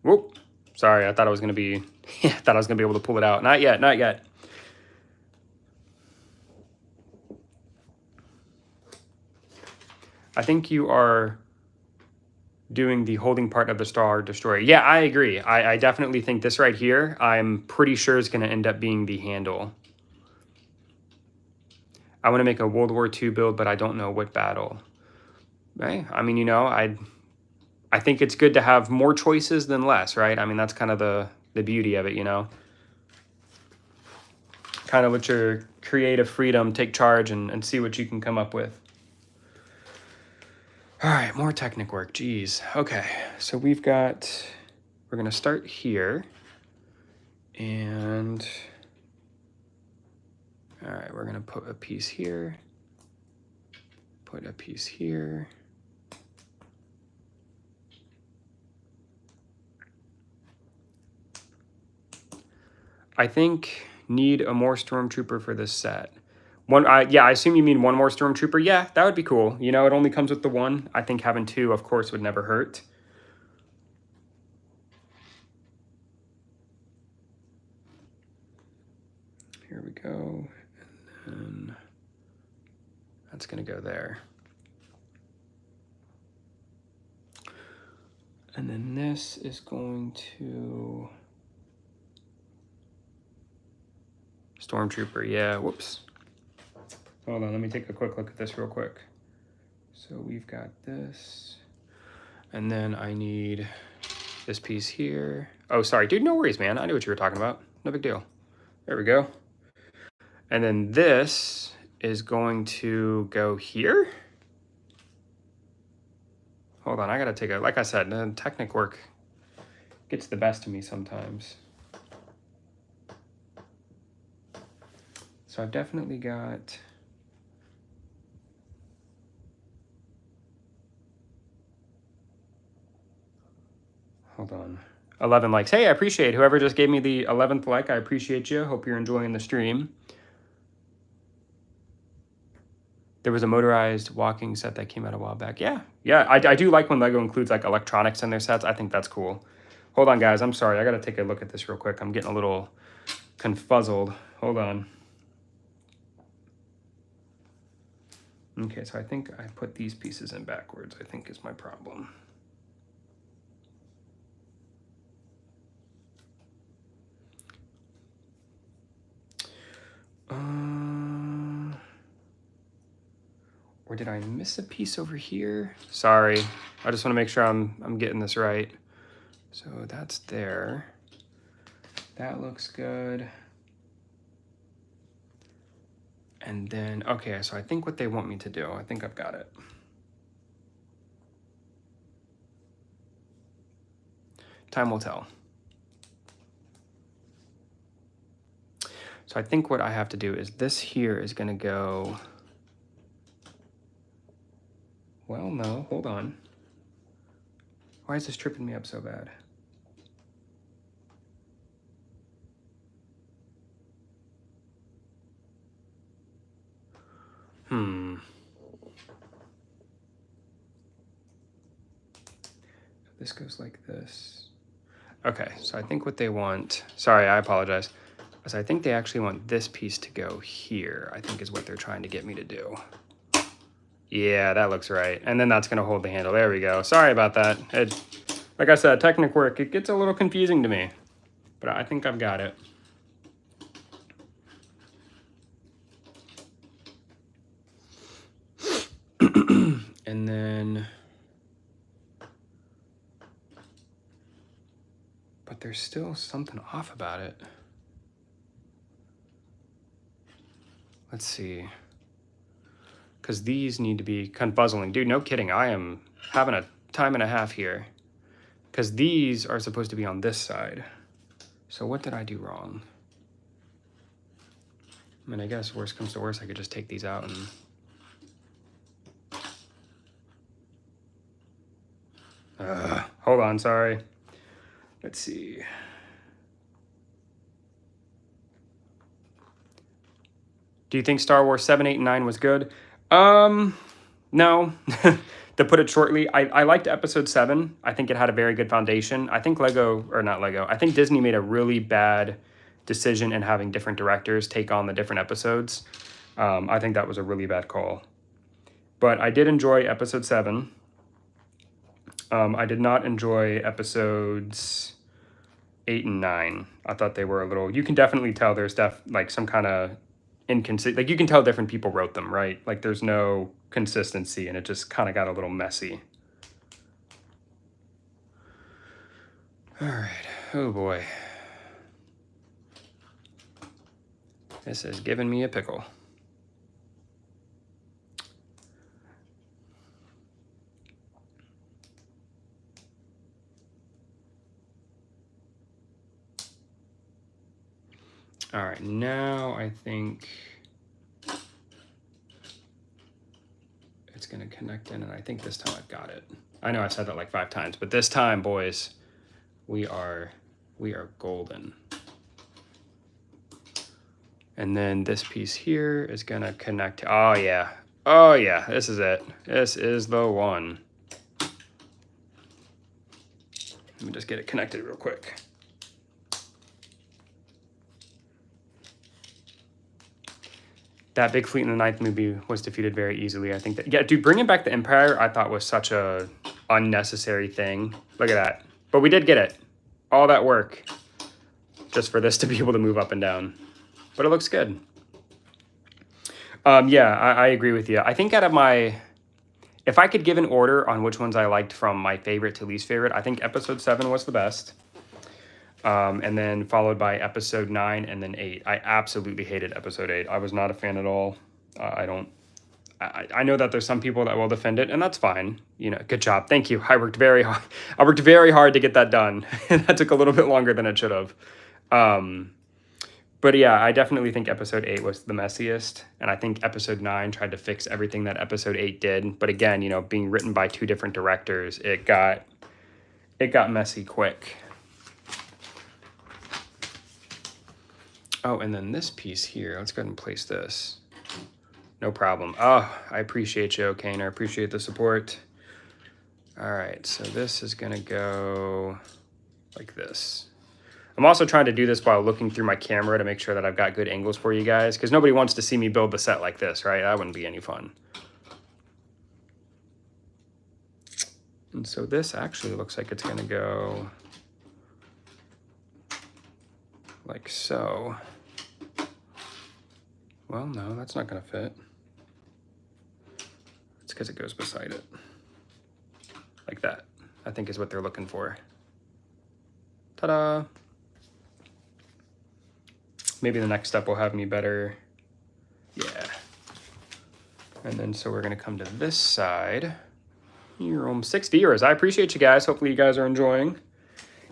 [SPEAKER 1] Whoop! Sorry, I thought I was gonna be, I thought I was gonna be able to pull it out. Not yet, not yet. I think you are doing the holding part of the Star Destroyer. Yeah, I agree. I definitely think this right here, I'm pretty sure is gonna end up being the handle. I want to make a World War II build, but I don't know what battle. Right? I mean, you know, I think it's good to have more choices than less, right? I mean, that's kind of the beauty of it, you know? Kind of let your creative freedom take charge and see what you can come up with. All right, more Technic work, geez. Okay, so we're gonna start here. And, all right, we're gonna put a piece here. Put a piece here. I think need a more Stormtrooper for this set. Yeah, I assume you mean one more Stormtrooper. Yeah, that would be cool. You know, it only comes with the one. I think having two, of course, would never hurt. Here we go. And then that's going to go there. And then this is going to... Stormtrooper, yeah, whoops. Hold on, let me take a quick look at this real quick. So we've got this. And then I need this piece here. Oh, sorry, dude, no worries, man. I knew what you were talking about. No big deal. There we go. And then this is going to go here. Hold on, I gotta take a, like I said, the Technic work gets the best of me sometimes. So I've definitely got... Hold on. 11 likes. Hey, I appreciate whoever just gave me the 11th like. I appreciate you. Hope you're enjoying the stream. There was a motorized walking set that came out a while back. Yeah, I do like when LEGO includes like electronics in their sets. I think that's cool. Hold on, guys. I'm sorry. I got to take a look at this real quick. I'm getting a little confuzzled. Hold on. Okay, so I think I put these pieces in backwards, I think is my problem. Or did I miss a piece over here? Sorry, I just want to make sure I'm getting this right. So that's there. That looks good. And then, okay, so I think what they want me to do, I think I've got it. Time will tell. So I think what I have to do is this here is gonna go, well, no, hold on. Why is this tripping me up so bad? This goes like this. Okay, so I think what they want, sorry, I apologize. So I think they actually want this piece to go here, I think is what they're trying to get me to do. Yeah, that looks right. And then that's gonna hold the handle. There we go. Sorry about that. Like I said, Technic work, it gets a little confusing to me, but I think I've got it. And then, but there's still something off about it. Let's see. Because these need to be kind of puzzling. Dude, no kidding. I am having a time and a half here. Because these are supposed to be on this side. So what did I do wrong? I mean, I guess worst comes to worst, I could just take these out and... hold on, sorry. Let's see. Do you think Star Wars 7, 8, and 9 was good? No. To put it shortly, I liked episode 7. I think it had a very good foundation. I think I think Disney made a really bad decision in having different directors take on the different episodes. I think that was a really bad call. But I did enjoy episode 7. I did not enjoy episodes 8 and 9. I thought they were a little... You can definitely tell there's like some kind of inconsistent... Like, you can tell different people wrote them, right? Like, there's no consistency, and it just kind of got a little messy. All right. Oh, boy. This is giving me a pickle. All right, now I think it's gonna connect in, and I think this time I've got it. I know I've said that like 5 times, but this time, boys, we are golden. And then this piece here is gonna connect. Oh yeah, this is it. This is the one. Let me just get it connected real quick. That big fleet in the 9th movie was defeated very easily. I think that, yeah, dude, bringing back the Empire, I thought was such a unnecessary thing. Look at that. But we did get it. All that work just for this to be able to move up and down. But it looks good. Yeah, I agree with you. I think out of if I could give an order on which ones I liked from my favorite to least favorite, I think episode 7 was the best. And then followed by episode 9 and then 8. I absolutely hated episode 8. I was not a fan at all. I know that there's some people that will defend it, and that's fine. You know, good job. Thank you. I worked very hard. I worked very hard to get that done. That took a little bit longer than it should have. But yeah, I definitely think episode 8 was the messiest. And I think episode 9 tried to fix everything that episode 8 did. But again, you know, being written by 2 different directors, it got messy quick. Oh, and then this piece here, let's go ahead and place this. No problem. Oh, I appreciate you, O'Kane. I appreciate the support. All right, so this is gonna go like this. I'm also trying to do this while looking through my camera to make sure that I've got good angles for you guys, because nobody wants to see me build the set like this, right? That wouldn't be any fun. And so this actually looks like it's gonna go like so. Well, no, that's not gonna fit. It's because it goes beside it. Like that, I think is what they're looking for. Ta-da! Maybe the next step will have me better. Yeah. And then so we're gonna come to this side. You're 6 viewers. I appreciate you guys. Hopefully you guys are enjoying.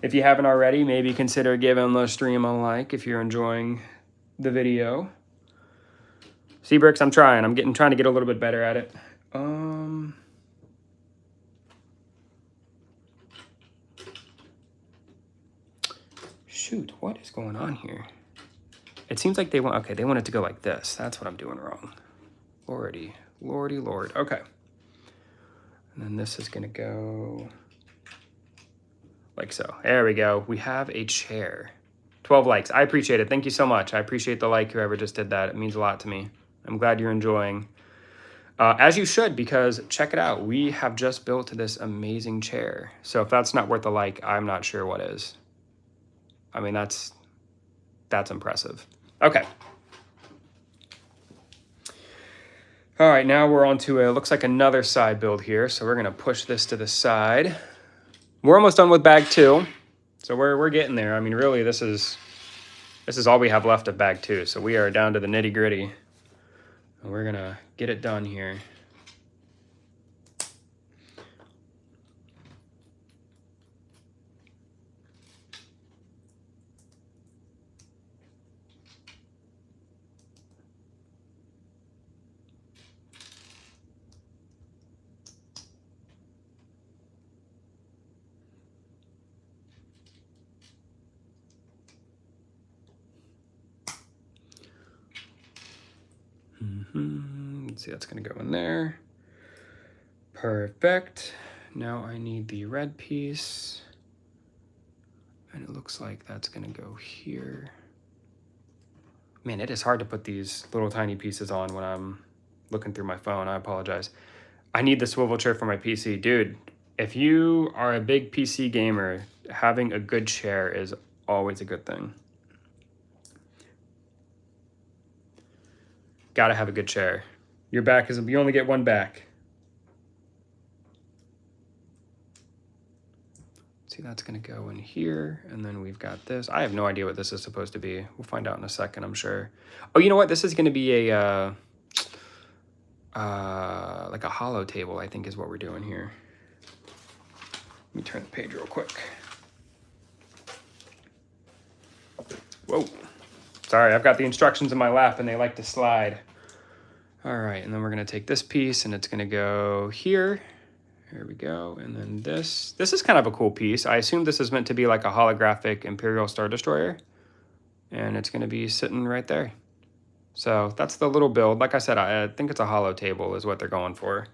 [SPEAKER 1] If you haven't already, maybe consider giving the stream a like if you're enjoying the video. Seabricks, I'm trying. I'm trying to get a little bit better at it. Shoot, what is going on here? It seems like they want it to go like this. That's what I'm doing wrong. Lordy, Lord. Okay. And then this is gonna go like so. There we go. We have a chair. 12 likes. I appreciate it. Thank you so much. I appreciate the like, whoever just did that. It means a lot to me. I'm glad you're enjoying. As you should, because check it out. We have just built this amazing chair. So if that's not worth a like, I'm not sure what is. I mean, that's impressive. Okay. All right, now we're on to looks like another side build here. So we're gonna push this to the side. We're almost done with bag 2. So we're getting there. I mean, really, this is all we have left of bag 2. So we are down to the nitty gritty. And we're gonna get it done here. Let's see, that's gonna go in there. Perfect. Now I need the red piece. And it looks like that's gonna go here. Man, it is hard to put these little tiny pieces on when I'm looking through my phone. I apologize. I need the swivel chair for my PC. Dude, if you are a big PC gamer, having a good chair is always a good thing. Gotta have a good chair. Your back is, you only get one back. See, that's gonna go in here, and then we've got this. I have no idea what this is supposed to be. We'll find out in a second, I'm sure. Oh, you know what? This is gonna be a, like a hollow table, I think is what we're doing here. Let me turn the page real quick. Whoa. Sorry, I've got the instructions in my lap and they like to slide. All right, and then we're gonna take this piece and it's gonna go here. Here we go, and then this. This is kind of a cool piece. I assume this is meant to be like a holographic Imperial Star Destroyer. And it's gonna be sitting right there. So that's the little build. Like I said, I think it's a hollow table is what they're going for.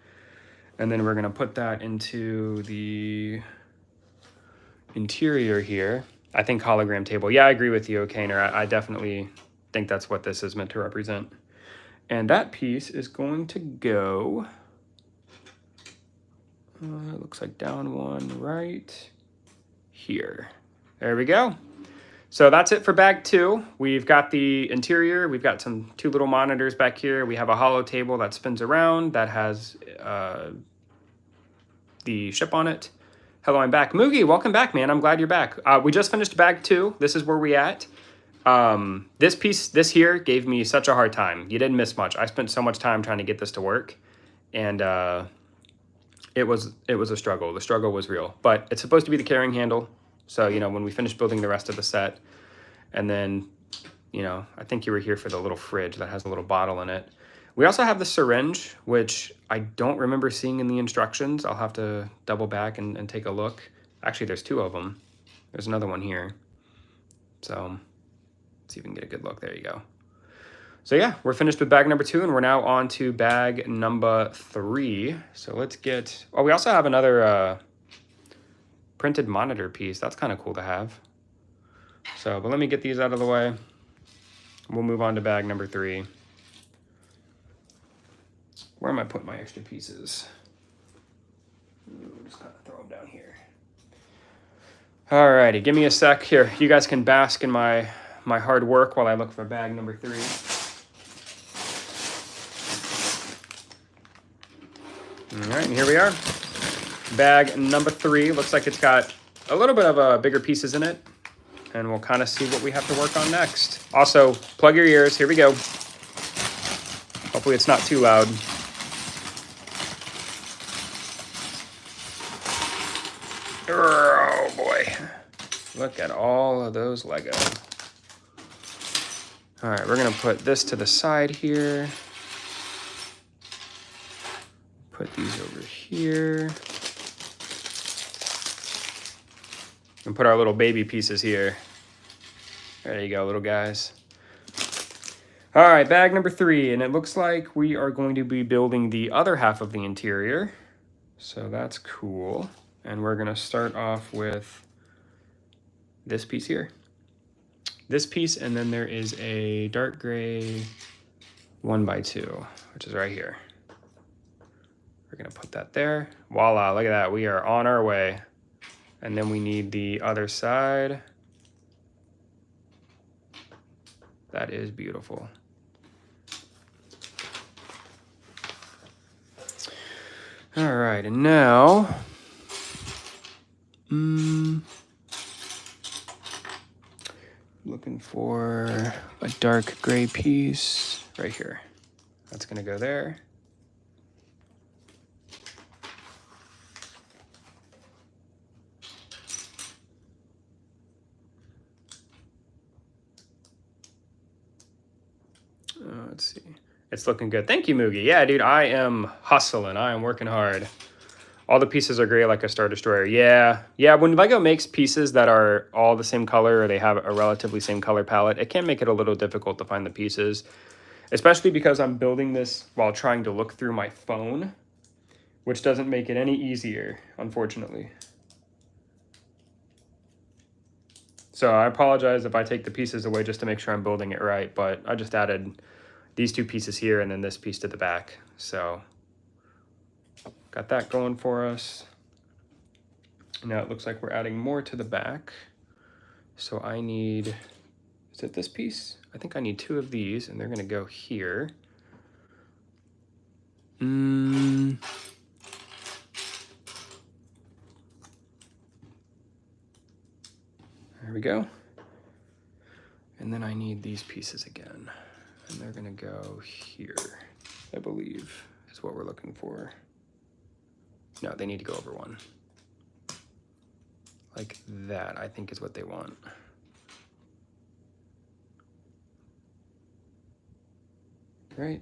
[SPEAKER 1] And then we're gonna put that into the interior here. I think hologram table. Yeah, I agree with you, Okaner. I definitely think that's what this is meant to represent. And that piece is going to go, it looks like down one right here. There we go. So that's it for bag 2. We've got the interior. We've got two little monitors back here. We have a hollow table that spins around that has the ship on it. Hello, I'm back. Moogie, welcome back, man. I'm glad you're back. We just finished bag 2. This is where we at. This piece, this here, gave me such a hard time. You didn't miss much. I spent so much time trying to get this to work, and it was a struggle. The struggle was real, but it's supposed to be the carrying handle. So, you know, when we finish building the rest of the set, and then, you know, I think you were here for the little fridge that has a little bottle in it. We also have the syringe, which I don't remember seeing in the instructions. I'll have to double back and take a look. Actually, there's 2 of them. There's another one here. So let's see if we can get a good look. There you go. So yeah, we're finished with bag number 2, and we're now on to bag number 3. So let's get, oh, we also have another printed monitor piece. That's kind of cool to have. So, but let me get these out of the way. We'll move on to bag number 3. Where am I putting my extra pieces? Just kind of throw them down here. Alrighty, give me a sec here. You guys can bask in my hard work while I look for bag number 3. All right, and here we are. Bag number 3. Looks like it's got a little bit of bigger pieces in it, and we'll kind of see what we have to work on next. Also, plug your ears. Here we go. Hopefully it's not too loud. Oh boy. Look at all of those Lego. All right, we're gonna put this to the side here. Put these over here. And put our little baby pieces here. There you go, little guys. All right, bag number 3, and it looks like we are going to be building the other half of the interior. So that's cool. And we're gonna start off with this piece here. This piece, and then there is a dark gray 1x2, which is right here. We're gonna put that there. Voila, look at that, we are on our way. And then we need the other side. That is beautiful. All right, and now, looking for a dark gray piece right here. That's gonna go there. Let's see. It's looking good. Thank you, Moogie. Yeah, dude, I am hustling. I am working hard. All the pieces are gray like a Star Destroyer. Yeah. When Lego makes pieces that are all the same color or they have a relatively same color palette, it can make it a little difficult to find the pieces, especially because I'm building this while trying to look through my phone, which doesn't make it any easier, unfortunately. So I apologize if I take the pieces away just to make sure I'm building it right, but I just added these two pieces here and then this piece to the back. So got that going for us. Now it looks like we're adding more to the back. So I need, is it this piece? I think I need two of these and they're gonna go here. There we go. And then I need these pieces again. And they're gonna go here, I believe, is what we're looking for. No, they need to go over one. Like that, I think is what they want. Great.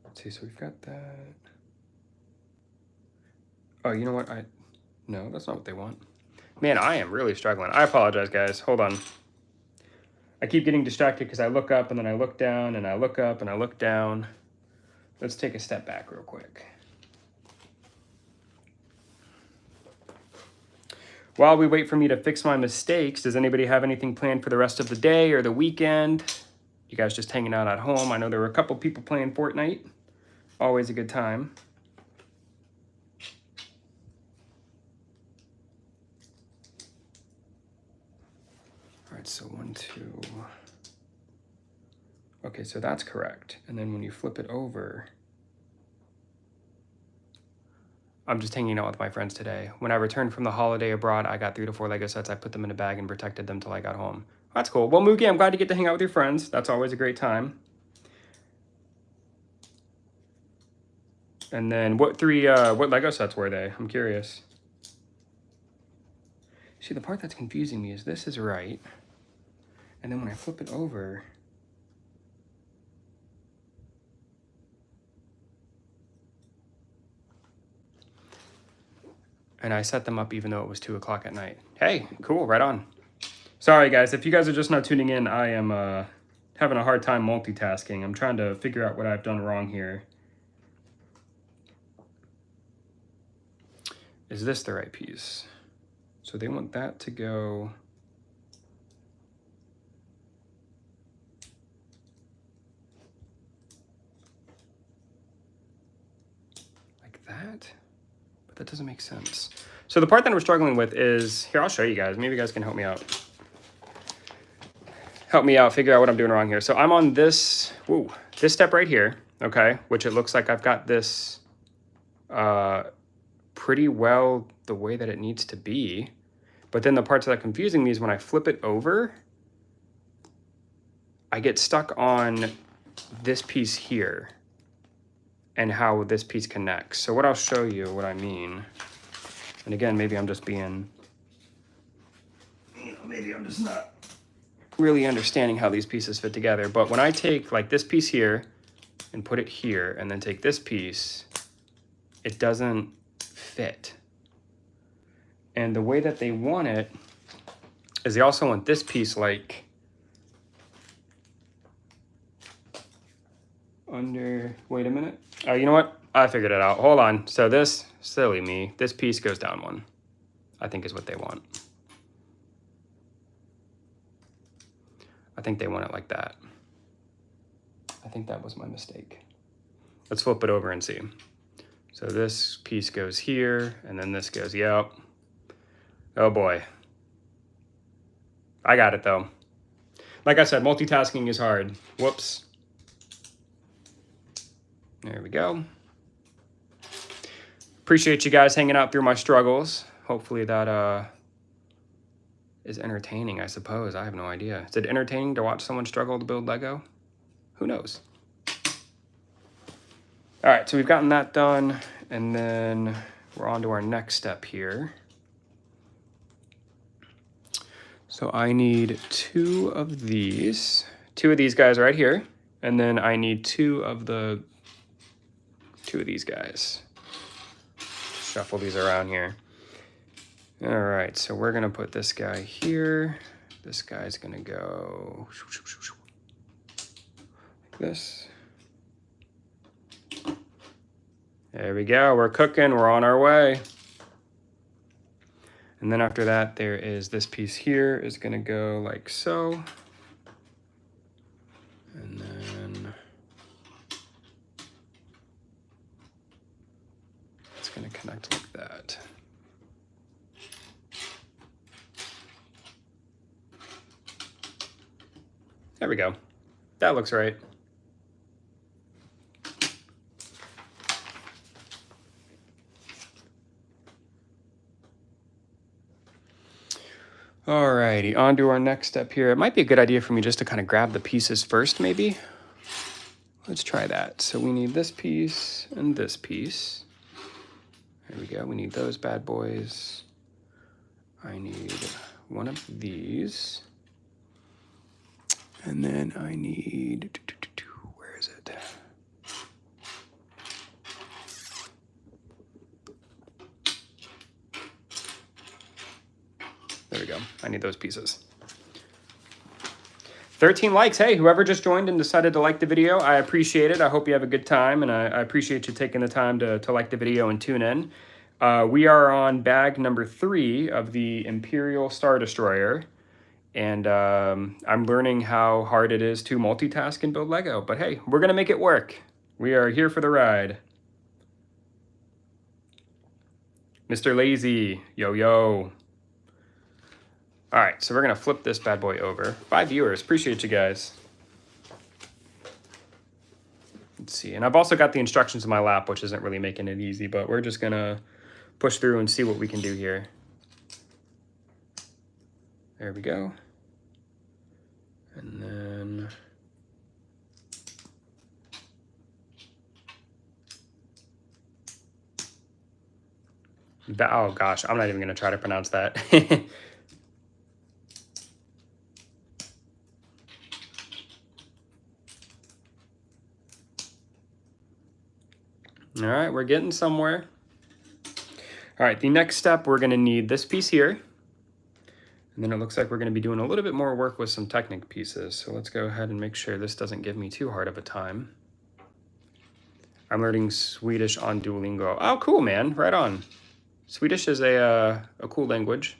[SPEAKER 1] Let's see, so we've got that. Oh, you know what? No, that's not what they want. Man, I am really struggling. I apologize, guys. Hold on. I keep getting distracted because I look up and then I look down and I look up and I look down. Let's take a step back real quick. While we wait for me to fix my mistakes, does anybody have anything planned for the rest of the day or the weekend? You guys just hanging out at home? I know there were a couple people playing Fortnite. Always a good time. All right, so 1, 2. Okay, so that's correct. And then when you flip it over, I'm just hanging out with my friends today. When I returned from the holiday abroad, I got 3 to 4 Lego sets. I put them in a bag and protected them till I got home. That's cool. Well, Mookie, I'm glad you get to hang out with your friends. That's always a great time. And then what Lego sets were they? I'm curious. See, the part that's confusing me is this is right. And then when I flip it over, and I set them up even though it was 2 o'clock at night. Hey, cool, right on. Sorry guys, if you guys are just now tuning in, I am having a hard time multitasking. I'm trying to figure out what I've done wrong here. Is this the right piece? So they want that to go like that, but that doesn't make sense. So the part that we're struggling with is, here, I'll show you guys. Maybe you guys can help me out. Help me out, figure out what I'm doing wrong here. So I'm on this, this step right here, okay, which it looks like I've got this pretty well the way that it needs to be. But then the parts that are confusing me is when I flip it over, I get stuck on this piece here and how this piece connects. So what I'll show you what I mean, and again, maybe I'm just being, maybe I'm just not really understanding how these pieces fit together. But when I take like this piece here and put it here and then take this piece, it doesn't fit. And the way that they want it is they also want this piece like under, wait a minute. Oh, you know what? I figured it out. Hold on. So this, silly me, this piece goes down one, I think is what they want. I think they want it like that. I think that was my mistake. Let's flip it over and see. So this piece goes here, and then this goes, yep. Oh boy. I got it though. Like I said, multitasking is hard. Whoops. There we go. Appreciate you guys hanging out through my struggles. Hopefully that is entertaining, I suppose. I have no idea. Is it entertaining to watch someone struggle to build Lego? Who knows? All right, so we've gotten that done, and then we're on to our next step here. So I need two of these guys right here, and then I need two of these guys. Shuffle these around here. All right, so we're gonna put this guy here. This guy's gonna go like this. There we go, we're cooking, we're on our way. And then after that, there is this piece here is gonna go like so. And then it's gonna connect like that. There we go. That looks right. Alrighty, on to our next step here. It might be a good idea for me just to kind of grab the pieces first, maybe. Let's try that. So we need this piece and this piece. There we go, we need those bad boys. I need one of these. And then I need, where is it? There we go. I need those pieces. 13 likes. Hey, whoever just joined and decided to like the video, I appreciate it. I hope you have a good time, and I appreciate you taking the time to like the video and tune in. We are on bag number 3 of the Imperial Star Destroyer, and I'm learning how hard it is to multitask and build Lego. But hey, we're going to make it work. We are here for the ride. Mr. Lazy, yo. All right, so we're gonna flip this bad boy over. 5 viewers, appreciate you guys. Let's see, and I've also got the instructions in my lap, which isn't really making it easy, but we're just gonna push through and see what we can do here. There we go. And then oh gosh, I'm not even gonna try to pronounce that. All right, we're getting somewhere. All right, the next step, we're gonna need this piece here. And then it looks like we're gonna be doing a little bit more work with some Technic pieces. So let's go ahead and make sure this doesn't give me too hard of a time. I'm learning Swedish on Duolingo. Oh, cool, man, right on. Swedish is a cool language.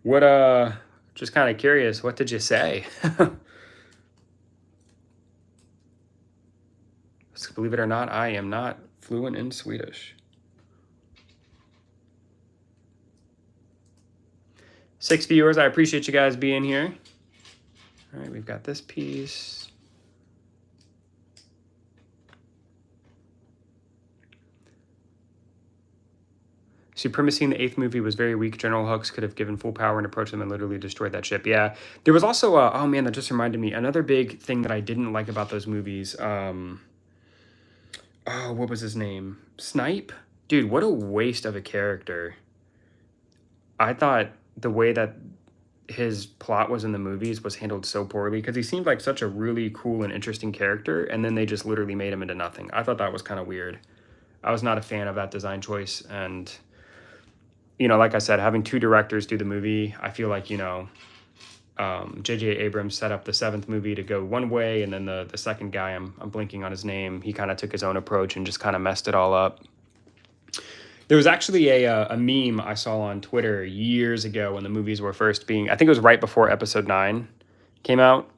[SPEAKER 1] What, just kind of curious, what did you say? Believe it or not, I am not fluent in Swedish. 6 viewers, I appreciate you guys being here. All right, we've got this piece. Supremacy in the 8th movie was very weak. General Hux could have given full power and approached them and literally destroyed that ship. Yeah, there was also, oh man, that just reminded me, another big thing that I didn't like about those movies. Oh, what was his name? Snipe? Dude, what a waste of a character. I thought the way that his plot was in the movies was handled so poorly because he seemed like such a really cool and interesting character, and then they just literally made him into nothing. I thought that was kind of weird. I was not a fan of that design choice, and, you know, like I said, having 2 directors do the movie, I feel like, you know, J.J. Abrams set up the 7th movie to go one way, and then the second guy, I'm blinking on his name, he kind of took his own approach and just kind of messed it all up. There was actually a meme I saw on Twitter years ago when the movies were first being, I think it was right before episode 9 came out.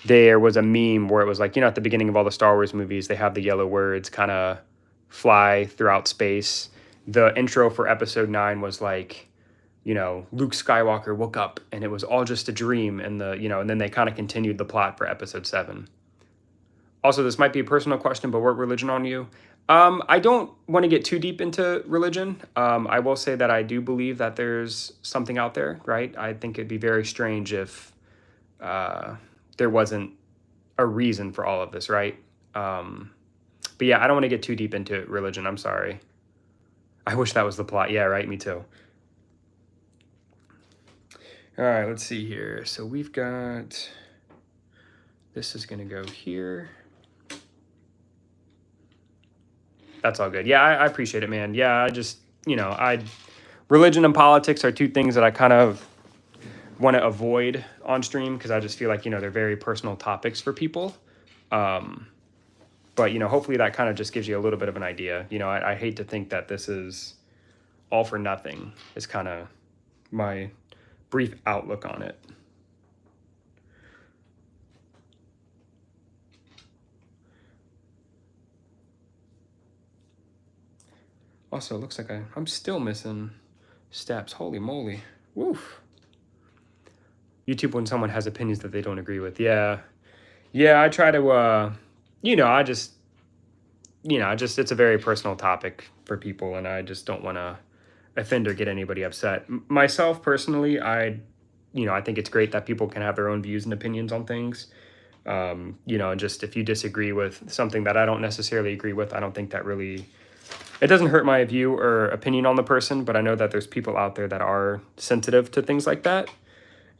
[SPEAKER 1] there was a meme where it was like, at the beginning of all the Star Wars movies, they have the yellow words kind of fly throughout space. The intro for episode 9 was like, Luke Skywalker woke up and it was all just a dream. And and then they kind of continued the plot for episode 7. Also, this might be a personal question, but what religion are you? I don't want to get too deep into religion. I will say that I do believe that there's something out there, right? I think it'd be very strange if there wasn't a reason for all of this, right? But yeah, I don't want to get too deep into religion. I'm sorry. I wish that was the plot. Yeah, right. Me too. All right, let's see here. So we've got, this is going to go here. That's all good. Yeah, I appreciate it, man. Yeah, I just, religion and politics are two things that I kind of want to avoid on stream because I just feel like, they're very personal topics for people. But, hopefully that kind of just gives you a little bit of an idea. I hate to think that this is all for nothing is kind of my brief outlook on it. Also, it looks like I'm still missing steps. Holy moly. Woof. YouTube when someone has opinions that they don't agree with. Yeah. Yeah, I try to, it's a very personal topic for people, and I just don't want to offend or get anybody upset. Myself, personally, I think it's great that people can have their own views and opinions on things. Just if you disagree with something that I don't necessarily agree with, I don't think that really, it doesn't hurt my view or opinion on the person, but I know that there's people out there that are sensitive to things like that.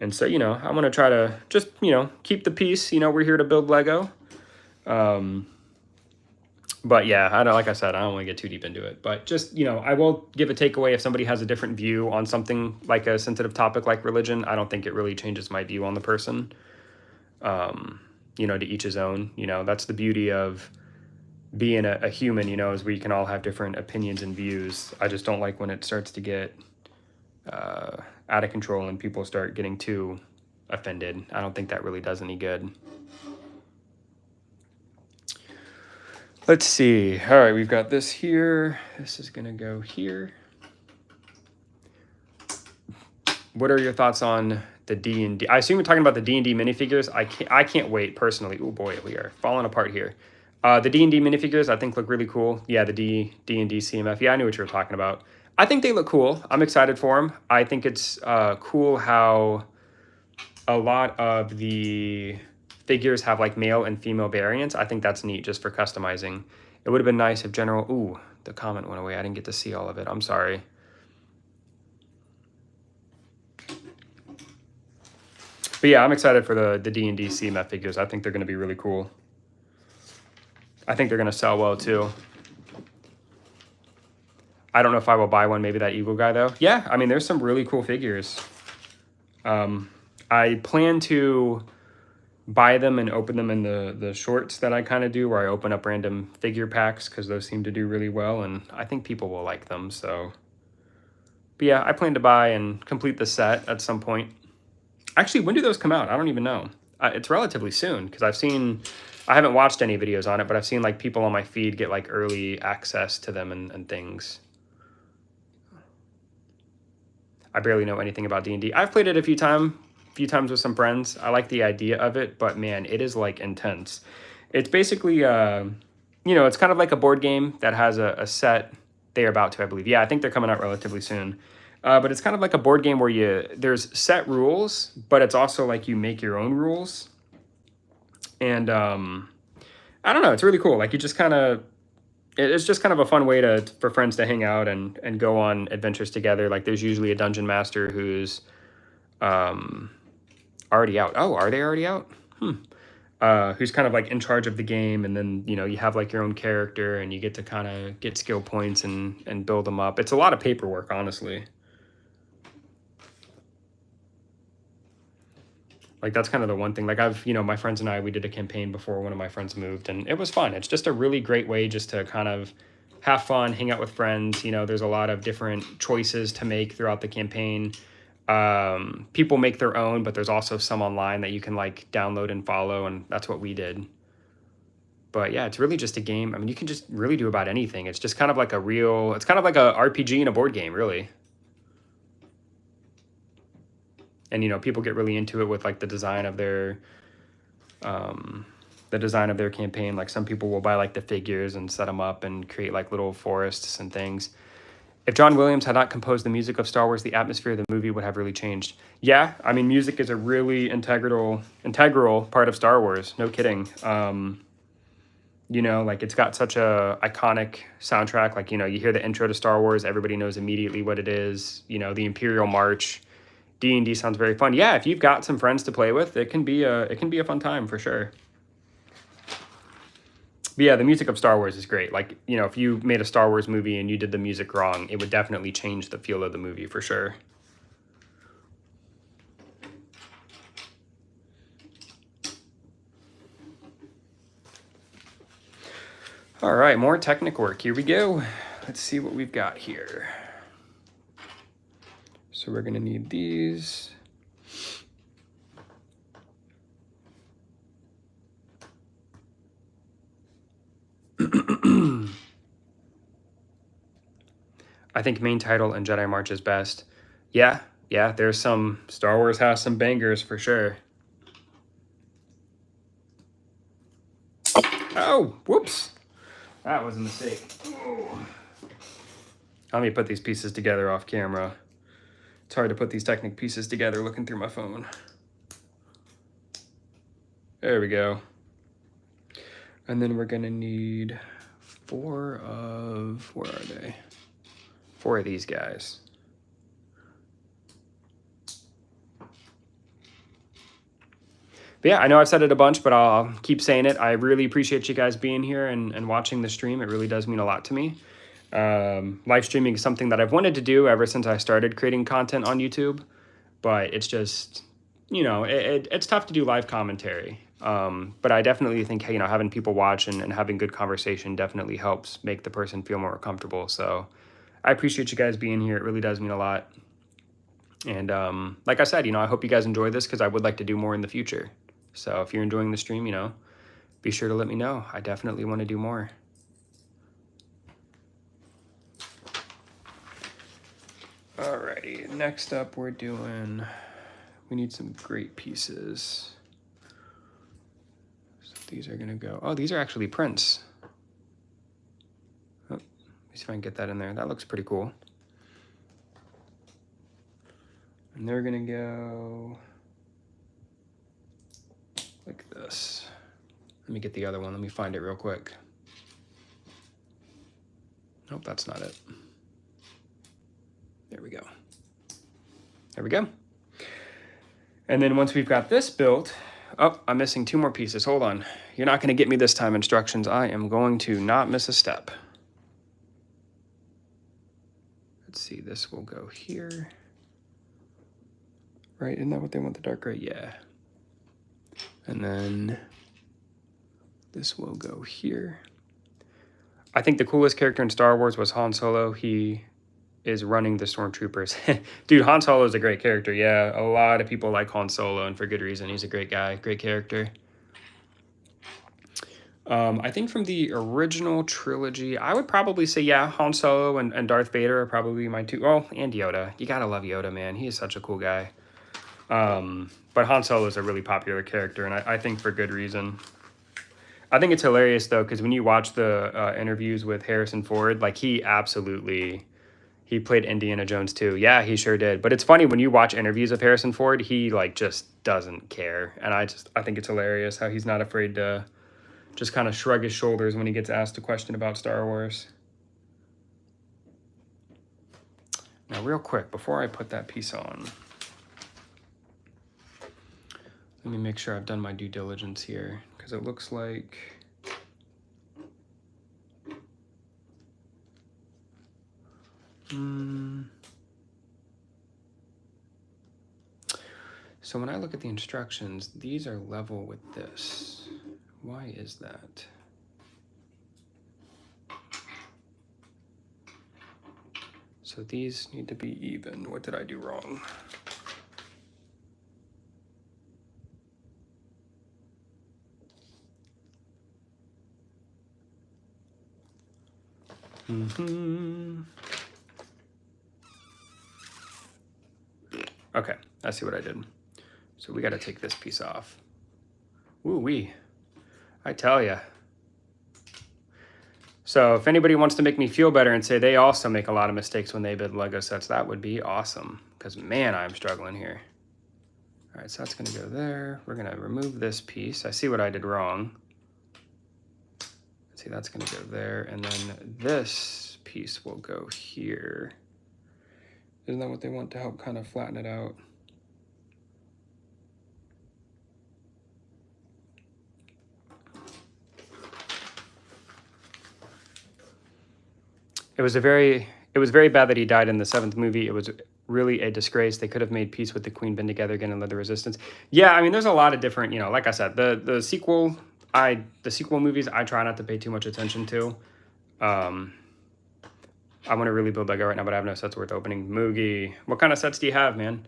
[SPEAKER 1] And so, I want to try to just, keep the peace. We're here to build Lego. But yeah, like I said, I don't want to get too deep into it. But just, I will give a takeaway if somebody has a different view on something like a sensitive topic like religion. I don't think it really changes my view on the person. To each his own. That's the beauty of being a human, is we can all have different opinions and views. I just don't like when it starts to get out of control and people start getting too offended. I don't think that really does any good. Let's see. All right, we've got this here. This is going to go here. What are your thoughts on the D&D? I assume you're talking about the D&D minifigures. I can't wait personally. Oh boy, we are falling apart here. The D&D minifigures I think look really cool. Yeah, the D&D CMF. Yeah, I knew what you were talking about. I think they look cool. I'm excited for them. I think it's cool how a lot of the figures have like male and female variants. I think that's neat just for customizing. It would have been nice if general... Ooh, the comment went away. I didn't get to see all of it. I'm sorry. But yeah, I'm excited for the D&D CMF figures. I think they're going to be really cool. I think they're going to sell well too. I don't know if I will buy one, maybe that Eagle guy though. Yeah, I mean, there's some really cool figures. I plan to buy them and open them in the shorts that I kind of do, where I open up random figure packs, because those seem to do really well, and I think people will like them, so. But yeah, I plan to buy and complete the set at some point. Actually, when do those come out? I don't even know. It's relatively soon, because I haven't watched any videos on it, but I've seen like people on my feed get like early access to them and things. I barely know anything about D&D. I've played it a few times with some friends. I like the idea of it, but man, it is like intense. It's basically, it's kind of like a board game that has a set. They're about to, I believe. Yeah, I think they're coming out relatively soon. But it's kind of like a board game where there's set rules, but it's also like you make your own rules. And I don't know, it's really cool. Like you just kind of, it's just kind of a fun way for friends to hang out and go on adventures together. Like there's usually a dungeon master who's already out. Oh, are they already out? Who's kind of like in charge of the game, and then you have like your own character, and you get to kind of get skill points and build them up. It's a lot of paperwork, honestly. Like that's kind of the one thing. Like my friends and we did a campaign before one of my friends moved, and it was fun. It's just a really great way just to kind of have fun, hang out with friends. There's a lot of different choices to make throughout the campaign. People make their own, but there's also some online that you can like download and follow, and that's what we did. But yeah, it's really just a game. I mean, you can just really do about anything. It's just kind of like it's kind of like a RPG in a board game, really. And, you know, people get really into it with like the design of their campaign. Like some people will buy like the figures and set them up and create like little forests and things. If John Williams had not composed the music of Star Wars, the atmosphere of the movie would have really changed. Yeah, I mean, music is a really integral part of Star Wars. No kidding. You know, like it's got such a iconic soundtrack. Like, you know, you hear the intro to Star Wars, everybody knows immediately what it is. You know, the Imperial March, D&D sounds very fun. Yeah, if you've got some friends to play with, it can be a fun time for sure. But yeah, the music of Star Wars is great. Like, you know, if you made a Star Wars movie and you did the music wrong, it would definitely change the feel of the movie for sure. All right, more Technic work. Here we go. Let's see what we've got here. So we're gonna need these. I think main title and Jedi March is best. Yeah, there's some, Star Wars has some bangers for sure. Oh, whoops. That was a mistake. Oh. Let me put these pieces together off camera. It's hard to put these Technic pieces together looking through my phone. There we go. And then we're gonna need where are they? 4 of these guys. But yeah, I know I've said it a bunch, but I'll keep saying it. I really appreciate you guys being here and watching the stream. It really does mean a lot to me. Live streaming is something that I've wanted to do ever since I started creating content on YouTube, but it's just, you know, it's tough to do live commentary. But I definitely think, you know, having people watch and having good conversation definitely helps make the person feel more comfortable. So I appreciate you guys being here. It really does mean a lot. And like I said, you know, I hope you guys enjoy this because I would like to do more in the future. So if you're enjoying the stream, you know, be sure to let me know. I definitely want to do more. Alrighty, next up we need some great pieces. So these are gonna go, oh, these are actually prints. Oh, let me see if I can get that in there. That looks pretty cool. And they're gonna go like this. Let me get the other one. Let me find it real quick. Nope, that's not it. There we go. There we go. And then once we've got this built, oh, I'm missing 2 more pieces. Hold on. You're not gonna get me this time, instructions. I am going to not miss a step. Let's see, this will go here. Right, isn't that what they want, the dark gray? Yeah. And then this will go here. I think the coolest character in Star Wars was Han Solo. He is running the stormtroopers. Dude, Han Solo is a great character. Yeah, a lot of people like Han Solo, and for good reason. He's a great guy, great character. I think from the original trilogy, I would probably say, yeah, Han Solo and Darth Vader are probably my 2. Oh, and Yoda. You gotta love Yoda, man. He is such a cool guy. But Han Solo is a really popular character, and I think for good reason. I think it's hilarious, though, because when you watch the interviews with Harrison Ford, like, he played Indiana Jones, too. Yeah, he sure did. But it's funny, when you watch interviews of Harrison Ford, he, like, just doesn't care. And I think it's hilarious how he's not afraid to just kind of shrug his shoulders when he gets asked a question about Star Wars. Now, real quick, before I put that piece on, let me make sure I've done my due diligence here, because it looks like so when I look at the instructions, these are level with this. Why is that? So these need to be even. What did I do wrong? Okay, I see what I did. So we got to take this piece off. Woo-wee. I tell ya. So if anybody wants to make me feel better and say they also make a lot of mistakes when they build Lego sets, that would be awesome. Because, man, I'm struggling here. All right, so that's going to go there. We're going to remove this piece. I see what I did wrong. See, that's going to go there. And then this piece will go here. Isn't that what they want to help kind of flatten it out? It was very bad that he died in the 7th movie. It was really a disgrace. They could have made peace with the Queen, been together again, and led the resistance. Yeah, I mean, there's a lot of different, you know, like I said, the sequel movies I try not to pay too much attention to. I want to really build Lego right now, but I have no sets worth opening. Moogie, what kind of sets do you have, man?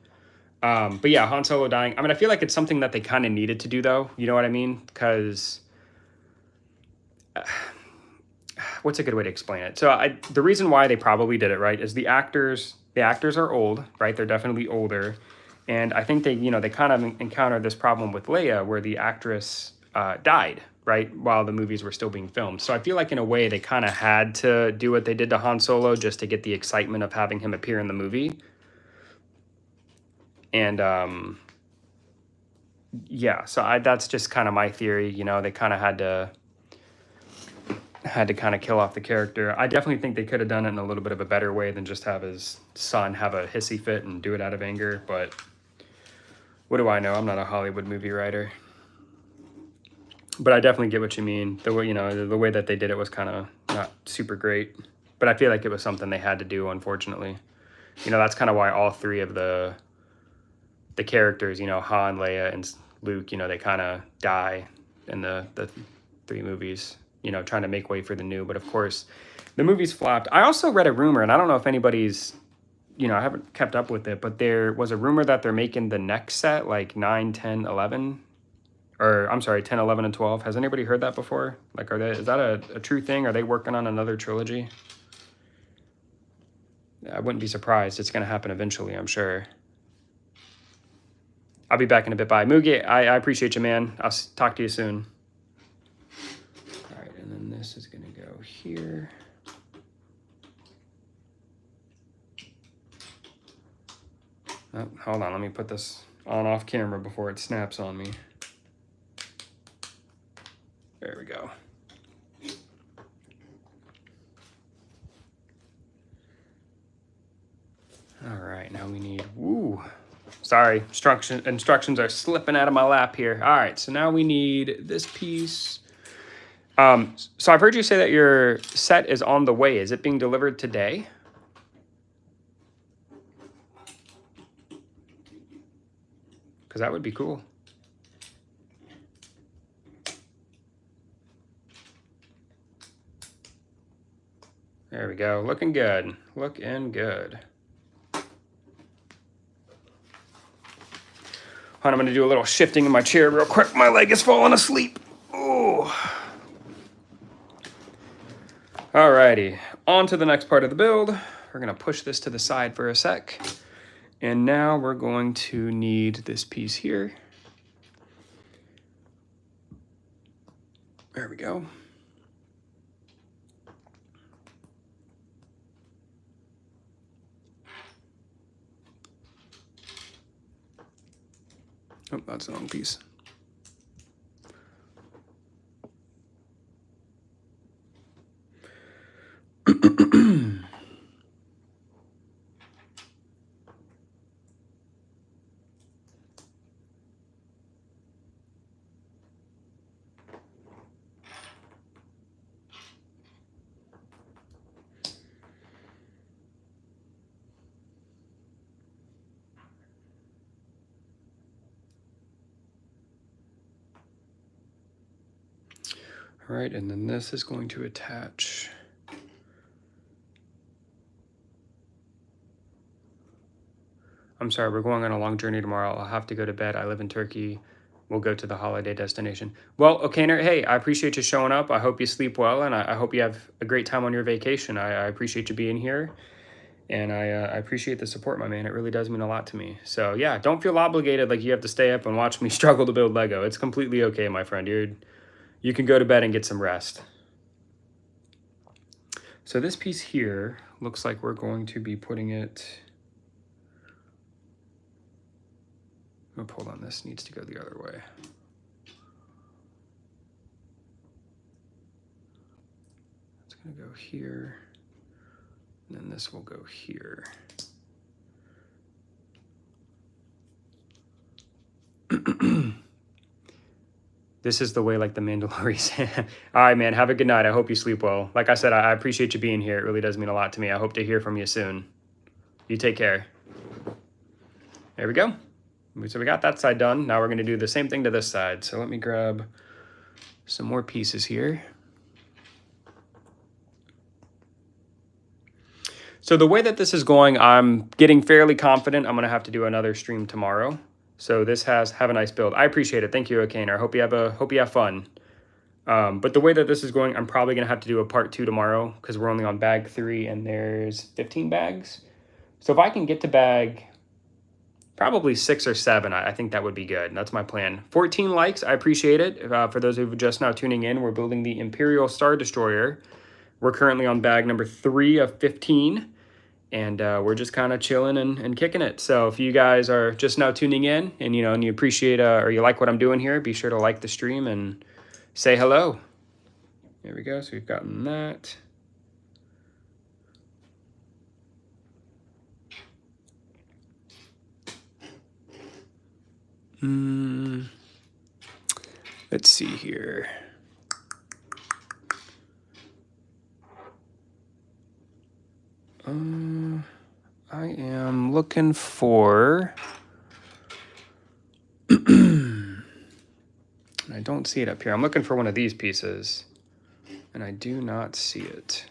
[SPEAKER 1] But yeah, Han Solo dying. I mean, I feel like it's something that they kind of needed to do, though. You know what I mean? Because what's a good way to explain it? So the reason why they probably did it, right, is the actors are old, right? They're definitely older. And I think they kind of encountered this problem with Leia where the actress died, right, while the movies were still being filmed. So I feel like in a way they kind of had to do what they did to Han Solo just to get the excitement of having him appear in the movie. And yeah, so that's just kind of my theory. You know, they kind of had to kind of kill off the character. I definitely think they could have done it in a little bit of a better way than just have his son have a hissy fit and do it out of anger. But what do I know? I'm not a Hollywood movie writer. But I definitely get what you mean. The way, the way that they did it was kind of not super great. But I feel like it was something they had to do, unfortunately. You know, that's kind of why all three of the characters, Han, Leia, and Luke, they kind of die in the 3 movies, trying to make way for the new. But of course, the movies flopped. I also read a rumor, and I don't know if anybody's, I haven't kept up with it, but there was a rumor that they're making the next set, like 9, 10, 11, or I'm sorry, 10, 11, and 12. Has anybody heard that before? Like, is that a true thing? Are they working on another trilogy? I wouldn't be surprised. It's going to happen eventually, I'm sure. I'll be back in a bit. Bye. Mugi, I appreciate you, man. I'll talk to you soon. All right, and then this is going to go here. Oh, hold on. Let me put this on off camera before it snaps on me. There we go. All right, now we need, woo. Sorry, instructions are slipping out of my lap here. All right, so now we need this piece. So I've heard you say that your set is on the way. Is it being delivered today? Because that would be cool. There we go. Looking good. Looking good. I'm going to do a little shifting in my chair real quick. My leg is falling asleep. Oh. Alrighty. On to the next part of the build. We're going to push this to the side for a sec. And now we're going to need this piece here. There we go. Oh, that's the wrong piece. All right, and then this is going to attach. I'm sorry, we're going on a long journey tomorrow. I'll have to go to bed. I live in Turkey. we'll go to the holiday destination. Well, Okaner, hey, I appreciate you showing up. I hope you sleep well, and I hope you have a great time on your vacation. I appreciate you being here, and I appreciate the support, my man. It really does mean a lot to me. So yeah, don't feel obligated like you have to stay up and watch me struggle to build Lego. It's completely okay, my friend. You can go to bed and get some rest. So this piece here looks like we're going to be putting it... Oh, hold on, this needs to go the other way. It's gonna go here, and then this will go here. This is the way like the Mandalorian. All right, man, have a good night. I hope you sleep well. Like I said, I appreciate you being here. It really does mean a lot to me. I hope to hear from you soon. You take care. There we go. So we got that side done. Now we're gonna do the same thing to this side. So let me grab some more pieces here. So the way that this is going, I'm getting fairly confident I'm gonna have to do another stream tomorrow. So this have a nice build. I appreciate it. Thank you, Okaner. Hope you have fun. But the way that this is going, I'm probably gonna have to do a part 2 tomorrow because we're only on bag 3 and there's 15 bags. So if I can get to bag probably 6 or 7, I think that would be good. That's my plan. 14 likes, I appreciate it. For those who are just now tuning in, we're building the Imperial Star Destroyer. We're currently on bag number 3 of 15. And we're just kind of chilling and kicking it. So if you guys are just now tuning in and you appreciate or you like what I'm doing here, be sure to like the stream and say hello. There we go. So we've gotten that. Let's see here. I am looking for... I don't see it up here. I'm looking for one of these pieces, and I do not see it.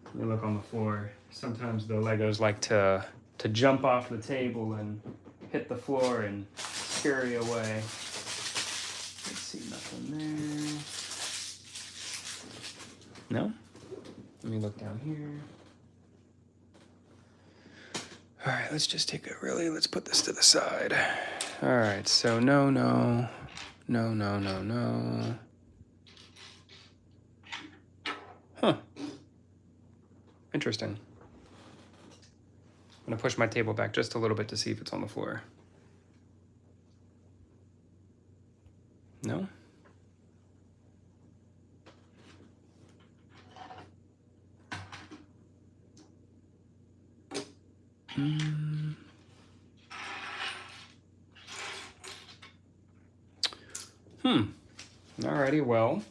[SPEAKER 1] Let me look on the floor. Sometimes the Legos like to jump off the table and hit the floor and scurry away. Let's see, nothing there. No? Let me look down here. All right, let's just take let's put this to the side. All right, so no. Huh. Interesting. I'm gonna push my table back just a little bit to see if it's on the floor. No? Alrighty, well.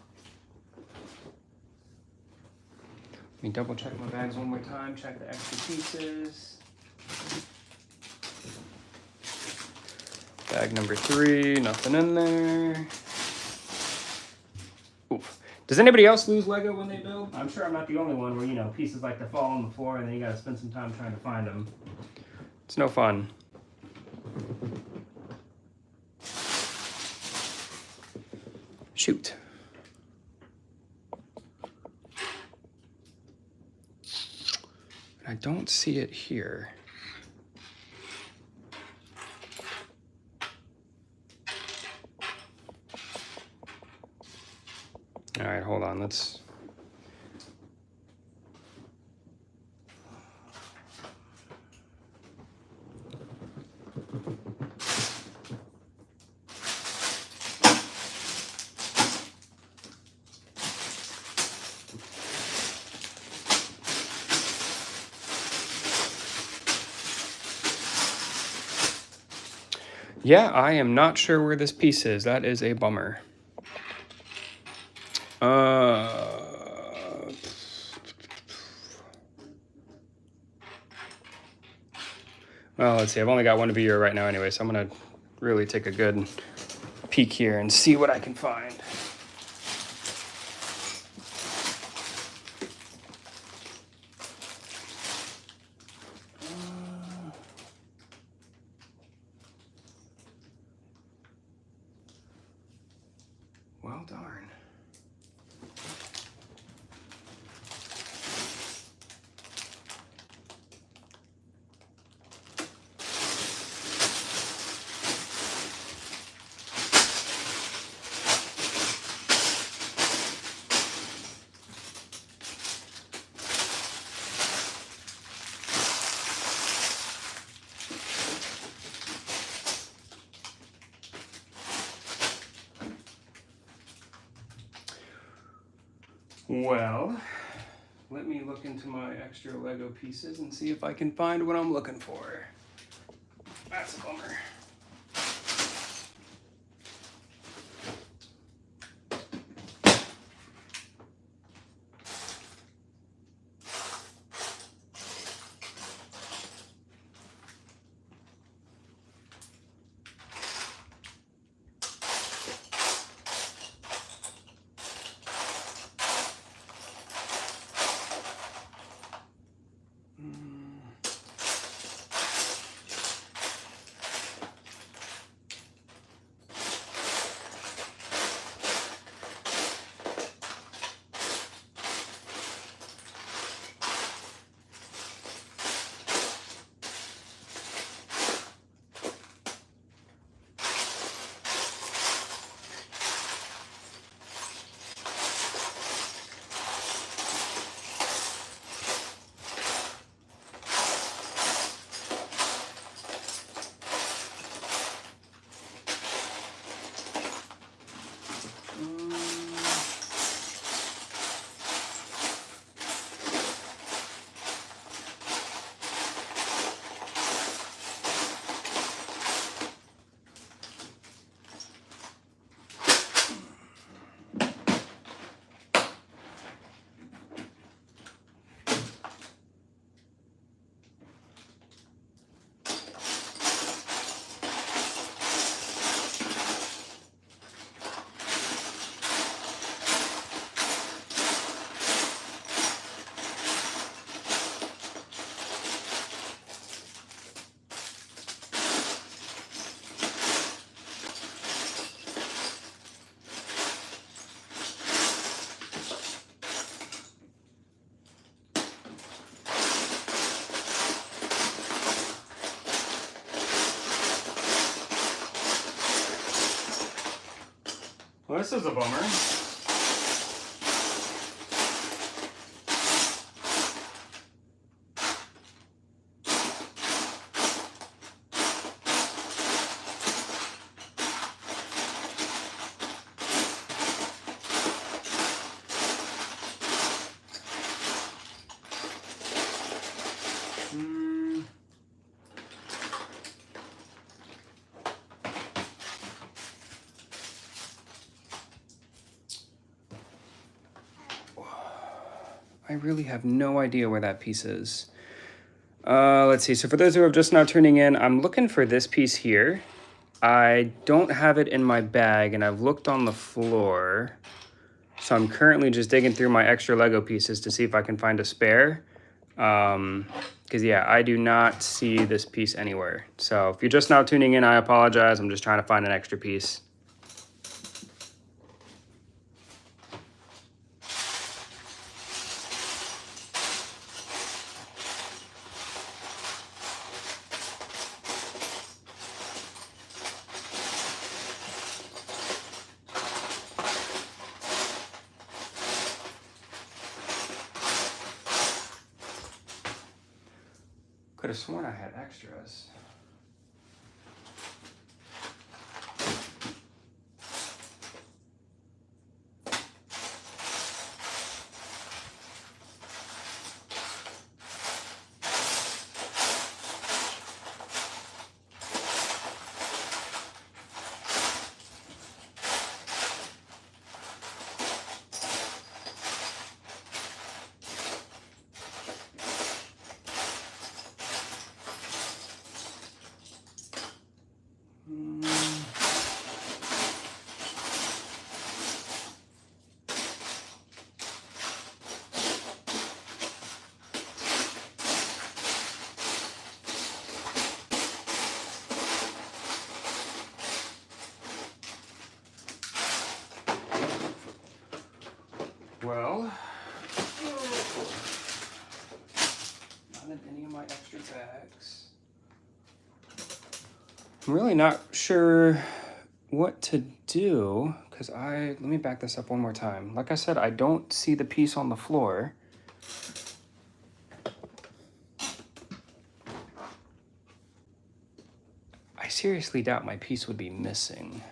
[SPEAKER 1] Let me double check my bags one more time, check the extra pieces. Bag number 3, nothing in there. Oof. Does anybody else lose Lego when they build? I'm sure I'm not the only one where, pieces like to fall on the floor and then you gotta spend some time trying to find them. It's no fun. Shoot. I don't see it here. All right, hold on, let's... Yeah, I am not sure where this piece is. That is a bummer. Well, let's see. I've only got one viewer right now anyway, so I'm going to really take a good peek here and see what I can find. Well, let me look into my extra Lego pieces and see if I can find what I'm looking for. That's a bummer. Well, this is a bummer. I really have no idea where that piece is. Let's see. So for those who are just now tuning in, I'm looking for this piece here. I don't have it in my bag, and I've looked on the floor. So I'm currently just digging through my extra Lego pieces to see if I can find a spare. Because yeah, I do not see this piece anywhere. So if you're just now tuning in, I apologize. I'm just trying to find an extra piece. Could have sworn I had extras. Well, not in any of my extra bags. I'm really not sure what to do because let me back this up one more time. Like I said, I don't see the piece on the floor. I seriously doubt my piece would be missing.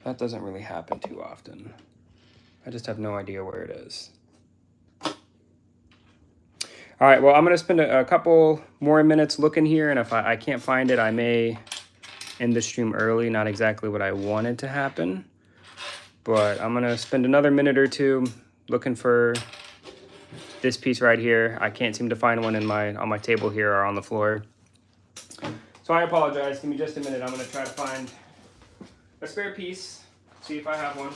[SPEAKER 1] That doesn't really happen too often. I just have no idea where it is. All right, well, I'm going to spend a couple more minutes looking here, and if I can't find it, I may end the stream early. Not exactly what I wanted to happen, but I'm going to spend another minute or two looking for this piece right here. I can't seem to find one on my table here or on the floor. So I apologize. Give me just a minute. I'm going to try to find a spare piece, see if I have one.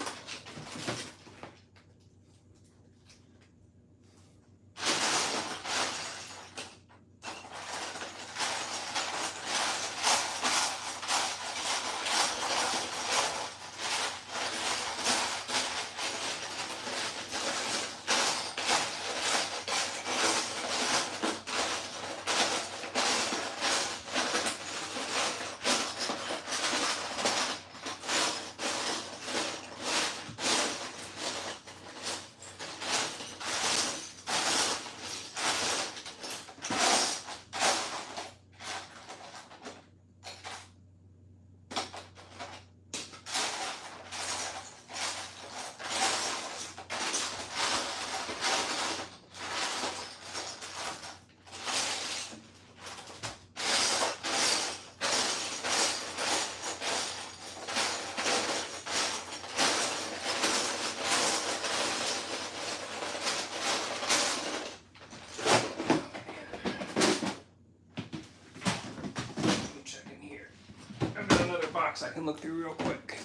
[SPEAKER 1] I can look through real quick.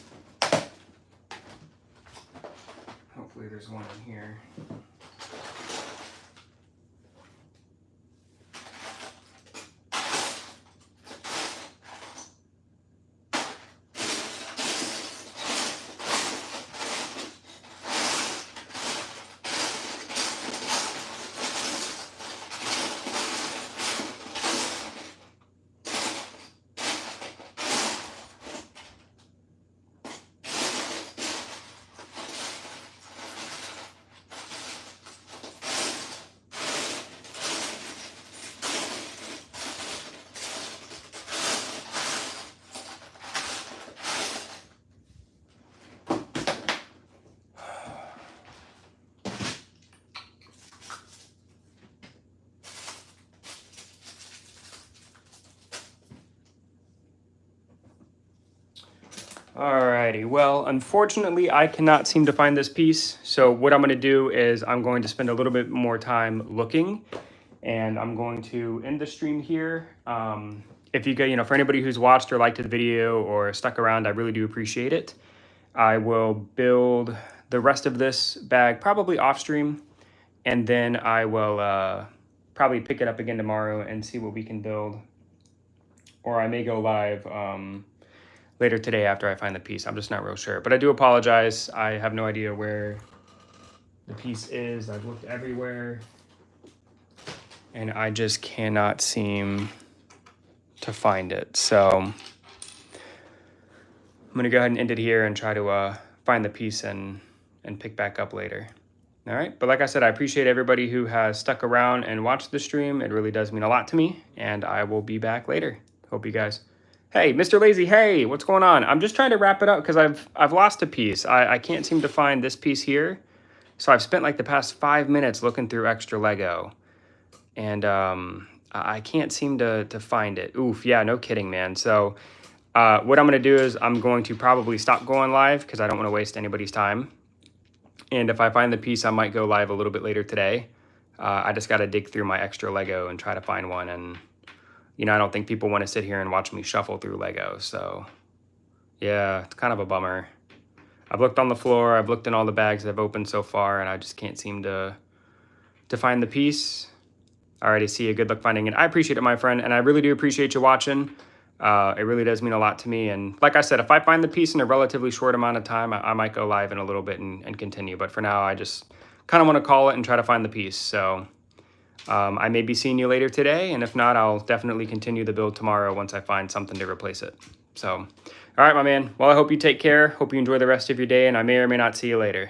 [SPEAKER 1] Hopefully there's one in here. Alrighty, well, unfortunately, I cannot seem to find this piece. So what I'm going to do is I'm going to spend a little bit more time looking, and I'm going to end the stream here. If you get, for anybody who's watched or liked the video or stuck around, I really do appreciate it. I will build the rest of this bag probably off stream, and then I will probably pick it up again tomorrow and see what we can build. Or I may go live later today after I find the piece. I'm just not real sure. But I do apologize. I have no idea where the piece is. I've looked everywhere, and I just cannot seem to find it. So I'm going to go ahead and end it here and try to find the piece and pick back up later. All right. But like I said, I appreciate everybody who has stuck around and watched the stream. It really does mean a lot to me, and I will be back later. Hope you guys... Hey, Mr. Lazy, hey, what's going on? I'm just trying to wrap it up because I've lost a piece. I can't seem to find this piece here. So I've spent like the past 5 minutes looking through extra Lego. And I can't seem to find it. Oof, yeah, no kidding, man. So what I'm going to do is I'm going to probably stop going live because I don't want to waste anybody's time. And if I find the piece, I might go live a little bit later today. I just got to dig through my extra Lego and try to find one. And I don't think people want to sit here and watch me shuffle through Lego. So, yeah, it's kind of a bummer. I've looked on the floor. I've looked in all the bags I've opened so far, and I just can't seem to find the piece. Alrighty, see you. Good luck finding it. I appreciate it, my friend, and I really do appreciate you watching. It really does mean a lot to me. And like I said, if I find the piece in a relatively short amount of time, I might go live in a little bit and continue. But for now, I just kind of want to call it and try to find the piece. So... I may be seeing you later today, and if not, I'll definitely continue the build tomorrow once I find something to replace it. So, all right, my man. Well, I hope you take care. Hope you enjoy the rest of your day, and I may or may not see you later.